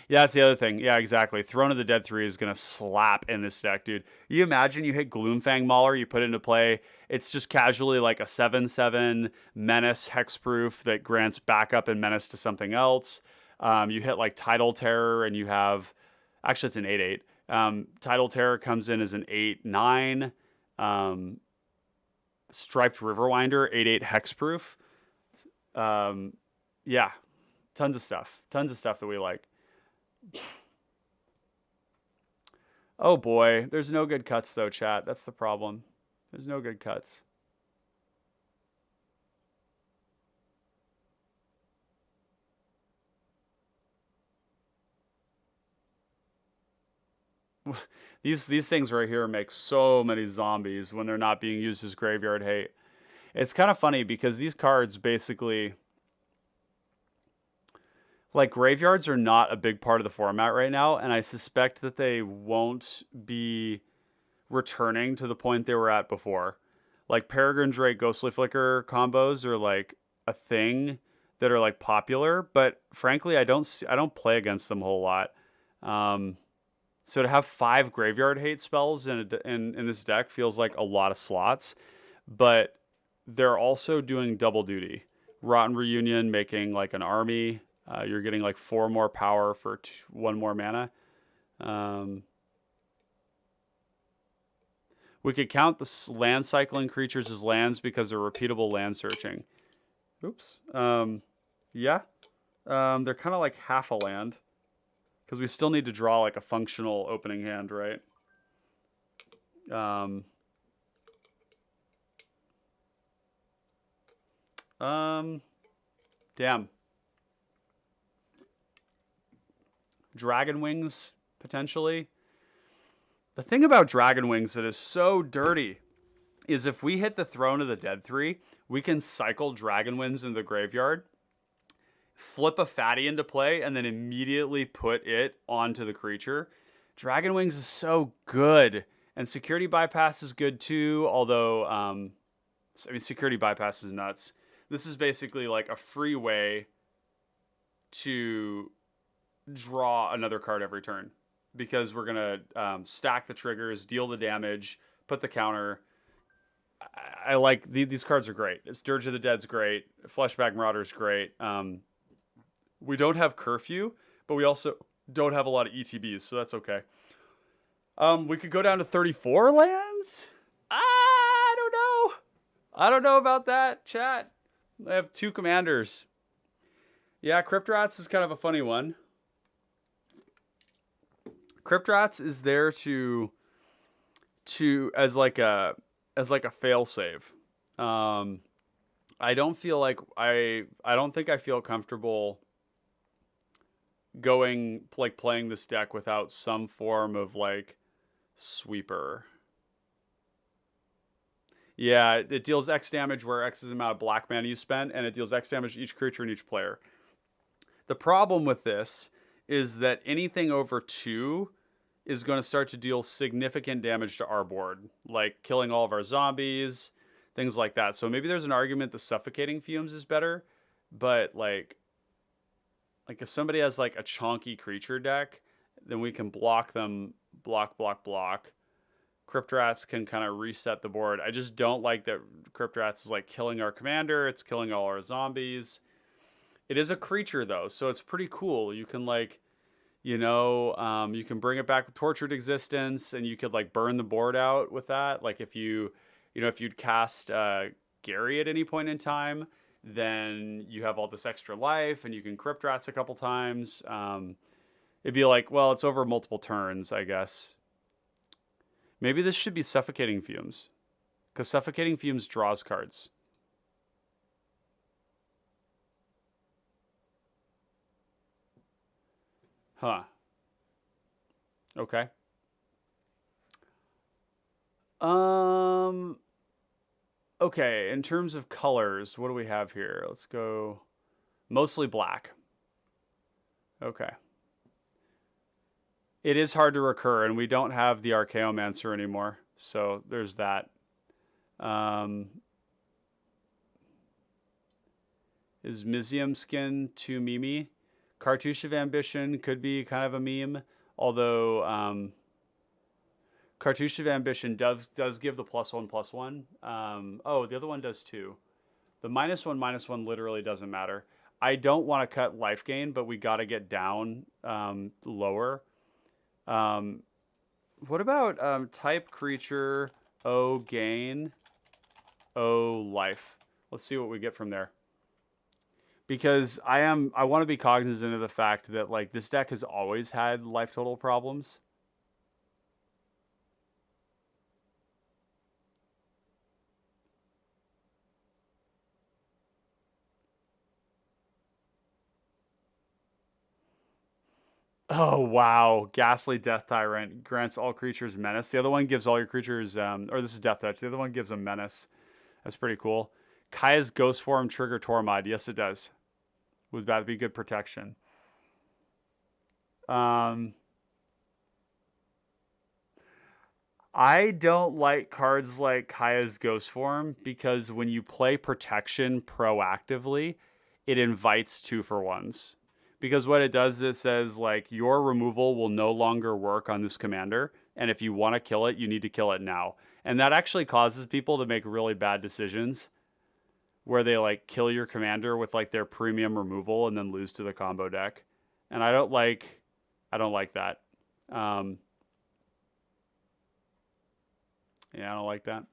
Yeah, that's the other thing. Yeah, exactly. Throne of the Dead 3 is going to slap in this deck, dude. You imagine you hit Gloomfang Mauler, you put it into play. It's just casually like a 7/7 menace hexproof that grants backup and menace to something else. You hit like Tidal Terror and you have... Actually, it's an 8/8. Tidal Terror comes in as an 8/9. Striped Riverwinder, 8/8 hexproof. Yeah, tons of stuff. Tons of stuff that we like. Oh boy, there's no good cuts though, chat. That's the problem. There's no good cuts. These things right here make so many zombies when they're not being used as graveyard hate. It's kind of funny because these cards basically... Like, graveyards are not a big part of the format right now, and I suspect that they won't be returning to the point they were at before. Like, Peregrine Drake, Ghostly Flicker combos are, like, a thing that are, like, popular, but frankly, I don't play against them a whole lot. So to have 5 graveyard hate spells in this deck feels like a lot of slots, but they're also doing double duty. Rotten Reunion making, like, an army... you're getting like 4 more power for 1 more mana. We could count the land cycling creatures as lands because they're repeatable land searching. Oops. Yeah. They're kind of like half a land. Because we still need to draw like a functional opening hand, right? Damn. Dragon Wings, potentially. The thing about Dragon Wings that is so dirty is if we hit the Throne of the Dead 3, we can cycle Dragon Wings into the graveyard, flip a fatty into play, and then immediately put it onto the creature. Dragon Wings is so good. And Security Bypass is good too, although, I mean, Security Bypass is nuts. This is basically like a free way to draw another card every turn, because we're going to stack the triggers, deal the damage, put the counter. I like these cards are great. It's Dirge of the Dead's great. Fleshback Marauder's great. We don't have Curfew, but we also don't have a lot of ETBs, so that's okay. We could go down to 34 lands? I don't know. I don't know about that, chat. I have 2 commanders. Yeah, Crypt Rats is kind of a funny one. Crypt Rats is there to as like a failsafe. I don't feel like I don't think I feel comfortable going like playing this deck without some form of like sweeper. Yeah, it deals X damage where X is the amount of black mana you spent, and it deals X damage to each creature and each player. The problem with this is that anything over 2 is going to start to deal significant damage to our board, like killing all of our zombies, things like that. So maybe there's an argument the Suffocating Fumes is better, but like if somebody has like a chonky creature deck, then we can block them, block. Crypt Rats can kind of reset the board. I just don't like that Crypt Rats is like killing our commander. It's killing all our zombies. It is a creature though, so it's pretty cool. You can like, you can bring it back with Tortured Existence, and you could like burn the board out with that. Like if you'd cast Gary at any point in time, then you have all this extra life, and you can Crypt Rats a couple times. It'd be like, well, it's over multiple turns, I guess. Maybe this should be Suffocating Fumes, because Suffocating Fumes draws cards. Huh. Okay. Okay, in terms of colors, what do we have here? Let's go mostly black. Okay. It is hard to recur, and we don't have the Archaeomancer anymore, so there's that. Is Mizium Skin too memey? Cartouche of Ambition could be kind of a meme, although Cartouche of Ambition does give the +1/+1. Oh, the other one does too. The -1/-1 literally doesn't matter. I don't want to cut life gain, but we got to get down lower. What about type creature, O gain, O life? Let's see what we get from there. Because I want to be cognizant of the fact that like this deck has always had life total problems. Oh wow, Ghastly Death Tyrant grants all creatures menace. The other one gives all your creatures, or this is Death Touch. The other one gives them menace. That's pretty cool. Kaya's Ghost Form trigger Tormod. Yes, it does. Would that be good protection? I don't like cards like Kaya's Ghost Form because when you play protection proactively, it invites 2-for-1s. Because what it does is it says like your removal will no longer work on this commander, and if you want to kill it, you need to kill it now. And that actually causes people to make really bad decisions where they like kill your commander with like their premium removal and then lose to the combo deck. And I don't like that. Yeah, I don't like that.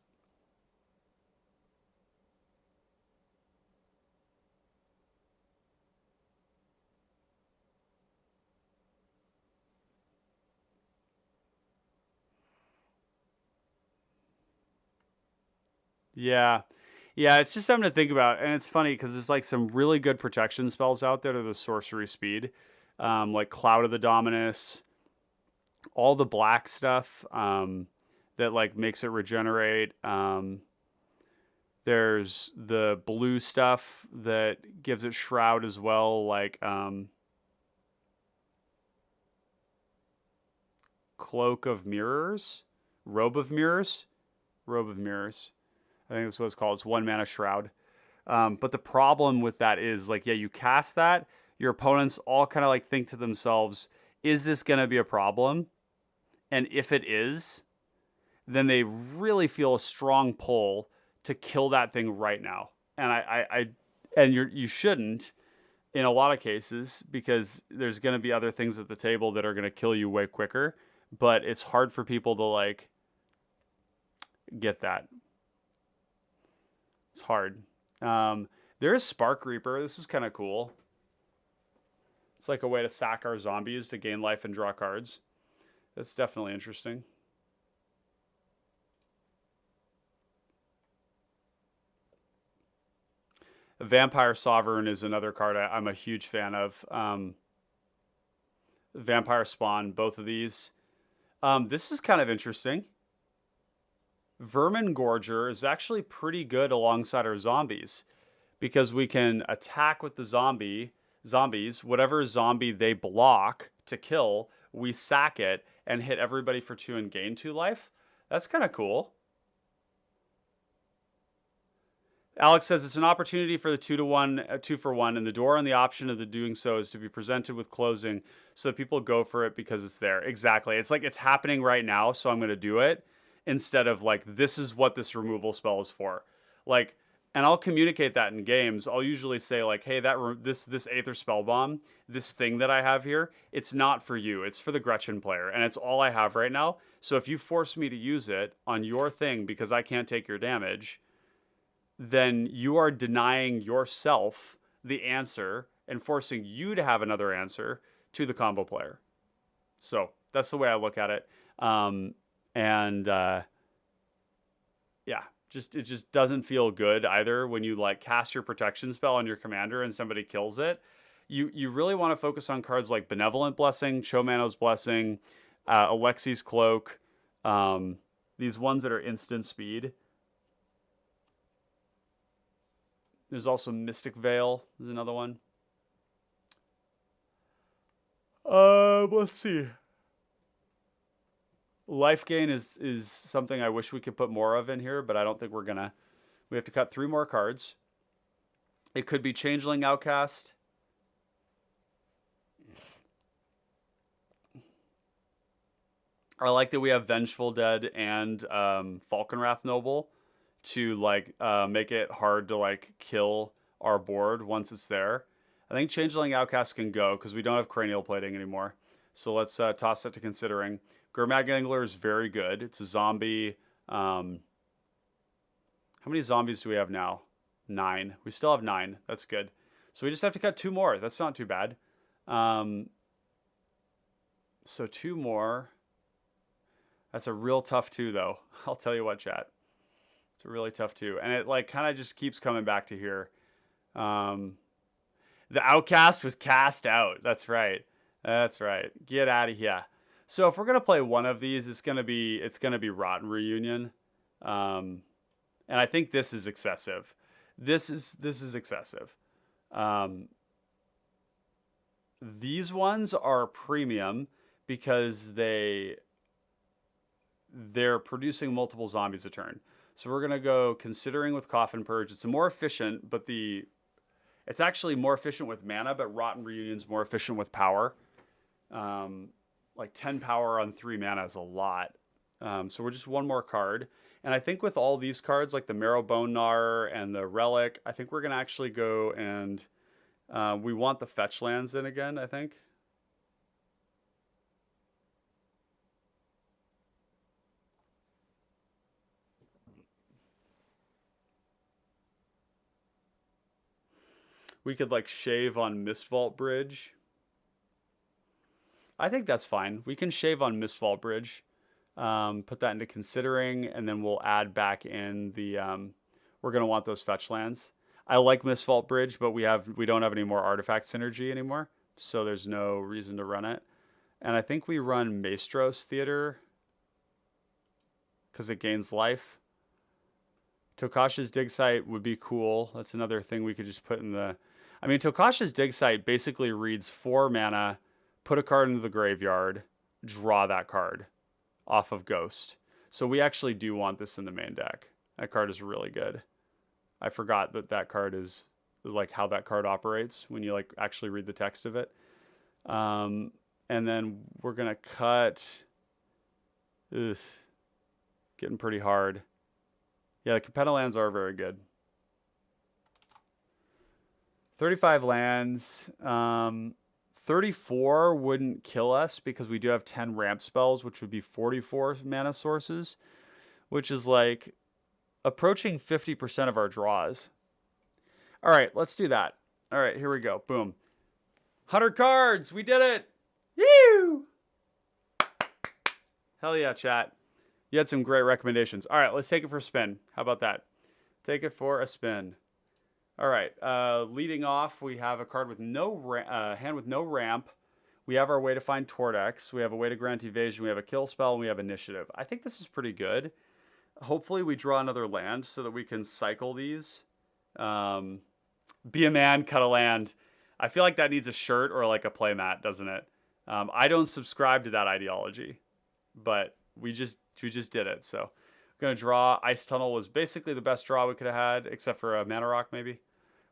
Yeah. Yeah, it's just something to think about, and it's funny because there's like some really good protection spells out there to the sorcery speed, like Cloud of the Dominus, all the black stuff that like makes it regenerate. There's the blue stuff that gives it Shroud as well, like Cloak of Mirrors, Robe of Mirrors, Robe of Mirrors. I think that's what it's called. It's 1 mana Shroud. But the problem with that is like, yeah, you cast that, your opponents all kind of like think to themselves, is this going to be a problem? And if it is, then they really feel a strong pull to kill that thing right now. And you shouldn't in a lot of cases because there's going to be other things at the table that are going to kill you way quicker. But it's hard for people to like get that. It's hard. There is Spark Reaper. This is kind of cool. It's like a way to sack our zombies to gain life and draw cards. That's definitely interesting. Vampire Sovereign is another card I'm a huge fan of. Vampire Spawn, both of these. This is kind of interesting. Vermin Gorger is actually pretty good alongside our zombies because we can attack with the zombies, whatever zombie they block to kill, we sack it and hit everybody for 2 and gain 2 life. That's kind of cool. Alex says it's an opportunity for the 2-for-1, and the door on the option of the doing so is to be presented with closing so that people go for it because it's there. Exactly. It's like it's happening right now, so I'm going to do it instead of like, this is what this removal spell is for. Like, and I'll communicate that in games. I'll usually say like, hey, this Aether Spellbomb, this thing that I have here, it's not for you. It's for the Gretchen player, and it's all I have right now. So if you force me to use it on your thing because I can't take your damage, then you are denying yourself the answer and forcing you to have another answer to the combo player. So that's the way I look at it. Yeah, it just doesn't feel good either when you like cast your protection spell on your commander and somebody kills it. You really want to focus on cards like Benevolent Blessing, Chomano's Blessing, Alexi's Cloak, these ones that are instant speed. There's also Mystic Veil. There's another one. Let's see. Life gain is something I wish we could put more of in here, but I don't think we're gonna. We have to cut 3 more cards. It could be Changeling Outcast. I like that we have Vengeful Dead and Falconwrath Noble to like make it hard to like kill our board once it's there. I think Changeling Outcast can go because we don't have Cranial Plating anymore. So let's toss that to considering. Ghormod Angler is very good. It's a zombie. How many zombies do we have now? 9. We still have 9. That's good. So we just have to cut 2 more. That's not too bad. So 2 more. That's a real tough 2 though. I'll tell you what, chat. It's a really tough 2. And it like kind of just keeps coming back to here. The Outcast was cast out. That's right. That's right. Get out of here. So if we're gonna play one of these, it's gonna be Rotten Reunion, and I think this is excessive. This is excessive. These ones are premium because they're producing multiple zombies a turn. So we're gonna go Considering with Coffin Purge. It's more efficient, but it's actually more efficient with mana, but Rotten Reunion's more efficient with power. Like 10 power on 3 mana is a lot. So we're just 1 more card. And I think with all these cards, like the Marrowbone Gnar and the Relic, I think we're going to actually go and we want the fetch lands in again, I think. We could like shave on Mistvault Bridge. I think that's fine. We can shave on Mistvault Bridge, put that into Considering, and then we'll add back in the we're going to want those fetch lands. I like Mistvault Bridge, but we don't have any more artifact synergy anymore, so there's no reason to run it. And I think we run Maestros Theater because it gains life. Tokash's Dig Site would be cool. That's another thing we could just put in the... I mean, Tokash's Dig Site basically reads 4 mana, put a card into the graveyard, draw that card off of Ghost. So we actually do want this in the main deck. That card is really good. I forgot that card is like how that card operates when you like actually read the text of it. And then we're going to cut... Ugh. Getting pretty hard. Yeah, the Capetta lands are very good. 35 lands. 34 wouldn't kill us because we do have 10 ramp spells, which would be 44 mana sources, which is like approaching 50% of our draws. All right, let's do that. All right, here we go. Boom. 100 cards. We did it. Woo! Hell yeah, chat. You had some great recommendations. All right, let's take it for a spin. How about that? Take it for a spin. All right, leading off, we have a card with no hand with no ramp. We have our way to find Tordex. We have a way to grant evasion. We have a kill spell, and we have initiative. I think this is pretty good. Hopefully, we draw another land so that we can cycle these. Be a man, cut a land. I feel like that needs a shirt or like a playmat, doesn't it? I don't subscribe to that ideology, but we just did it. So, going to draw. Ice Tunnel was basically the best draw we could have had, except for a Mana Rock, maybe.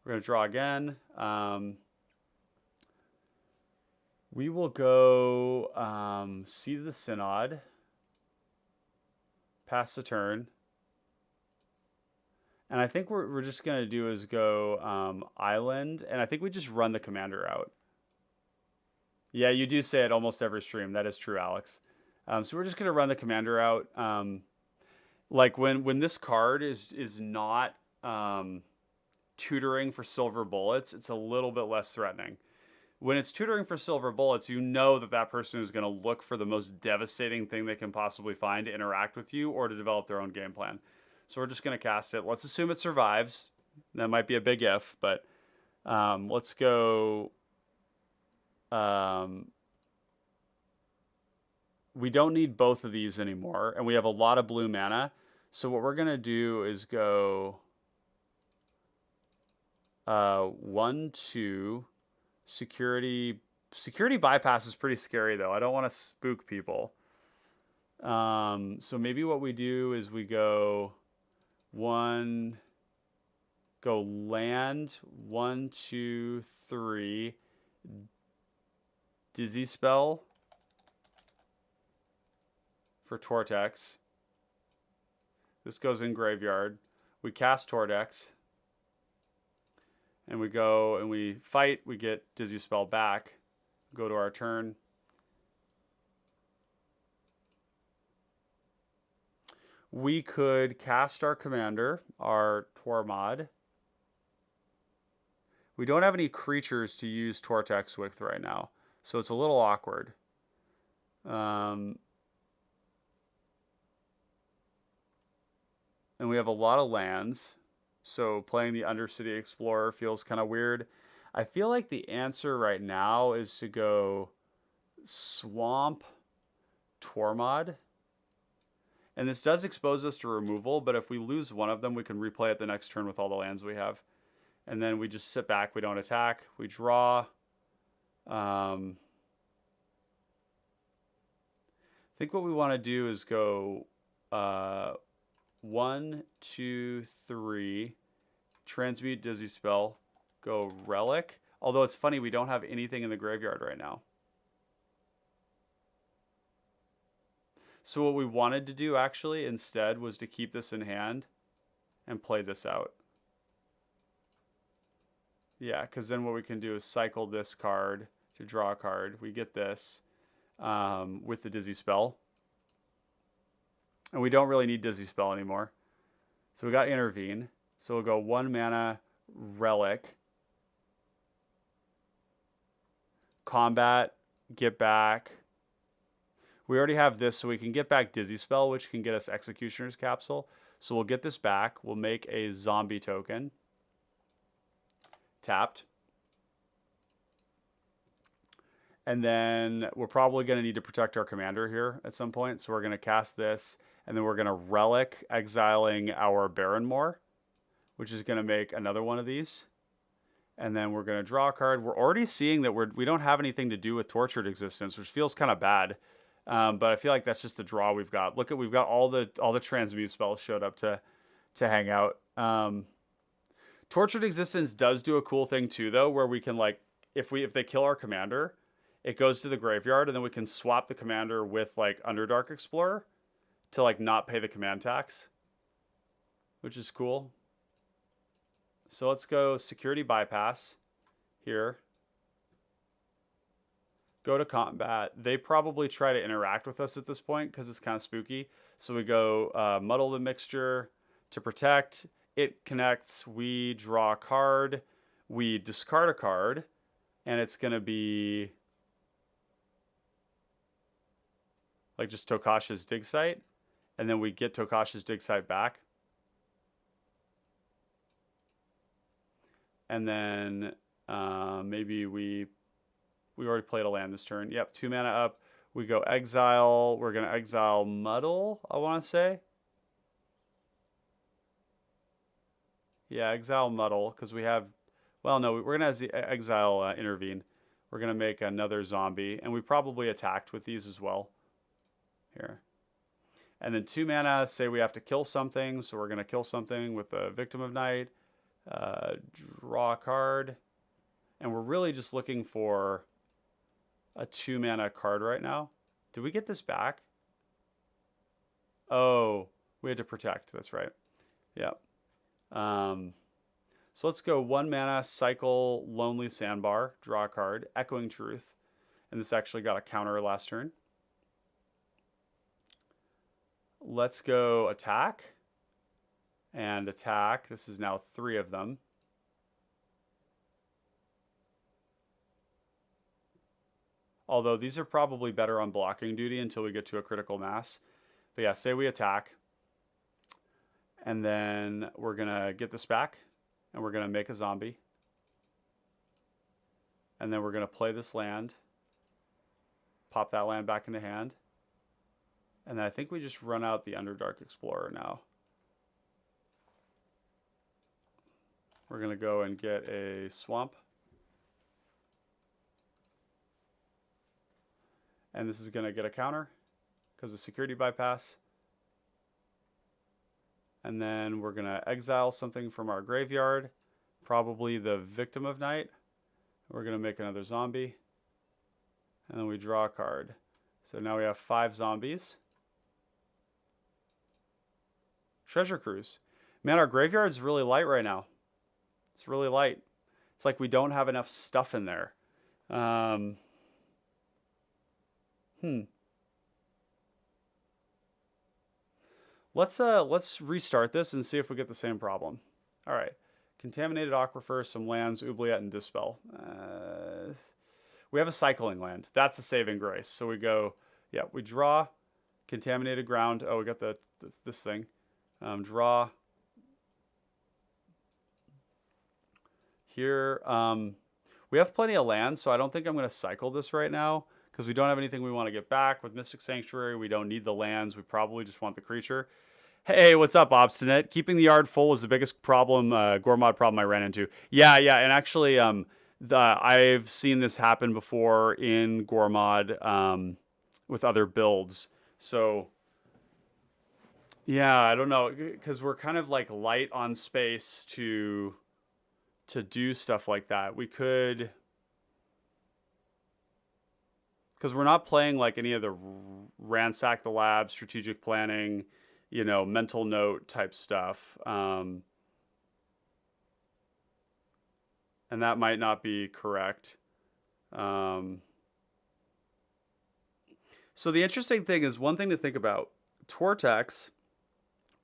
We're going to draw again. We will go Seed of the Synod. Pass the turn. And I think what we're just going to do is go Island. And I think we just run the commander out. Yeah, you do say it almost every stream. That is true, Alex. So we're just going to run the commander out. Like when this card is not tutoring for silver bullets, it's a little bit less threatening. When it's tutoring for silver bullets, you know that person is going to look for the most devastating thing they can possibly find to interact with you or to develop their own game plan. So we're just going to cast it. Let's assume it survives. That might be a big if, but let's go... we don't need both of these anymore, and we have a lot of blue mana. So what we're going to do is go 1, 2, security. Security bypass is pretty scary, though. I don't want to spook people. So maybe what we do is we go land 1, 2, 3, Dizzy Spell for Tortex. This goes in graveyard. We cast Tortex. And we go and we fight. We get Dizzy Spell back. Go to our turn. We could cast our commander, our Tormod. We don't have any creatures to use Tortex with right now, so it's a little awkward. And we have a lot of lands, so playing the Undercity Explorer feels kind of weird. I feel like the answer right now is to go Swamp Tormod. And this does expose us to removal, but if we lose one of them, we can replay it the next turn with all the lands we have. And then we just sit back, we don't attack, we draw. I think what we want to do is go 1, 2, 3, transmute Dizzy Spell, go Relic. Although it's funny, we don't have anything in the graveyard right now. So what we wanted to do actually instead was to keep this in hand and play this out. Yeah, because then what we can do is cycle this card to draw a card. We get this with the Dizzy Spell. And we don't really need Dizzy Spell anymore. So we got Intervene. So we'll go 1 mana Relic. Combat, get back. We already have this, so we can get back Dizzy Spell, which can get us Executioner's Capsule. So we'll get this back. We'll make a zombie token. Tapped. And then we're probably going to need to protect our commander here at some point. So we're going to cast this, and then we're going to relic, exiling our Baronmore, which is going to make another one of these. And then we're going to draw a card. We're already seeing that we don't have anything to do with Tortured Existence, which feels kind of bad. But I feel like that's just the draw we've got. Look, we've got all the transmute spells showed up to hang out. Tortured Existence does do a cool thing too, though, where we can, like, if they kill our commander, it goes to the graveyard, and then we can swap the commander with, like, Underdark Explorer to, like, not pay the command tax, which is cool. So let's go security bypass here. Go to combat. They probably try to interact with us at this point because it's kind of spooky. So we go muddle the mixture to protect. It connects. We draw a card. We discard a card. And it's going to be like just Tokasha's dig site. And then we get Tokasha's dig site back. And then maybe we already played a land this turn. Yep, 2 mana up. We go exile. We're going to exile Muddle, I want to say. Yeah, exile Muddle, because we have... Well, no, we're going to exile Intervene. We're going to make another zombie. And we probably attacked with these as well. Here. And then 2 mana, say we have to kill something. So we're going to kill something with the Victim of Night. Draw a card. And we're really just looking for a 2 mana card right now. Did we get this back? Oh, we had to protect. That's right. Yep. So let's go 1 mana, cycle Lonely Sandbar, draw a card, Echoing Truth. And this actually got a counter last turn. Let's go attack. And attack. This is now 3 of them. Although these are probably better on blocking duty until we get to a critical mass. But yeah, say we attack. And then we're going to get this back. And we're going to make a zombie. And then we're going to play this land. Pop that land back into hand. And then I think we just run out the Underdark Explorer now. We're going to go and get a swamp. And this is going to get a counter because of security bypass. And then we're going to exile something from our graveyard, probably the Victim of Night. We're going to make another zombie. And then we draw a card. So now we have 5 zombies. Treasure Cruise. Man, our graveyard's really light right now. It's really light. It's like we don't have enough stuff in there. Let's restart this and see if we get the same problem. All right. Contaminated Aquifer, some lands, Oubliette, and Dispel. We have a cycling land. That's a saving grace. So we go, yeah, we draw Contaminated Ground. Oh, we got this thing. Draw. Here, we have plenty of land, so I don't think I'm going to cycle this right now because we don't have anything we want to get back. With Mystic Sanctuary, we don't need the lands. We probably just want the creature. Hey, what's up, Obstinate? Keeping the yard full was the biggest problem, Ghormod problem I ran into. Yeah, and actually, I've seen this happen before in Ghormod with other builds. So, yeah, I don't know, because we're kind of like light on space to do stuff like that. We could, because we're not playing like any of the ransack the lab, strategic planning, you know, mental note type stuff. And that might not be correct. So the interesting thing is, one thing to think about, Tortex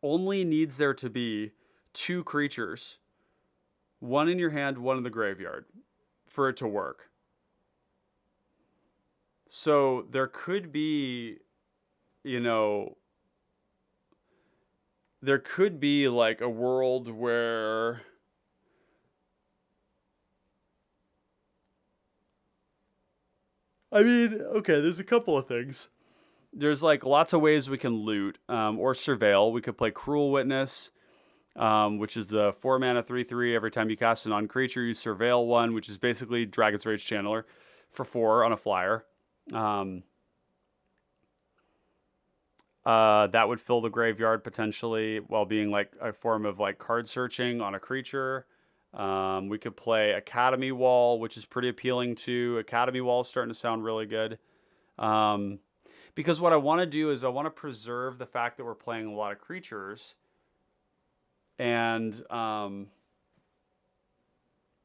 only needs there to be 2 creatures, 1 in your hand, 1 in the graveyard, for it to work. So there could be, you know, there could be like a world where I mean, okay, there's a couple of things. There's like lots of ways we can loot or surveil. We could play Cruel Witness, which is the 4 mana 3/3. Every time you cast a non-creature, you surveil one, which is basically Dragon's Rage Channeler for 4 on a flyer. That would fill the graveyard potentially while being like a form of like card searching on a creature. We could play Academy Wall, which is pretty appealing too. Academy Wall is starting to sound really good. Because what I want to do is I want to preserve the fact that we're playing a lot of creatures, and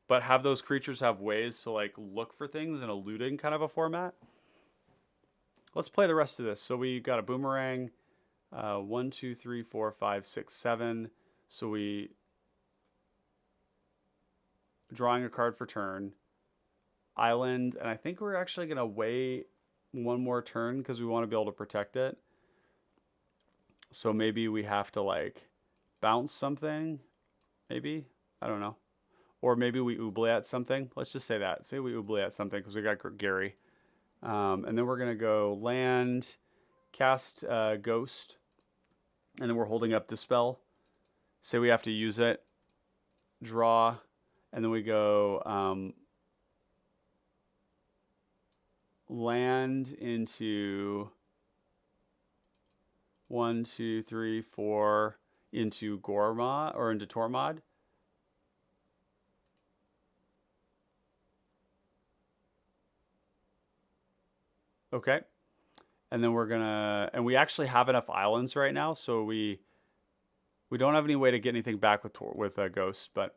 but have those creatures have ways to like look for things in a looting kind of a format. Let's play the rest of this. So we got a boomerang, 1, 2, 3, 4, 5, 6, 7. So we drawing a card for turn, island, and I think we're actually gonna wait one more turn because we want to be able to protect it. So maybe we have to like bounce something, maybe, I don't know, or maybe we oubliette something. Let's just say that. Say we oubliette something because we got Gary. And then we're going to go land, cast Ghost, and then we're holding up Dispel. Say we have to use it, draw, and then we go land into 1, 2, 3, 4 into Ghormod or into Tormod. Okay. And then we're gonna, and we actually have enough islands right now, so we don't have any way to get anything back with a Ghost. But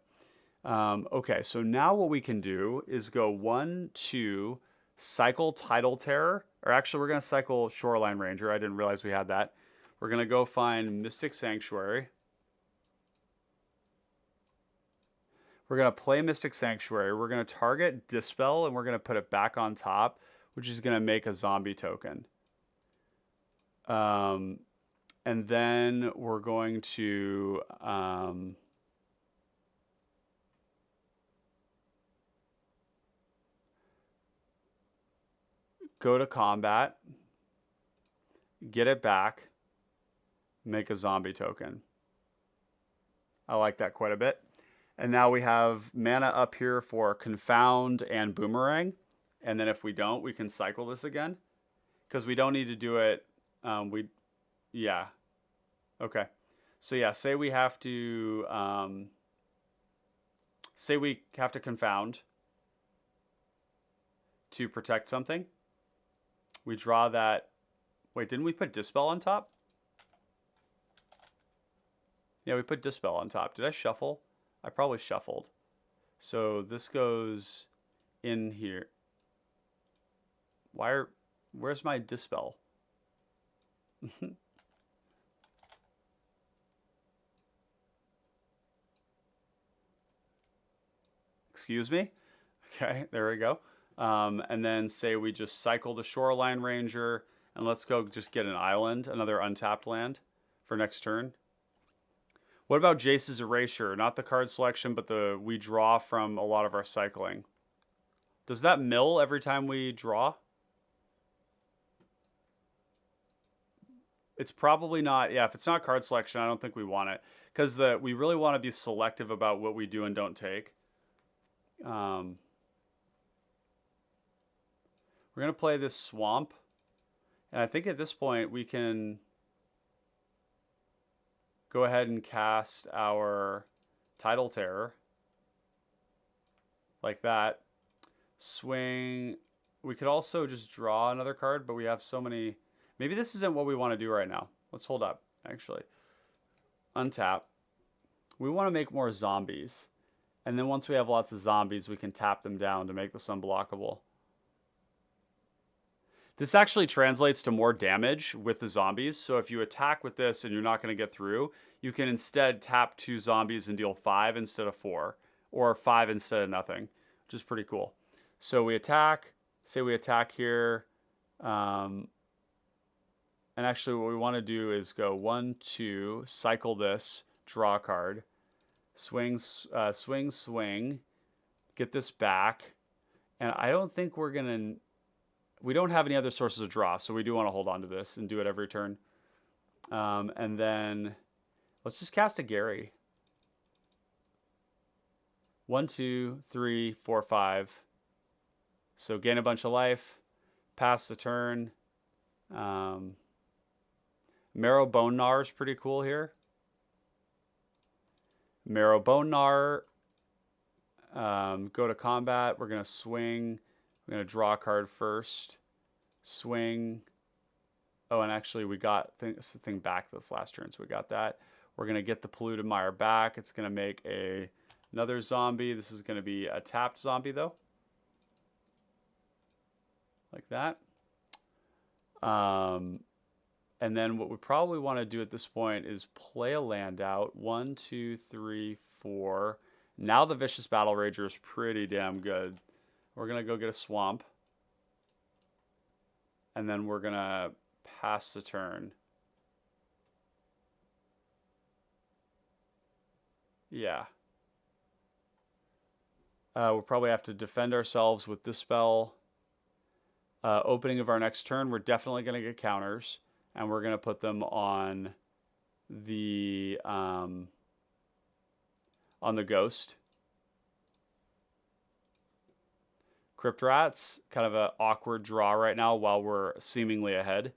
okay, so now what we can do is go 1, 2, cycle Tidal Terror, or actually we're gonna cycle Shoreline Ranger. I didn't realize we had that. We're gonna go find Mystic Sanctuary. We're gonna play Mystic Sanctuary. We're gonna target Dispel, and we're gonna put it back on top, which is going to make a zombie token. And then we're going to go to combat, get it back, make a zombie token. I like that quite a bit. And now we have mana up here for Confound and Boomerang. And then if we don't, we can cycle this again. Because we don't need to do it. Yeah. Okay. So yeah, say we have to Confound to protect something. We draw that. Wait, didn't we put Dispel on top? Yeah, we put Dispel on top. Did I shuffle? I probably shuffled. So this goes in here. Where's my Dispel? Excuse me? Okay, there we go. And then say we just cycle the Shoreline Ranger, and let's go just get an island, another untapped land for next turn. What about Jace's Erasure? Not the card selection, but we draw from a lot of our cycling. Does that mill every time we draw? It's probably not. Yeah, if it's not card selection, I don't think we want it. Because we really want to be selective about what we do and don't take. We're going to play this Swamp. And I think at this point we can go ahead and cast our Tidal Terror. Like that. Swing. We could also just draw another card, but we have so many... Maybe this isn't what we want to do right now. Let's hold up, actually. Untap. We want to make more zombies. And then once we have lots of zombies, we can tap them down to make this unblockable. This actually translates to more damage with the zombies. So if you attack with this and you're not going to get through, you can instead tap 2 zombies and deal 5 instead of 4. Or 5 instead of nothing, which is pretty cool. So we attack. Say we attack here. And actually what we want to do is go 1, 2, cycle this, draw a card, swing, swing, get this back. And I don't think we're going to... We don't have any other sources of draw, so we do want to hold on to this and do it every turn. And then let's just cast a Gary. 1, 2, 3, 4, 5. So gain a bunch of life, pass the turn. Marrow Bone Gnar is pretty cool here. Marrow Bone Gnar. Go to combat. We're going to swing. We're going to draw a card first. Swing. Oh, and actually we got this thing back this last turn, so we got that. We're going to get the Polluted Mire back. It's going to make another zombie. This is going to be a tapped zombie, though. Like that. And then what we probably want to do at this point is play a land out. 1, 2, 3, 4. Now the Vicious Battle Rager is pretty damn good. We're going to go get a swamp. And then we're going to pass the turn. Yeah. We'll probably have to defend ourselves with this spell. Opening of our next turn, we're definitely going to get counters. And we're going to put them on the ghost. Crypt Rats, kind of an awkward draw right now while we're seemingly ahead.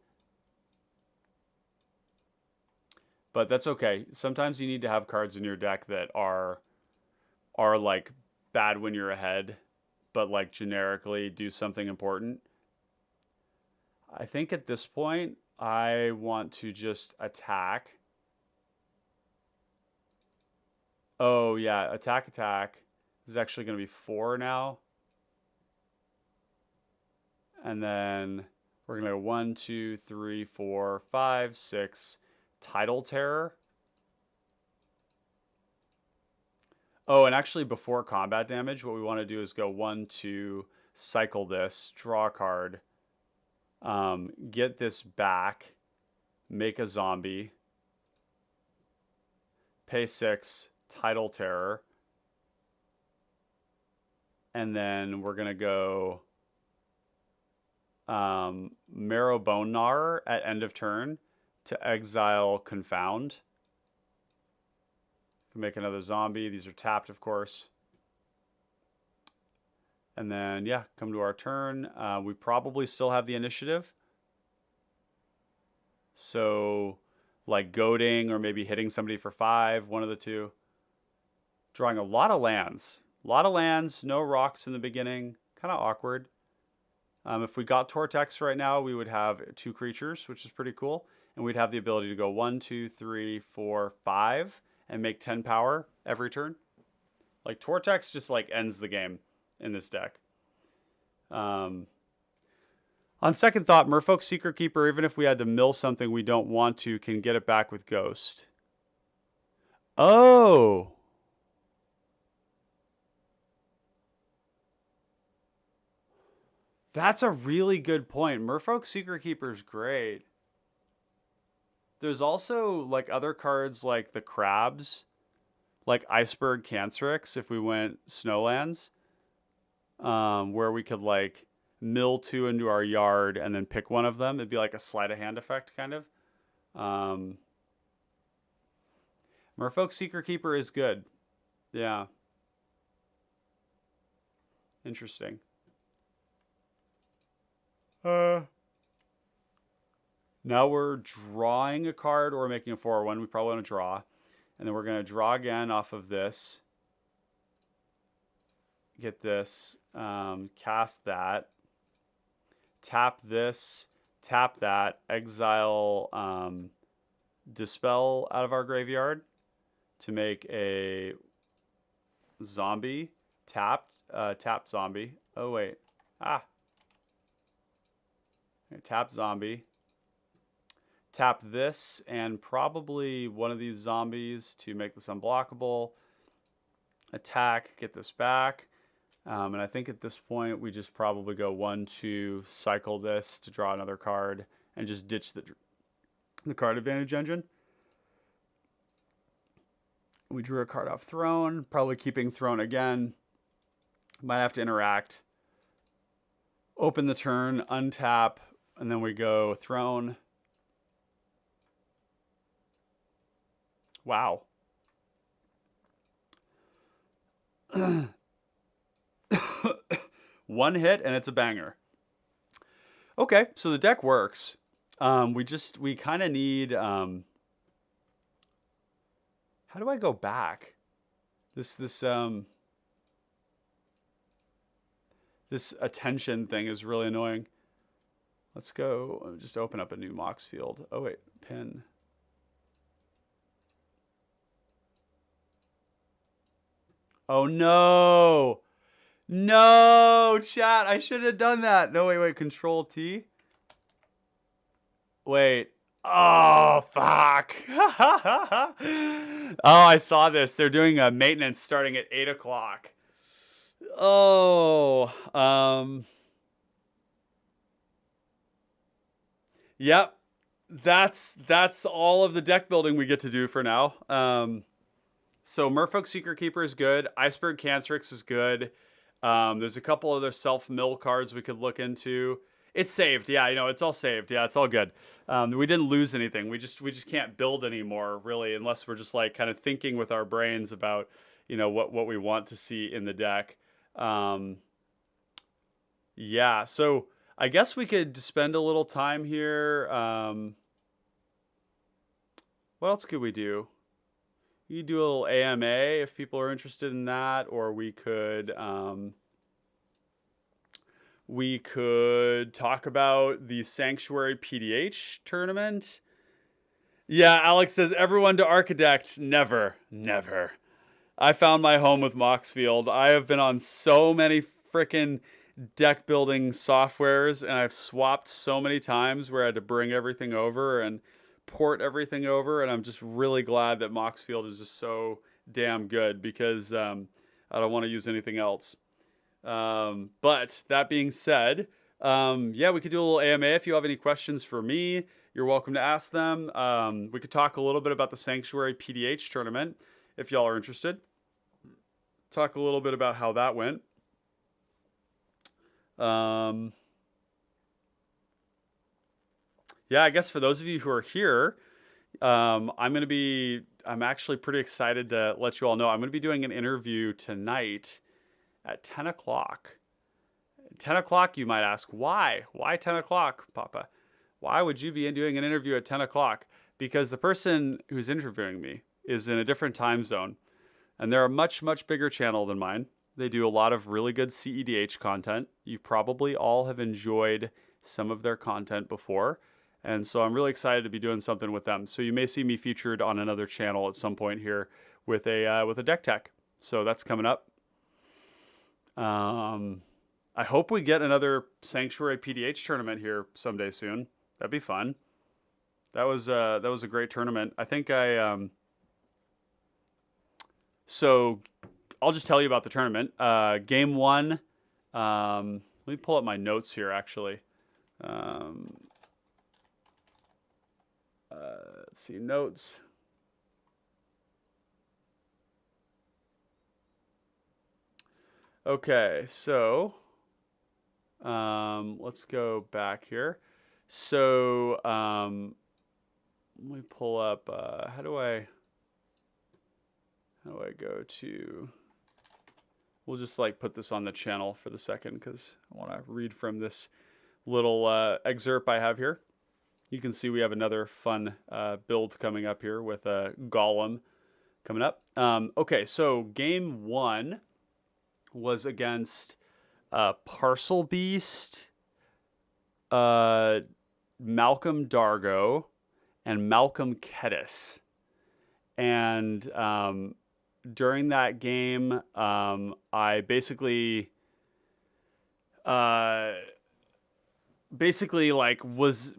But that's okay. Sometimes you need to have cards in your deck that are like bad when you're ahead, but like generically do something important. I think at this point, I want to just attack. Oh, yeah, attack. This is actually going to be 4 now. And then we're going to go 1, 2, 3, 4, 5, 6. Tidal Terror. Oh, and actually before combat damage, what we want to do is go 1, 2, cycle this, draw a card, get this back, make a zombie, pay 6, Tidal Terror, and then we're going to go Marrow Bone Gnar at end of turn to exile Confound. Can make another zombie. These are tapped, of course. And then, yeah, come to our turn. We probably still have the initiative. So, like goading or maybe hitting somebody for 5, one of the two. Drawing a lot of lands. A lot of lands, no rocks in the beginning. Kind of awkward. If we got Tortex right now, we would have 2 creatures, which is pretty cool. And we'd have the ability to go 1, 2, 3, 4, 5 and make 10 power every turn. Like Tortex just like ends the game in this deck. On second thought, Merfolk Secret Keeper, even if we had to mill something we don't want to, can get it back with Ghost. Oh! That's a really good point. Merfolk Secret Keeper is great. There's also like other cards like the crabs, like Iceberg Cancerix if we went Snowlands, where we could like mill 2 into our yard and then pick one of them. It'd be like a sleight of hand effect kind of. Merfolk Secret Keeper is good. Yeah. Interesting. Now we're drawing a card or making a 4-1. We probably want to draw. And then we're going to draw again off of this. Get this. Cast that. Tap this. Tap that. Exile Dispel out of our graveyard to make a zombie. Tapped zombie. Oh, wait. Tap zombie. Tap this and probably one of these zombies to make this unblockable. Attack, get this back. And I think at this point we just probably go 1, 2, cycle this to draw another card and just ditch the the card advantage engine. We drew a card off throne, probably keeping throne again. Might have to interact. Open the turn, untap, and then we go throne. Wow. One hit and it's a banger. Okay, so the deck works. We kind of need, how do I go back? This attention thing is really annoying. Let's go, just open up a new Mox field. Oh wait, pin. Oh no! No, chat, I should have done that. No, wait, Control T. Wait. Oh, fuck. Oh, I saw this. They're doing a maintenance starting at 8 o'clock. Oh, yep. That's all of the deck building we get to do for now. So Merfolk Secret Keeper is good. Iceberg Cancerix is good. There's a couple other self-mill cards we could look into. It's saved. Yeah, you know, it's all saved. Yeah, it's all good. We didn't lose anything. We just can't build anymore, really, unless we're just like kind of thinking with our brains about, you know, what we want to see in the deck. Yeah, so I guess we could spend a little time here. What else could we do? You could do a little AMA if people are interested in that, or we could talk about the Sanctuary PDH tournament. Yeah, Alex says everyone to Architect. Never, never. I found my home with Moxfield. I have been on so many freaking deck building softwares, and I've swapped so many times where I had to bring everything over and port everything over, and I'm just really glad that Moxfield is just so damn good, because I don't want to use anything else. But that being said, yeah, we could do a little AMA. If you have any questions for me, you're welcome to ask them. We could talk a little bit about the Sanctuary PDH tournament if y'all are interested. Talk a little bit about how that went. Yeah, I guess for those of you who are here, I'm actually pretty excited to let you all know I'm going to be doing an interview tonight at 10 o'clock. 10 o'clock, you might ask. Why? Why 10 o'clock, Papa? Why would you be doing an interview at 10 o'clock? Because the person who's interviewing me is in a different time zone, and they're a much, much bigger channel than mine. They do a lot of really good cEDH content. You probably all have enjoyed some of their content before. And so I'm really excited to be doing something with them. So you may see me featured on another channel at some point here with a deck tech. So that's coming up. I hope we get another Sanctuary PDH tournament here someday soon. That'd be fun. That was a great tournament. I think so I'll just tell you about the tournament. Game 1. Let me pull up my notes here actually. Let's see, notes. Okay, so let's go back here. So let me pull up. How do I go to? We'll just like put this on the channel for the second because I want to read from this little excerpt I have here. You can see we have another fun build coming up here with a Golem coming up. Okay, so game 1 was against Parcel Beast, Malcolm Dargo, and Malcolm Kedis. And during that game, I basically like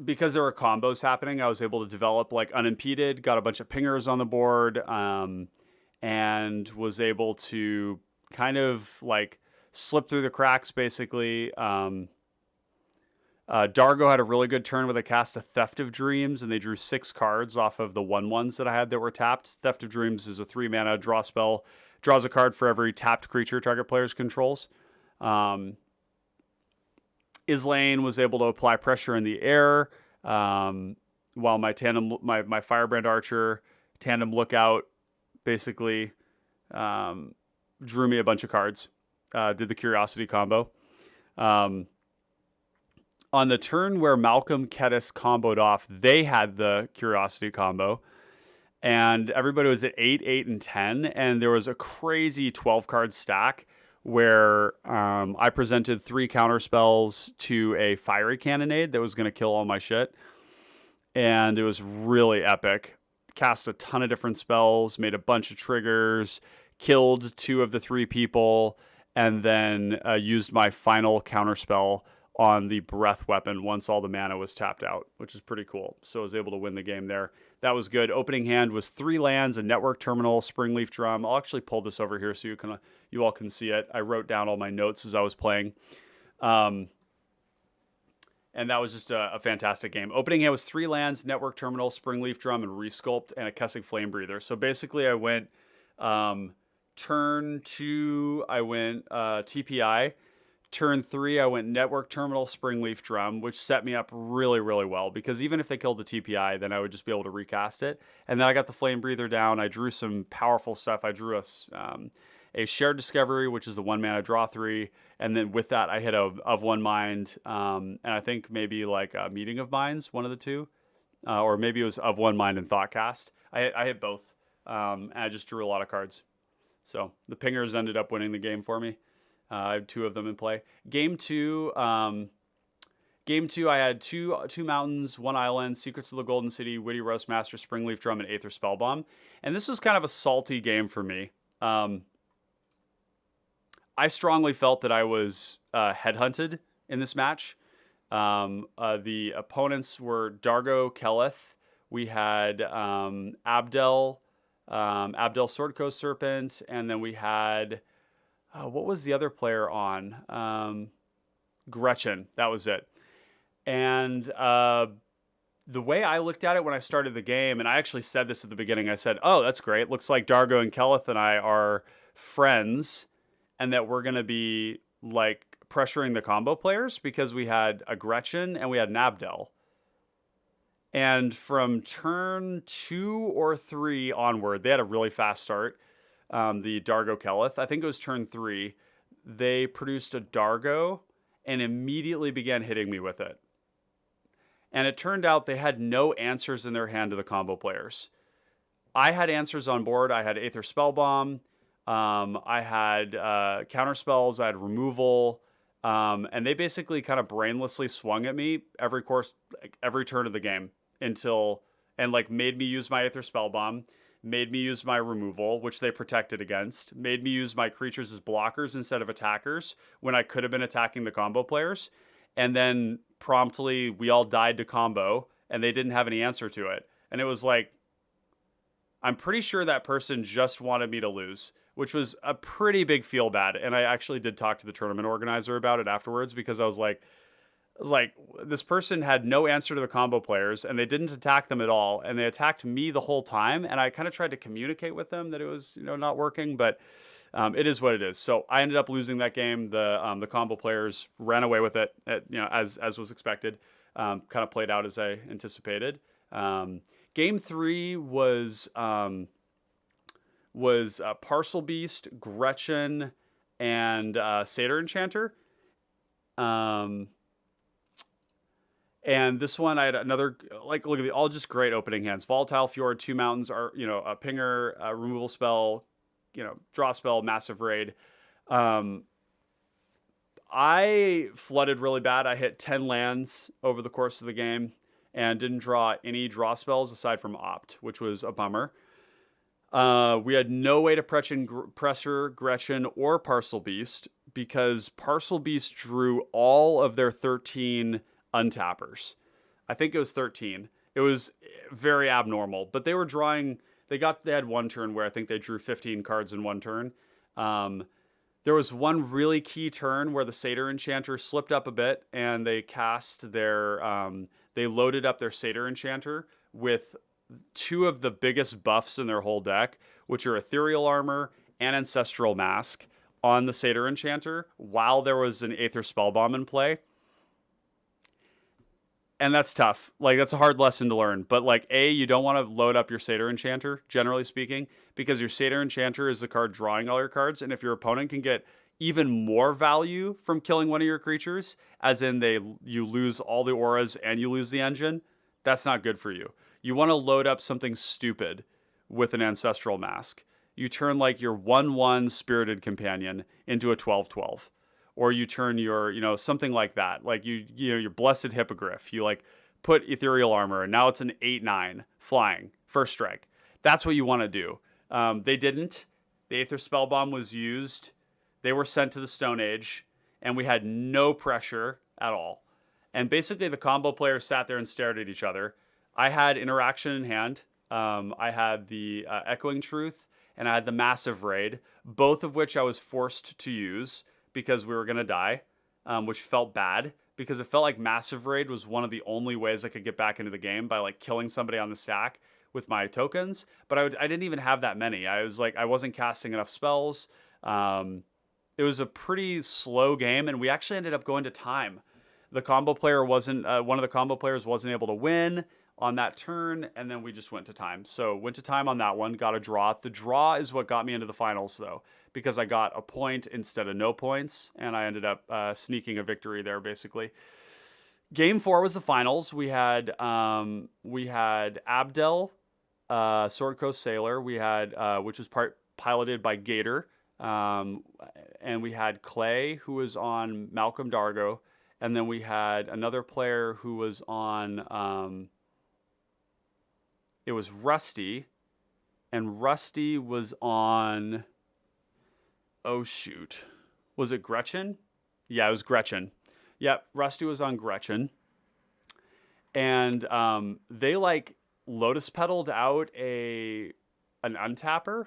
because there were combos happening, I was able to develop like unimpeded, got a bunch of pingers on the board, and was able to kind of like slip through the cracks basically. Dargo had a really good turn where they cast a Theft of Dreams, and they drew 6 cards off of the 1/1s that I had that were tapped. Theft of Dreams is a 3-mana draw spell. Draws a card for every tapped creature target players controls. Islane was able to apply pressure in the air, while my Firebrand Archer, Tandem Lookout, basically drew me a bunch of cards. Did the Curiosity combo. On the turn where Malcolm Kedis comboed off, they had the Curiosity combo. And everybody was at 8, 8, and 10. And there was a crazy 12-card stack where I presented 3 counter spells to a Fiery Cannonade that was going to kill all my shit. And it was really epic. Cast a ton of different spells, made a bunch of triggers, killed 2 of the 3 people, and then used my final counter spell on the breath weapon once all the mana was tapped out, which is pretty cool. So I was able to win the game there. That was good. Opening hand was 3 lands, a Network Terminal, Springleaf Drum. I'll actually pull this over here so you all can see it. I wrote down all my notes as I was playing. And that was just a fantastic game. Opening hand was 3 lands, Network Terminal, Springleaf Drum, and Resculpt, and a Kessig Flame Breather. So basically I went turn 2, I went TPI. Turn 3, I went Network Terminal, Springleaf Drum, which set me up really, really well, because even if they killed the TPI, then I would just be able to recast it. And then I got the Flame Breather down. I drew some powerful stuff. I drew a Shared Discovery, which is the 1-mana draw 3. And then with that, I hit a Of One Mind, and I think maybe like a Meeting of Minds, one of the two. Or maybe it was Of One Mind and Thoughtcast. I hit both, and I just drew a lot of cards. So the Pingers ended up winning the game for me. I had 2 of them in play. Game 2, I had two mountains, 1 island, Secrets of the Golden City, Witty Roastmaster, Springleaf Drum, and Aether Spellbomb. And this was kind of a salty game for me. I strongly felt that I was headhunted in this match. The opponents were Dargo Keleth. We had Abdel Swordcoast Serpent, and then we had... what was the other player on? Gretchen. That was it. And the way I looked at it when I started the game, and I actually said this at the beginning, I said, oh, that's great. Looks like Dargo and Keleth and I are friends, and that we're going to be like pressuring the combo players, because we had a Gretchen and we had an Abdel. And from turn 2 or 3 onward, they had a really fast start. The Dargo Keleth, I think it was turn 3, they produced a Dargo and immediately began hitting me with it. And it turned out they had no answers in their hand to the combo players. I had answers on board. I had Aether Spellbomb. I had counter spells. I had removal. And they basically kind of brainlessly swung at me every turn of the game and made me use my Aether Spellbomb. Made me use my removal, which they protected against, made me use my creatures as blockers instead of attackers when I could have been attacking the combo players. And then promptly we all died to combo and they didn't have any answer to it. And it was like, I'm pretty sure that person just wanted me to lose, which was a pretty big feel bad. And I actually did talk to the tournament organizer about it afterwards, because I was like, this person had no answer to the combo players and they didn't attack them at all. And they attacked me the whole time. And I kind of tried to communicate with them that it was, not working, but it is what it is. So I ended up losing that game. The combo players ran away with it, as was expected, kind of played out as I anticipated. Game 3 was Parcel Beast, Gretchen, and Satyr Enchanter. And this one, I had another, look at all just great opening hands. Volatile Fjord, 2 mountains, are a pinger, a removal spell, draw spell, massive raid. I flooded really bad. I hit 10 lands over the course of the game and didn't draw any draw spells aside from Opt, which was a bummer. We had no way to pressure Gretchen or Parcel Beast, because Parcel Beast drew all of their 13 untappers. I think it was 13. It was very abnormal, but they were drawing, they had one turn where I think they drew 15 cards in one turn. There was one really key turn where the Satyr Enchanter slipped up a bit, and they cast their they loaded up their Satyr Enchanter with two of the biggest buffs in their whole deck, which are Ethereal Armor and Ancestral Mask on the Satyr Enchanter while there was an Aether Spellbomb in play. And that's tough. Like, that's a hard lesson to learn. But, like, A, you don't want to load up your Satyr Enchanter, generally speaking, because your Satyr Enchanter is the card drawing all your cards. And if your opponent can get even more value from killing one of your creatures, as in you lose all the auras and you lose the engine, that's not good for you. You want to load up something stupid with an Ancestral Mask. You turn, like, your 1/1 Spirited Companion into a 12/12. Or you turn your, something like that. Like your Blessed Hippogriff. You like put Ethereal Armor, and now it's an 8/9 flying first strike. That's what you want to do. They didn't. The Aether Spellbomb was used. They were sent to the Stone Age, and we had no pressure at all. And basically, the combo players sat there and stared at each other. I had Interaction in hand. I had the Echoing Truth, and I had the Massive Raid, both of which I was forced to use because we were going to die, which felt bad because it felt like Massive Raid was one of the only ways I could get back into the game by like killing somebody on the stack with my tokens. But I didn't even have that many. I wasn't casting enough spells. It was a pretty slow game, and we actually ended up going to time. The combo player wasn't, one of the combo players wasn't able to win on that turn, and then we just went to time. So went to time on that one, got a draw. The draw is what got me into the finals, though, because I got a point instead of no points, and I ended up sneaking a victory there, basically. Game 4 was the finals. We had Abdel, Sword Coast Sailor. We had which was piloted by Gator, and we had Clay, who was on Malcolm Dargo, and then we had another player who was on. It was Rusty, and Rusty was on. Oh shoot, was it Gretchen? Yeah, it was Gretchen. Yep, Rusty was on Gretchen, and they like Lotus Petaled out an untapper,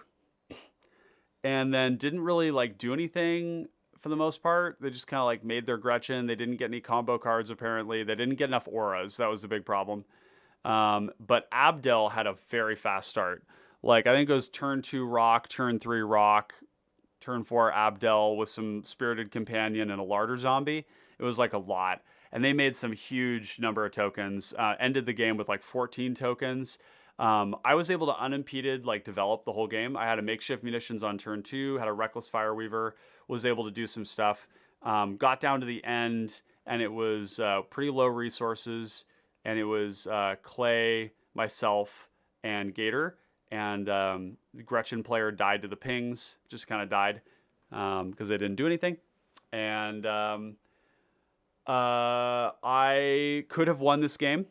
and then didn't really like do anything for the most part. They just kind of like made their Gretchen. They didn't get any combo cards apparently. They didn't get enough auras. That was the big problem. But Abdel had a very fast start. Like I think it was turn 2 Rock, turn 3 Rock, turn 4 Abdel with some Spirited Companion and a Larder Zombie. It was like a lot. And they made some huge number of tokens. Ended the game with like 14 tokens. I was able to unimpeded like develop the whole game. I had a makeshift munitions on turn 2, had a Reckless Fireweaver, was able to do some stuff. Got down to the end, and it was pretty low resources. And it was Clay, myself, and Gator. And the Gretchen player died to the pings, just kind of died because they didn't do anything. And I could have won this game.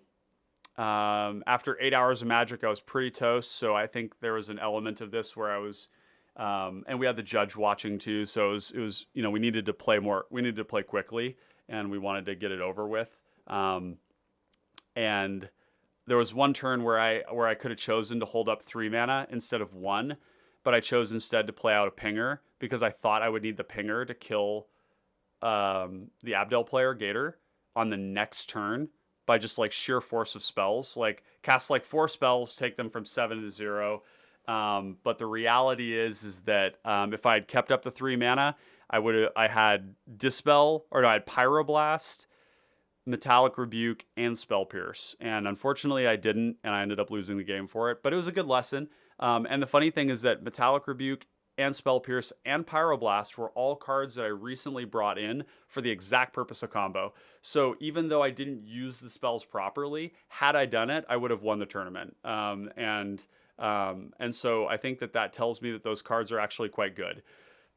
After 8 hours of Magic, I was pretty toast. So I think there was an element of this where I was, and we had the judge watching too. So it was we needed to play more. We needed to play quickly, and we wanted to get it over with. And there was one turn where I could have chosen to hold up 3 mana instead of 1, but I chose instead to play out a pinger because I thought I would need the pinger to kill the Abdel player, Gator, on the next turn by just like sheer force of spells. Like cast like 4 spells, take them from 7 to 0. But the reality is that if I had kept up the 3 mana, I had Dispel, or no, I had Pyroblast, Metallic Rebuke, and Spell Pierce. And unfortunately I didn't, and I ended up losing the game for it. But it was a good lesson. And the funny thing is that Metallic Rebuke and Spell Pierce and Pyroblast were all cards that I recently brought in for the exact purpose of combo. So even though I didn't use the spells properly, had I done it, I would have won the tournament. And so I think that tells me that those cards are actually quite good.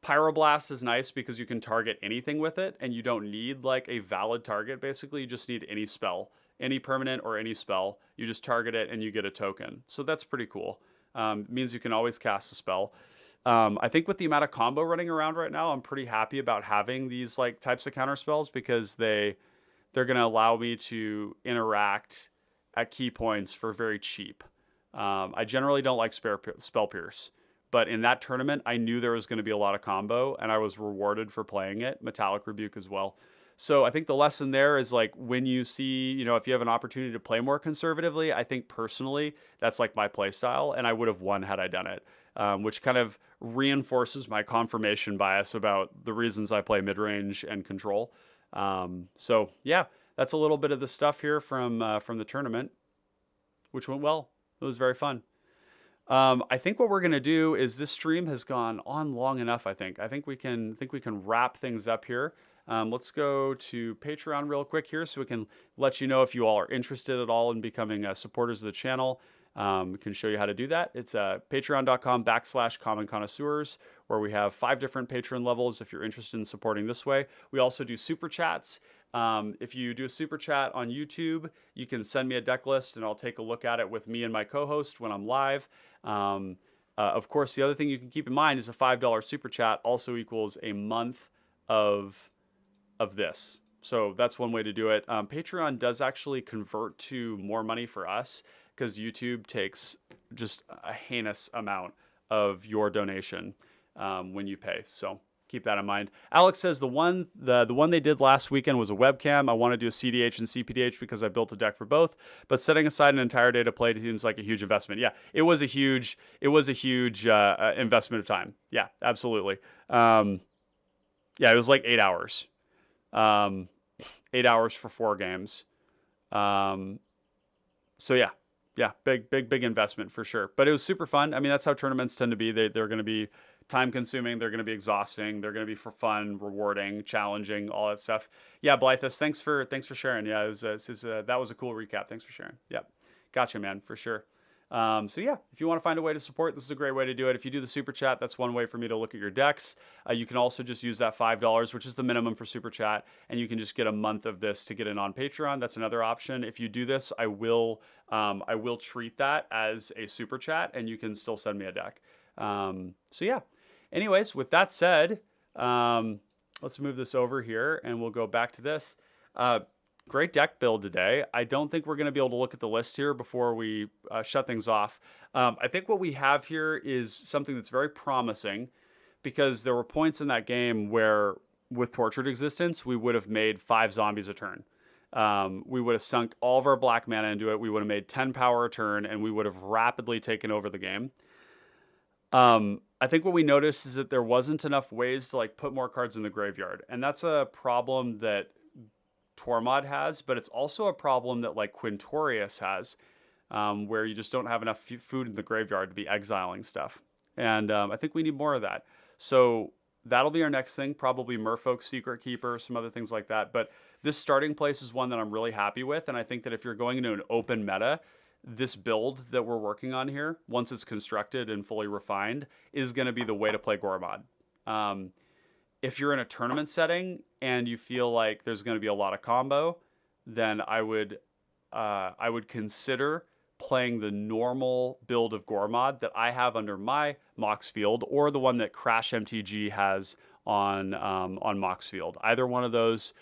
Pyroblast is nice because you can target anything with it, and you don't need like a valid target. Basically, you just need any spell, any permanent or any spell. You just target it and you get a token. So that's pretty cool. It means you can always cast a spell. I think with the amount of combo running around right now, I'm pretty happy about having these like types of counter spells because they're going to allow me to interact at key points for very cheap. I generally don't like Spell Pierce, But in that tournament, I knew there was going to be a lot of combo, and I was rewarded for playing it. Metallic Rebuke as well. So I think the lesson there is like when you see, if you have an opportunity to play more conservatively, I think personally that's like my play style, and I would have won had I done it, which kind of reinforces my confirmation bias about the reasons I play mid range and control. So yeah, that's a little bit of the stuff here from the tournament, which went well. It was very fun. I think what we're gonna do is this stream has gone on long enough. I think we can wrap things up here. Let's go to Patreon real quick here so we can let you know if you all are interested at all in becoming supporters of the channel. We can show you how to do that. It's patreon.com/common connoisseurs, where we have 5 different patron levels if you're interested in supporting this way. We also do super chats. If you do a super chat on YouTube, you can send me a deck list and I'll take a look at it with me and my co-host when I'm live. Of course, the other thing you can keep in mind is a $5 super chat also equals a month of this. So that's one way to do it. Patreon does actually convert to more money for us because YouTube takes just a heinous amount of your donation when you pay. So keep that in mind. Alex says the one they did last weekend was a webcam. I want to do a cDH and cPDH because I built a deck for both, but setting aside an entire day to play seems like a huge investment. Yeah, it was a huge investment of time. Yeah, absolutely. Yeah, it was like 8 hours. 8 hours for 4 games. So yeah, big investment for sure. But it was super fun. I mean, that's how tournaments tend to be. They're going to be time consuming. They're going to be exhausting. They're going to be for fun, rewarding, challenging, all that stuff. Yeah, Blythus, thanks for sharing. Yeah, that was a cool recap. Thanks for sharing. Yeah, gotcha, man, for sure. So yeah, if you want to find a way to support, this is a great way to do it. If you do the super chat, that's one way for me to look at your decks. You can also just use that $5, which is the minimum for super chat, and you can just get a month of this to get in on Patreon. That's another option. If you do this, I will treat that as a super chat, and you can still send me a deck. So yeah. Anyways, with that said, let's move this over here, and we'll go back to this. Great deck build today. I don't think we're going to be able to look at the list here before we shut things off. I think what we have here is something that's very promising because there were points in that game where with Tortured Existence, we would have made 5 zombies a turn. We would have sunk all of our black mana into it. We would have made 10 power a turn, and we would have rapidly taken over the game. I think what we noticed is that there wasn't enough ways to like put more cards in the graveyard. And that's a problem that Tormod has, but it's also a problem that like Quintorius has, where you just don't have enough food in the graveyard to be exiling stuff. And I think we need more of that. So that'll be our next thing, probably Merfolk, Secret Keeper, some other things like that. But this starting place is one that I'm really happy with. And I think that if you're going into an open meta, this build that we're working on here, once it's constructed and fully refined, is going to be the way to play Ghormod. If you're in a tournament setting and you feel like there's going to be a lot of combo, then I would consider playing the normal build of Ghormod that I have under my Mox Field, or the one that Crash MTG has on Mox Field. Either one of those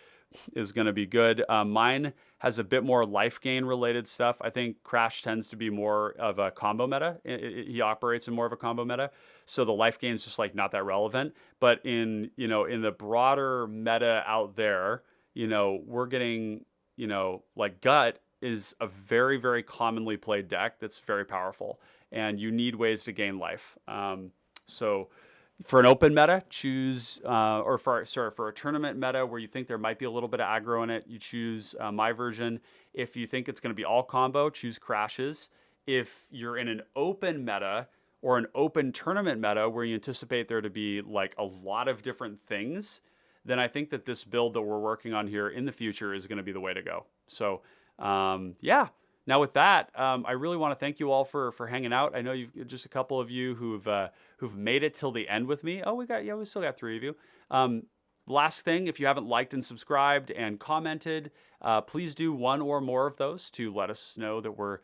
is going to be good. Mine has a bit more life gain related stuff. I think Crash tends to be more of a combo meta. He operates in more of a combo meta. So the life gain is just like not that relevant. But in the broader meta out there, we're getting, like Gut is a very, very commonly played deck that's very powerful, and you need ways to gain life. So for an open meta, choose, for a tournament meta where you think there might be a little bit of aggro in it, you choose my version. If you think it's going to be all combo, choose Crashes. If you're in an open meta or an open tournament meta where you anticipate there to be like a lot of different things, then I think that this build that we're working on here in the future is going to be the way to go. So, yeah. Now with that, I really want to thank you all for hanging out. I know you've just a couple of you who've made it till the end with me. Oh, we still got 3 of you. Last thing, if you haven't liked and subscribed and commented, please do 1 or more of those to let us know that we're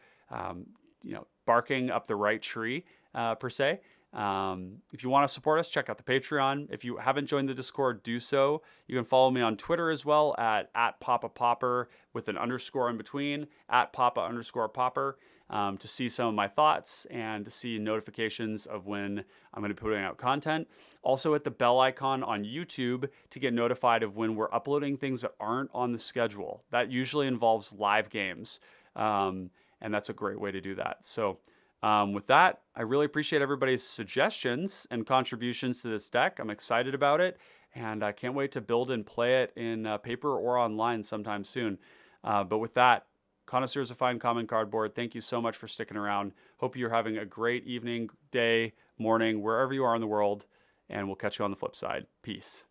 barking up the right tree per se. If you want to support us, check out the Patreon. If you haven't joined the Discord, do so. You can follow me on Twitter as well at @PapaPauper with an underscore in between, @Papa_Pauper, to see some of my thoughts and to see notifications of when I'm going to be putting out content. Also hit the bell icon on YouTube to get notified of when we're uploading things that aren't on the schedule. That usually involves live games, and that's a great way to do that. So with that, I really appreciate everybody's suggestions and contributions to this deck. I'm excited about it, and I can't wait to build and play it in paper or online sometime soon. But with that, Connoisseurs of Fine Common Cardboard, thank you so much for sticking around. Hope you're having a great evening, day, morning, wherever you are in the world, and we'll catch you on the flip side. Peace.